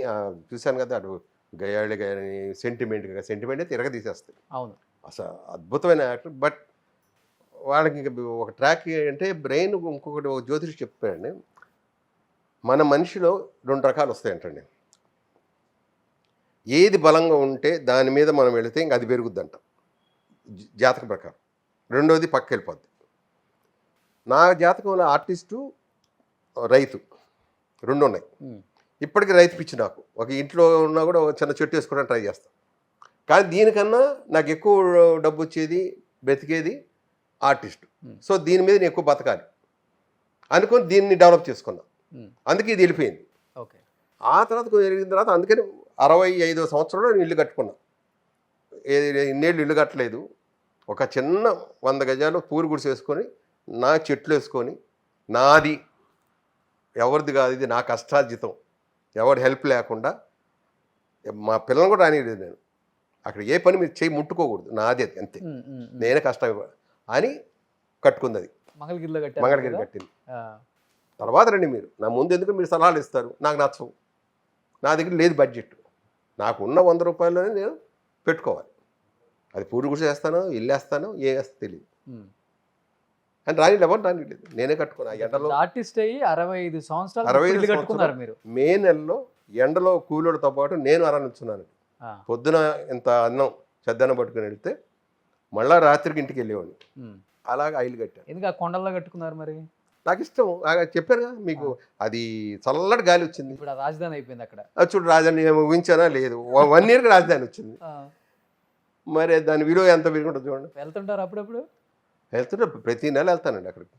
చూశాను కదా, అటు గయాళి కానీ సెంటిమెంట్ తిరగ తీసేస్తాయి. అవును, అసలు అద్భుతమైన యాక్టర్. బట్ వాళ్ళకి ఒక ట్రాక్ అంటే బ్రెయిన్. ఇంకొకటి ఒక జ్యోతిష్ చెప్పాడండి, మన మనిషిలో 2 రకాలు వస్తాయంటండి. ఏది బలంగా ఉంటే దాని మీద మనం వెళితే ఇంక అది పెరుగుద్దంట జాతక ప్రకారం. రెండోది పక్క వెళ్ళిపోద్ది. నా జాతకంలో ఆర్టిస్టు, రైతు 2 ఉన్నాయి. ఇప్పటికీ రైతు పిచ్చి నాకు. ఒక ఇంట్లో ఉన్నా కూడా ఒక చిన్న చెట్టు వేసుకోవడానికి ట్రై చేస్తాను. కానీ దీనికన్నా నాకు ఎక్కువ డబ్బు వచ్చేది, బ్రతికేది ఆర్టిస్ట్. సో దీని మీద నేను ఎక్కువ బతకాలి అనుకొని దీన్ని డెవలప్ చేసుకున్నా. అందుకే ఇది వెళ్ళిపోయింది. ఓకే. ఆ తర్వాత జరిగిన తర్వాత అందుకని 65వ సంవత్సరంలో నేను ఇల్లు కట్టుకున్నా. ఇన్నేళ్ళు ఇల్లు కట్టలేదు. ఒక చిన్న 100 గజాలు పూరి గుడిసె వేసుకొని, నా చెట్లు వేసుకొని, నాది, ఎవరిది కాదు, ఇది నా కష్టార్జితం, ఎవరి హెల్ప్ లేకుండా. మా పిల్లలు కూడా రానిలేదు. నేను అక్కడ ఏ పని మీరు చేయి ముట్టుకోకూడదు, నాది అది అంతే, నేనే కష్టం అని కట్టుకుంది. అది మంగళగిరి కట్టింది. తర్వాత రండి మీరు, నా ముందు ఎందుకు మీరు సలహాలు ఇస్తారు, నాకు నచ్చవు. నా దగ్గర లేదు బడ్జెట్. నాకు ఉన్న 100 రూపాయల్లోనే నేను పెట్టుకోవాలి. అది పూరి గుడిసె వేస్తానో, ఇల్లు వేస్తానో, ఏ వేస్తా తెలియదు. అని రానిలేదు, నేనే కట్టుకున్నా. ఎండలో ఆర్టిస్ట్ అయ్యి 65 సంవత్సరాలు మీరు. మే నెలలో ఎండలో కూలోడితో పాటు నేను అరణించున్నాను. పొద్దున ఇంత అన్నం చెద్దన్నం పట్టుకుని వెళ్తే మళ్ళా రాత్రికి ఇంటికి వెళ్ళేవాడిని. అలాగే ఐలు కట్టాను. ఎందుకు ఆ కొండల్లో కట్టుకున్నారు మరి? నాకు ఇష్టం. చెప్పాను కదా మీకు, అది చల్లటి గాలి వచ్చింది. ఇప్పుడు రాజధాని అయిపోయింది అక్కడ. చూడు, రాజధాని ఊహించానా? లేదు, 1 ఇయర్కి రాజధాని వచ్చింది. మరి దాని విలువ ఎంత పెరుగుంటుంది చూడండి. వెళ్తుంటారు అప్పుడప్పుడు? వెళ్తుంటే ప్రతి నెల వెళ్తానండి అక్కడికి.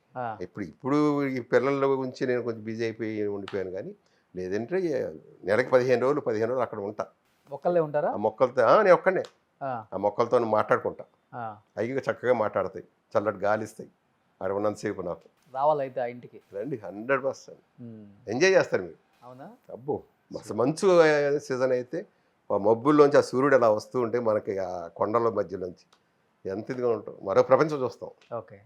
ఇప్పుడు ఈ పిల్లల గురించి నేను కొంచెం బిజీ అయిపోయి ఉండిపోయాను. కానీ లేదంటే నెలకి 15 రోజులు అక్కడ ఉంటా. మొక్కలే ఉంటారా? ఆ మొక్కలతో నేను ఒక్కనే. ఆ మొక్కలతో మాట్లాడుకుంటా. అవి చక్కగా మాట్లాడతాయి, చల్లటి గాలి ఇస్తాయి. అక్కడ ఉన్నంతసేపు నాకు రావాలైతే ఆ ఇంటికి రండి. 100% ఎంజాయ్ చేస్తారు మీరు. అవునా? అబ్బో, మంచు సీజన్ అయితే ఆ మబ్బుల్లోంచి ఆ సూర్యుడు అలా వస్తూ ఉంటే మనకి ఆ కొండల మధ్యలోంచి ఎంత ఇదిగా ఉంటాం, మరో ప్రపంచం చూస్తాం. ఓకే.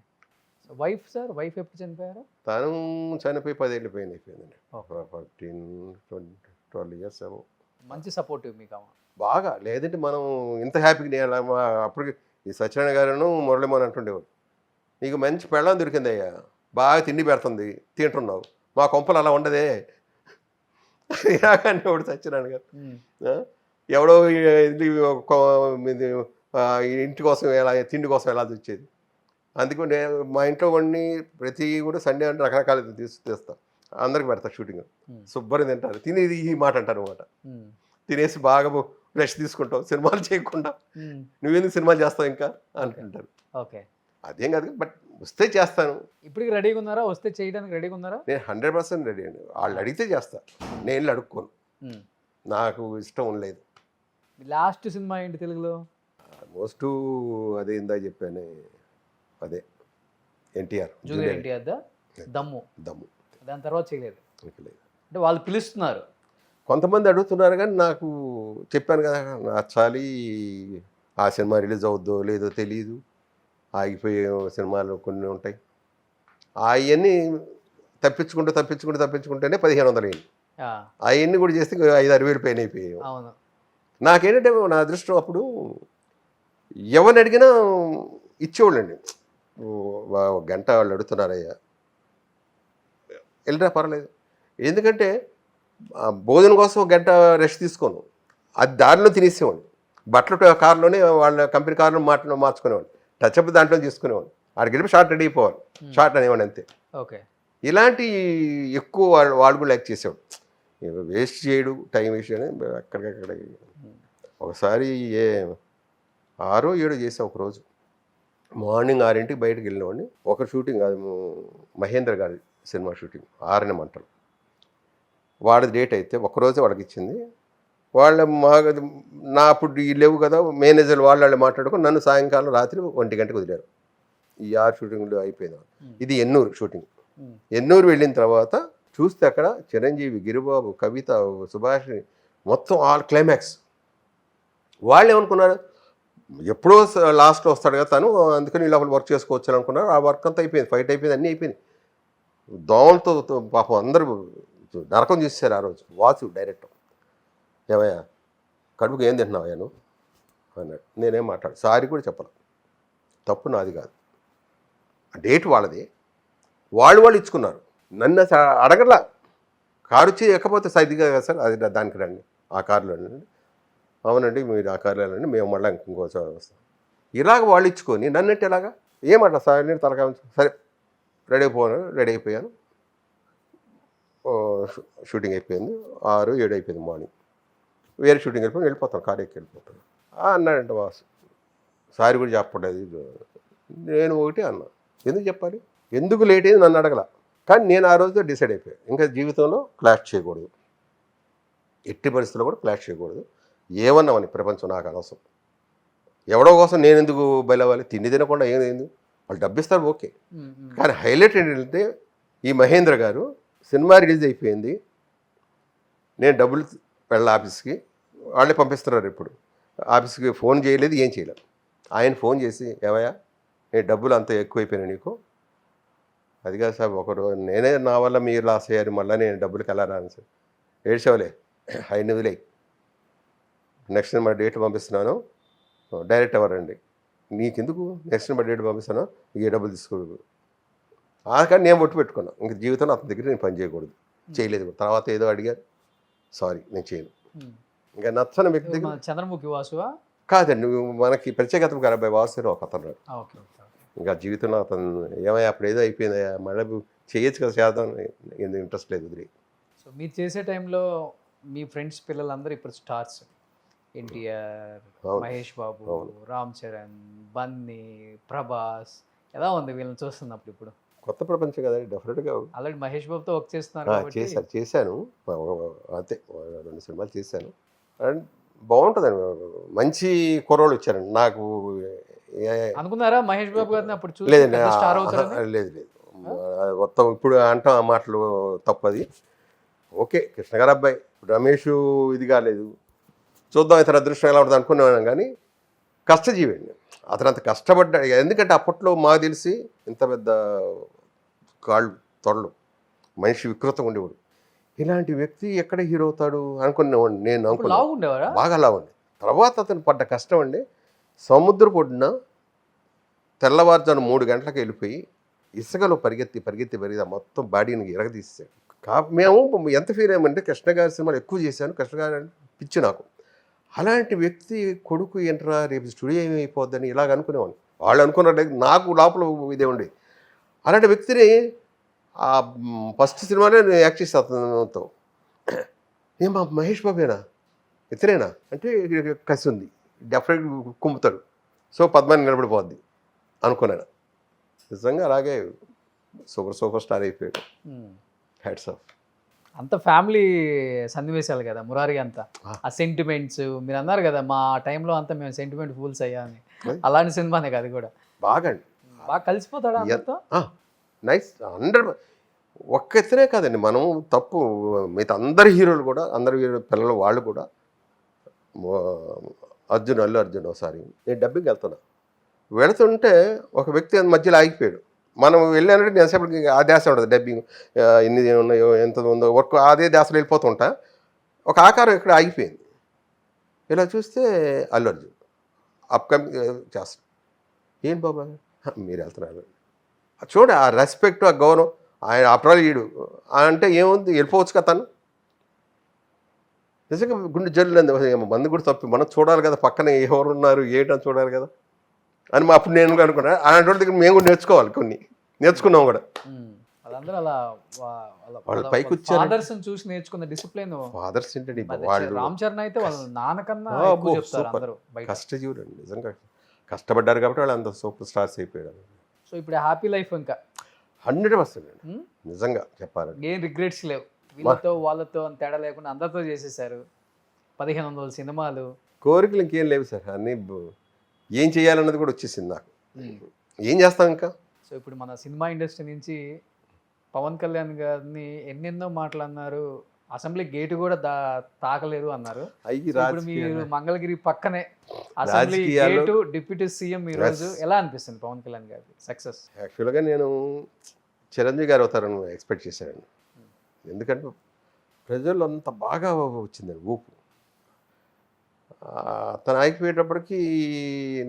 వైఫ్ సార్, వైఫ్ ఎప్పుడు చనిపోయారు? తను చనిపోయి 10 ఏళ్ళు అయిపోయిందండి. 12 ఇయర్స్ ఏమో. మంచి సపోర్టివ్ మీకు బాగా. లేదంటే మనం ఇంత హ్యాపీగా నేను అప్పటికి ఈ సత్యనారాయణ గారును మురళీమోహన్ అంటుండేవాడు, నీకు మంచి పెళ్ళం దొరికింది అయ్యా, బాగా తిండి పెడుతుంది, తింటున్నావు, మా కొంపలు అలా ఉండదే ఇలాగంటే ఒకటి సత్యనారాయణ గారు. ఎవడో ఇంటి కోసం ఎలా, తిండి కోసం ఎలా వచ్చేది. అందుకే మా ఇంట్లో వండి ప్రతి కూడా సండే అంటే రకరకాల తెస్తాం. అందరికి పెడతా షూటింగ్. ఉమ్, శుభ్రం తింటారు, తినేది ఈ మాట అంటారు అనమాట. ఉమ్, తినేసి బాగా రెస్ట్ తీసుకుంటావు, సినిమాలు చేయకుండా ఉమ్, నువ్వెందుకు సినిమాలు చేస్తావు ఇంకా అంటుంటారు. ఓకే. అదేం కాదు, బట్ వస్తే చేస్తాను. ఇప్పటికి రెడీగా ఉన్నారా? వస్తే చేయడానికి రెడీగా ఉన్నారా? నేను 100% రెడీ అండి. వాళ్ళు అడిగితే చేస్తా, నేను అడుక్కోను, ఉమ్. నాకు ఇష్టం లేదు. లాస్ట్ సినిమా ఏంటి తెలుగులో? ఆల్మోస్ట్ అదే ఇందా చెప్పాను, అదే ఎన్టీఆర్ జూనియర్ ఎన్టీఆర్ దమ్ము. దమ్ము. దాని తర్వాత చేయలేదు. ఇంకా లేదు. అంటే వాళ్ళు పిలుస్తున్నారు. కొంతమంది అడుగుతున్నారు కానీ నాకు చెప్పాను కదా, నచ్చాలి, ఆ సినిమా రిలీజ్ అవుద్దో లేదో తెలియదు, ఆగిపోయే సినిమాలు కొన్ని ఉంటాయి, అవన్నీ తప్పించుకుంటేనే 1500 అయింది. ఆ, అవన్నీ కూడా చేస్తే 5-6 వేలు పైన అయిపోయాయి. అవును. నాకేంటంటే నా అదృష్టం అప్పుడు ఎవరిని అడిగినా ఇచ్చేవాళ్ళండి. గంట వాళ్ళు అడుగుతున్నారయ్యా, వెళ్ళరా పర్వాలేదు, ఎందుకంటే భోజనం కోసం గంట రెస్ట్ తీసుకోను, అది దారిలో తినేసేవాడిని. బట్టలు కారులోనే వాళ్ళ కంపెనీ కారులో మార్చుకునేవాడిని, టచ్అప్ దాంట్లో తీసుకునేవాడిని. ఆడికి వెళ్ళి షార్ట్ రెడీ అయిపోవాలి, షార్ట్ అనేవాడిని అంతే. ఓకే. ఇలాంటి ఎక్కువ వాళ్ళు కూడా లైక్ చేసేవాడు, వేస్ట్ చేయడు, టైం వేస్ట్ చేయడం. అక్కడికక్కడ ఒకసారి 6-7 చేసాం ఒకరోజు. మార్నింగ్ 6ంటికి బయటకు వెళ్ళినవాడిని. ఒక షూటింగ్ అది మహేంద్ర గారి సినిమా షూటింగ్, 6 మంటలు. వాడిది డేట్ అయితే ఒక్కరోజే వాడికి ఇచ్చింది. వాళ్ళ నా అప్పుడు లేవు కదా మేనేజర్లు, వాళ్ళు మాట్లాడుకొని నన్ను సాయంకాలం రాత్రి 1 గంటకు వదిలేరు. ఈ 6 షూటింగ్లు అయిపోయింది. ఇది ఎన్నూరు షూటింగ్. ఎన్నూరు వెళ్ళిన తర్వాత చూస్తే అక్కడ చిరంజీవి, గిరిబాబు, కవిత, సుభాషిణి, మొత్తం ఆల్ క్లైమాక్స్. వాళ్ళు ఏమనుకున్నారు, ఎప్పుడో లాస్ట్లో వస్తాడు కదా తను, అందుకని ఇలా వర్క్ చేసుకోవచ్చు అనుకున్నారు. ఆ వర్క్ అంతా అయిపోయింది, ఫైట్ అయిపోయింది, అన్నీ అయిపోయింది. దోమలతో పాపం అందరూ నరకం చూసారు ఆ రోజు. వాసు డైరెక్టర్, ఏమయ్యా కడుపుకి ఏం తింటున్నావయ్యా నువ్వు అన్నాడు. నేనేం మాట్లాడు, సారీ కూడా చెప్పను, తప్పు నాది కాదు, ఆ డేట్ వాళ్ళది, వాళ్ళు ఇచ్చుకున్నారు, నన్ను అడగలా. కారు వచ్చి ఎక్కపోతే సరిగ్గా కదా సార్, అది దానికి రండి, ఆ కారులో రండి. అవునండి మీరు ఆ కారులో రండి, మేము మళ్ళీ ఇంకోసారి వస్తాం. ఇలాగ వాళ్ళు ఇచ్చుకొని నన్నంటే ఎలాగా ఏమంటా సార్, నేను తలకా సరే రెడీ అయిపోయాను. షూటింగ్ అయిపోయింది, 6-7 అయిపోయింది మార్నింగ్. వేరే షూటింగ్ వెళ్ళిపోతాను, కారు ఎక్కి వెళ్ళిపోతాను అన్నాడంట వాసు. సారీ కూడా చెప్పలేదు. నేను ఒకటి అన్నా, ఎందుకు చెప్పాలి, ఎందుకు లేట్ అయింది నన్ను అడగల. కానీ నేను ఆ రోజుతో డిసైడ్ అయిపోయాను, ఇంకా జీవితంలో క్లాష్ చేయకూడదు, ఎట్టి పరిస్థితుల్లో కూడా క్లాష్ చేయకూడదు. ఏమన్నామని ప్రపంచం నాకు అనవసరం, ఎవడో కోసం నేను ఎందుకు బయలవ్వాలి, తిండి తినకుండా ఏమైంది, వాళ్ళు డబ్బిస్తారు ఓకే. కానీ హైలైట్ ఏంటంటే ఈ మహేంద్ర గారు సినిమా రిలీజ్ అయిపోయింది, నేను డబ్బులు వెళ్ళాలి ఆఫీస్కి, వాళ్ళే పంపిస్తున్నారు. ఇప్పుడు ఆఫీస్కి ఫోన్ చేయలేదు, ఏం చేయలేదు. ఆయన ఫోన్ చేసి, ఏమయ్యా నేను డబ్బులు అంత ఎక్కువైపోయినాయి నీకు, అది కాదు సార్ ఒకరు నేనే నా వల్ల మీరు లాస్ అయ్యారు, మళ్ళీ నేను డబ్బులకి ఎలా రాను సార్, ఏడ్చేవలే ఆయన వదిలే, నెక్స్ట్ సినిమా డేట్ పంపిస్తున్నాను, డైరెక్ట్ అవ్వరండి, నీకెందుకు నెక్స్ట్ సినిమా డేట్ పంపిస్తాను, ఏ డబ్బులు తీసుకోకూడదు. కానీ నేను ఒట్టు పెట్టుకున్నాను, ఇంక జీవితంలో అతని దగ్గర నేను పని చేయకూడదు, చేయలేదు. తర్వాత ఏదో అడిగారు, సారీ నేను చేయను. ఇంకా నచ్చని వ్యక్తి దగ్గర చంద్రముఖి వాసువా కాదండి, మనకి ప్రత్యేకత గారు అబ్బాయి వాసు ఒక అతను. ఇంకా జీవితంలో అతను ఏమయ్యా అప్పుడు ఏదో అయిపోయింది, మళ్ళీ చేయొచ్చు కదా, చేద్దాం, ఎందుకు ఇంట్రెస్ట్ లేదు వదిలి. సో మీరు చేసే టైంలో మీ ఫ్రెండ్స్ పిల్లలందరూ ఇప్పుడు స్టార్స్, ఎన్టీఆర్, మహేష్ బాబు, రామ్ చరణ్, బన్నీ, ప్రభాస్, ఎలా ఉంది వీళ్ళని చూస్తున్నప్పుడు? ఇప్పుడు కొత్త ప్రపంచం కదా డెఫినెట్గా. ఆల్రెడీ మహేష్ బాబుతో వర్క్ చేస్తున్నారు. చేశాను అంతే, 2 సినిమాలు చేశాను. అండ్ బాగుంటుందండి, మంచి కుర్రోళ్ళు వచ్చారండి నాకు. అనుకున్నారా మహేష్ బాబు గారిని అప్పుడు చూసి లేదండి, స్టార్ అవుతారు? లేదు మొత్తం ఇప్పుడు అంటాం ఆ మాటలు తప్పది. ఓకే కృష్ణ గారు అబ్బాయి, రమేష్ ఇది కాలేదు, చూద్దాం ఇతర అదృష్టం ఎలా ఉంటుంది అనుకున్నాను. కానీ కష్టజీవి అండి అతను, అంత కష్టపడ్డా. ఎందుకంటే అప్పట్లో మాకు తెలిసి ఇంత పెద్ద కాళ్ళు తొడలు, మనిషి వికృతంగా ఉండేవాడు. ఇలాంటి వ్యక్తి ఎక్కడ హీరో అవుతాడు అనుకునేవాడిని నేను. అనుకున్నా బాగా అలా ఉండి. తర్వాత అతను పడ్డ కష్టం అండి, సముద్ర పొడిన తెల్లవారుజాను 3 గంటలకు వెళ్ళిపోయి ఇసుకలో పరిగెత్తి మొత్తం బాడీని ఇరగదీసాడు. మేము ఎంత ఫీల్ అయ్యామంటే, కృష్ణ గారి సినిమాలు ఎక్కువ చేశాను, కృష్ణ గారు పిచ్చి నాకు. అలాంటి వ్యక్తి కొడుకు ఏంట్రా రేపు స్టూడియో ఏమైపోద్దని ఇలాగ అనుకునేవాడిని. వాళ్ళు అనుకున్నారు, నాకు లోపల ఇదే ఉండేది. అలాంటి వ్యక్తిని ఆ ఫస్ట్ సినిమానే నేను యాక్ట్ చేసి అతనితో మా మహేష్ బాబేనా ఇతనేనా అంటే కసి ఉంది, డెఫినెట్ కుమ్ముతాడు, సో పద్మాన్ని నిలబడిపోద్ది అనుకున్నాను. నిజంగా అలాగే సూపర్ స్టార్ అయిపోయాడు. Hats off. అంత ఫ్యామిలీ సన్నివేశాలు కదా మురారి అంతా, ఆ సెంటిమెంట్స్ మీరు అన్నారు కదా మా టైంలో అంతా మేము సెంటిమెంట్ ఫూల్స్ అయ్యా అని, అలాంటి సినిమానే కదా అది కూడా. బాగా బాగా కలిసిపోతాడా అందరితో? నైస్. 100 ఒక్క ఎత్తనే కాదండి, మనం తప్పు మిగతా అందరి హీరోలు కూడా, అందరి హీరో పిల్లలు వాళ్ళు కూడా. అల్లు అర్జున్ ఒకసారి నేను డబ్బింగ్ వెళ్తుంటే ఒక వ్యక్తి మధ్యలో ఆగిపోయాడు. మనం వెళ్ళానంటే నేను సేపటికి ఆ ధ్యాస ఉంటుంది, డబ్బింగ్ ఎన్ని ఉన్నాయో ఎంత ఉందో వర్క్ అదే ధ్యాసలో వెళ్ళిపోతుంటా. ఒక ఆకారం ఇక్కడ ఆగిపోయింది. ఇలా చూస్తే అల్లు అర్జున్ అప్కమింగ్ చేస్తాడు. ఏం బాబా మీరు వెళ్తున్నారు చూడ, ఆ రెస్పెక్ట్, ఆ గౌరవం. ఆయన అప్రాలీయుడు అంటే ఏముంది, వెళ్ళిపోవచ్చు కదా తను. నిజంగా గుండె జల్లు మంది కూడా తప్పి మనం చూడాలి కదా, పక్కన ఎవరు ఉన్నారు ఏంటని చూడాలి కదా అని అప్పుడు నేను అనుకున్నా. అలాంటి వాళ్ళ దగ్గర మేము కూడా నేర్చుకోవాలి, కొన్ని నేర్చుకున్నాం కూడా. వాళ్ళందరూ అలా వాళ్ళ పైకి వచ్చారు, ఫాదర్స్ చూసి నేర్చుకున్న డిసిప్లిన్. ఫాదర్స్ ఏంటండి వాళ్ళు రామ్ చరణ్ అయితే వాళ్ళ నాన్నకన్నా చెప్తారు అందరూ. కష్టజీవులు అండి, నిజంగా కష్టపడ్డారు కాబట్టి వాళ్ళు అంత సూపర్ స్టార్స్ అయిపోయారు. సో ఇప్పుడు హ్యాపీ లైఫ్ ఇంకా 100% అండి, నిజంగా చెప్పాలండి. ఏం రిగ్రెట్స్ లేవు, వీళ్ళతో వాళ్ళతో తేడా లేకుండా అందరితో చేసేసారు. 1500 సినిమాలు, కోరికలు ఇంకేం లేవు సార్. అన్నీ ఏం చేయాలన్నది కూడా వచ్చేసింది నాకు. ఏం చేస్తాం ఇంకా. సో ఇప్పుడు మన సినిమా ఇండస్ట్రీ నుంచి పవన్ కళ్యాణ్ గారిని ఎన్నెన్నో మాట్లాడినారు, అసెంబ్లీ గేటు కూడా తాకలేదు అన్నారు. ఇప్పుడు మీరు మంగళగిరి పక్కనే అసెంబ్లీ గేటు, డిప్యూటీ సీఎం ఈ రోజు ఎలా అనిపిస్తుంది పవన్ కళ్యాణ్ గారి సక్సెస్? యాక్చువల్గా నేను చిరంజీవి గారు అవుతారని ఎక్స్పెక్ట్ చేశానండి. ఎందుకంటే ప్రజలు అంత బాగా వచ్చిందండి ఊపు. తను ఆగిపోయేటప్పటికి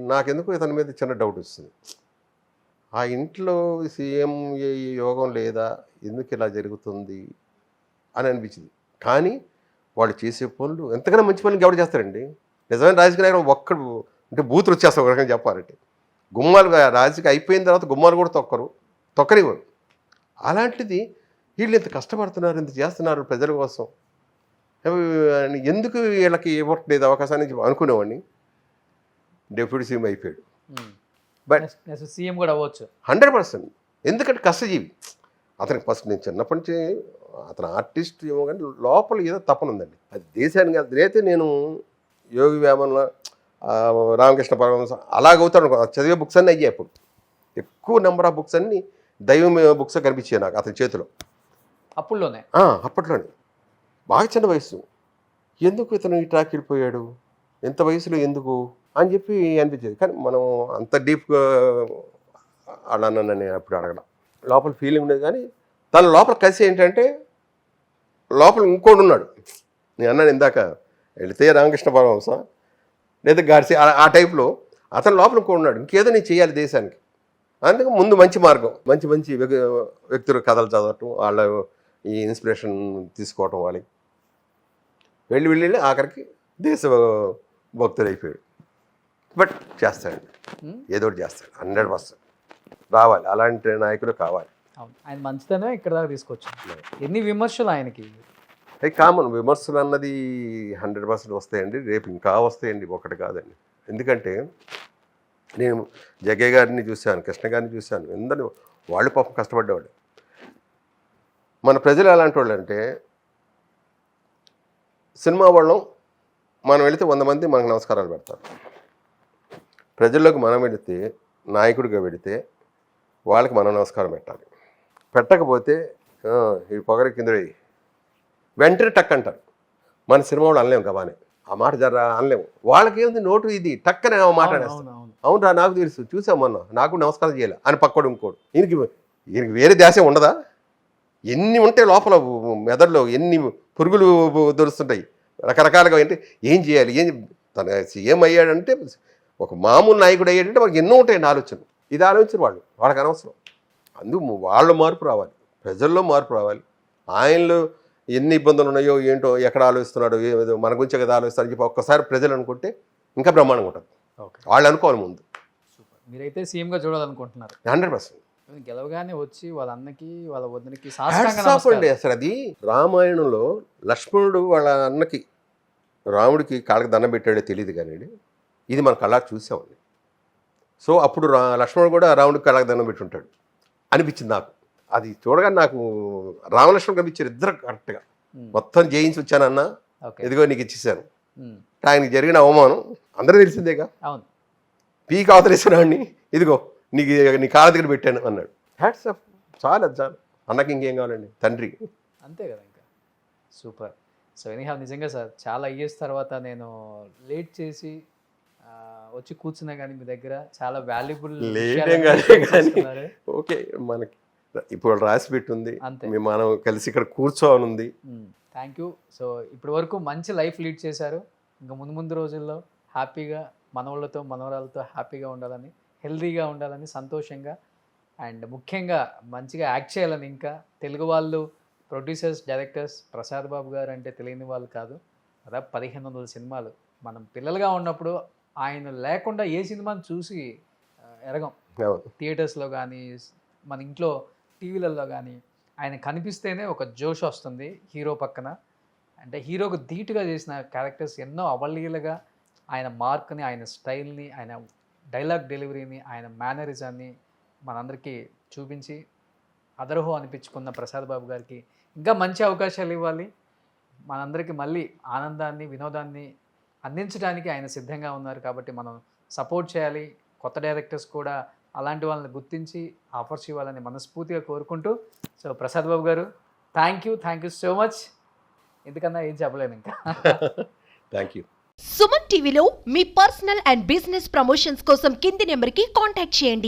నాకెందుకు ఇతని మీద చిన్న డౌట్ వస్తుంది. ఆ ఇంట్లో సీఎం యోగం లేదా, ఎందుకు ఇలా జరుగుతుంది అని అనిపించింది. కానీ వాళ్ళు చేసే పనులు ఎంతకన్నా మంచి పనులు ఎవరు చేస్తారండి. నిజమైన రాజకీయ నాయకులు ఒక్కడు అంటే బూతులు వచ్చేస్తారు ఒక రకంగా చెప్పాలంటే. గుమ్మాలు రాజకీయ అయిపోయిన తర్వాత గుమ్మాలు కూడా తొక్కనివ్వరు. అలాంటిది వీళ్ళు ఇంత కష్టపడుతున్నారు, ఇంత చేస్తున్నారు ప్రజల కోసం, ఎందుకు వీళ్ళకి ఇవ్వట్లేదు అవకాశాన్ని అనుకునేవాడిని. డిప్యూటీ సీఎం అయిపోయాడు. బట్ సీఎం కూడా అవ్వచ్చు 100%. ఎందుకంటే కష్టజీవి అతనికి. ఫస్ట్ నేను చిన్నప్పటి నుంచి అతను ఆర్టిస్ట్ ఏమో కానీ లోపల ఏదో తపన ఉందండి. అది దేశానికి అయితే నేను యోగి వేమన, రామకృష్ణ పరమహంస అలాగవుతాడు. చదివే బుక్స్ అన్నీ అయ్యాయి. అప్పుడు ఎక్కువ నెంబర్ ఆఫ్ బుక్స్ అన్నీ దైవం బుక్స్ కనిపించాయి నాకు అతని చేతిలో. అప్పట్లోనే బాగా చిన్న వయసు, ఎందుకు ఇతను ఈ ట్రాక్ వెళ్ళిపోయాడు, ఎంత వయసులో ఎందుకు అని చెప్పి అనిపించేది. కానీ మనం అంత డీప్గా అన్నాను నేను అప్పుడు అడగడం. లోపల ఫీలింగ్ ఉండేది. కానీ తన లోపల కసి ఏంటంటే లోపల ఇంకోటి ఉన్నాడు. నేను అన్నాను ఇందాక, వెళితే రామకృష్ణ పరమహంస లేదా గాడ్సే ఆ టైప్లో అతని లోపల ఇంకోటి ఉన్నాడు. ఇంకేదో నేను చేయాలి దేశానికి. అందుకే ముందు మంచి మార్గం, మంచి వ్యక్తుల కథలు చదవటం, వాళ్ళ ఈ ఇన్స్పిరేషన్ తీసుకోవటం, వాళ్ళకి వెళ్ళి ఆఖరికి దేశ భక్తుడు అయిపోయాడు. బట్ చేస్తాడండి, ఏదో ఒకటి చేస్తాడు. 100% రావాలి, అలాంటి నాయకులు కావాలి. ఆయన మంచితనం ఇక్కడ దాకా తీసుకొచ్చాడు. ఎన్ని విమర్శలు ఆయనకి అవి కామన్. విమర్శలు అన్నది 100% వస్తాయండి, రేపు ఇంకా వస్తాయండి, ఒకటి కాదండి. ఎందుకంటే నేను జగ్గయ్య గారిని చూశాను, కృష్ణ గారిని చూశాను, అందరినీ వాళ్ళు పాపం కష్టపడ్డవాళ్ళు. మన ప్రజలు ఎలాంటి వాళ్ళు అంటే, సినిమా వాళ్ళం మనం వెళితే 100 మంది మనకు నమస్కారాలు పెడతారు. ప్రజల్లోకి మనం వెళితే, నాయకుడిగా వెళితే వాళ్ళకి మనం నమస్కారం పెట్టాలి. పెట్టకపోతే ఈ పొగరి కింద వెంటనే టక్ అంటారు. మన సినిమా వాళ్ళు అనలేము కబానే, ఆ మాట జర అనలేము. వాళ్ళకి ఏంది నోటు ఇది టక్కనే మాట్లాడేస్తాం. అవునరా నాకు తెలుసు, చూసాం మొన్న, నాకు నమస్కారం చేయాలి అని పక్కోడు ఇంకోడు. ఈయనకి వేరే ధ్యాసే ఉండదా? ఎన్ని ఉంటే లోపల మెదడులో ఎన్ని పురుగులు దొరుకుతుంటాయి రకరకాలుగా. అంటే ఏం చేయాలి, తన సీఎం అయ్యాడంటే, ఒక మామూలు నాయకుడు అయ్యాడంటే వాళ్ళకి ఎన్నో ఉంటాయండి ఆలోచనలు. ఇది ఆలోచించారు వాళ్ళకి అనవసరం. అందుకు వాళ్ళ మార్పు రావాలి, ప్రజల్లో మార్పు రావాలి. ఆయనలో ఎన్ని ఇబ్బందులు ఉన్నాయో ఏంటో, ఎక్కడ ఆలోచిస్తున్నాడో, ఏదో మన గురించి కదా ఆలోచిస్తారని చెప్పి ఒక్కసారి ప్రజలు అనుకుంటే ఇంకా బ్రహ్మాండంగా ఉంటుంది. వాళ్ళు అనుకోవాలి ముందు. మీరైతే సీఎంగా చూడాలనుకుంటున్నారు? 100%. గెలవగానే వచ్చి వాళ్ళ అన్నకి వాళ్ళ వదినకి హ్యాట్స్ సాష్టాంగ ఆఫ్ అండి. అసలు అది రామాయణంలో లక్ష్మణుడు వాళ్ళ అన్నకి రాముడికి కాళ్ళకి దండం పెట్టాడో తెలియదు కానీ ఇది మన కళ్ళారు చూసామండి. సో అప్పుడు లక్ష్మణుడు కూడా రాముడికి కళ్ళకి దండం పెట్టి ఉంటాడు అనిపించింది నాకు. అది చూడగానే నాకు రామలక్ష్మణుడు కనిపించారు ఇద్దరు కరెక్ట్గా. మొత్తం జయించి వచ్చానన్నా, ఓకే. ఇదిగో నీకు ఇచ్చేసాను. ఆయనకి జరిగిన అవమానం అందరూ తెలిసిందేగా. అవును. పీకి అవతలేసినాడిని, ఇదిగో నీకు నీ కాళ్ళ దగ్గర పెట్టాను అన్నాడు. Hats off. చాలు అది చాలు. అన్నకి ఇంకేం కావాలండి, తండ్రి. అంతే కదా ఇంకా. సూపర్. సో ఎనీహౌ నిజంగా సార్ చాలా ఇయర్స్ తర్వాత నేను లేట్ చేసి వచ్చి కూర్చున్నా కానీ మీ దగ్గర చాలా వాల్యుబుల్ కానీ ఓకే, మనకి ఇప్పుడు రాసి పెట్టుంది, అంతే. మనం కలిసి ఇక్కడ కూర్చోనుంది. Thank you. సో ఇప్పటి వరకు మంచి లైఫ్ లీడ్ చేశారు. ఇంకా ముందు ముందు రోజుల్లో హ్యాపీగా మనవాళ్ళతో మనవరాలతో హ్యాపీగా ఉండాలని, హెల్తీగా ఉండాలని, సంతోషంగా, అండ్ ముఖ్యంగా మంచిగా యాక్ట్ చేయాలని. ఇంకా తెలుగు వాళ్ళు ప్రొడ్యూసర్స్, డైరెక్టర్స్, ప్రసాద్ బాబు గారు అంటే తెలియని వాళ్ళు కాదు. అదా 1500 సినిమాలు. మనం పిల్లలుగా ఉన్నప్పుడు ఆయన లేకుండా ఏ సినిమాని చూసి ఎరగం. థియేటర్స్లో కానీ మన ఇంట్లో టీవీలలో కానీ ఆయన కనిపిస్తేనే ఒక జోష్ వస్తుంది హీరో పక్కన. అంటే హీరోకు ధీటుగా చేసిన క్యారెక్టర్స్ ఎన్నో అవలీలగా ఆయన మార్క్ని, ఆయన స్టైల్ని, ఆయన డైలాగ్ డెలివరీని, ఆయన మేనరిజాన్ని మనందరికీ చూపించి అదరహో అనిపించుకున్న ప్రసాద్ బాబు గారికి ఇంకా మంచి అవకాశాలు ఇవ్వాలి. మనందరికీ మళ్ళీ ఆనందాన్ని, వినోదాన్ని అందించడానికి ఆయన సిద్ధంగా ఉన్నారు. కాబట్టి మనం సపోర్ట్ చేయాలి. కొత్త డైరెక్టర్స్ కూడా అలాంటి వాళ్ళని గుర్తించి ఆఫర్స్ ఇవ్వాలని మనస్ఫూర్తిగా కోరుకుంటూ, సో ప్రసాద్ బాబు గారు థ్యాంక్ యూ సో మచ్. ఎందుకన్నా ఏం చెప్పలేను ఇంకా. Thank you. సుమన్ టీవీలో మీ పర్సనల్ అండ్ బిజినెస్ ప్రమోషన్స్ కోసం కింది నెంబర్కి కాంటాక్ట్ చేయండి.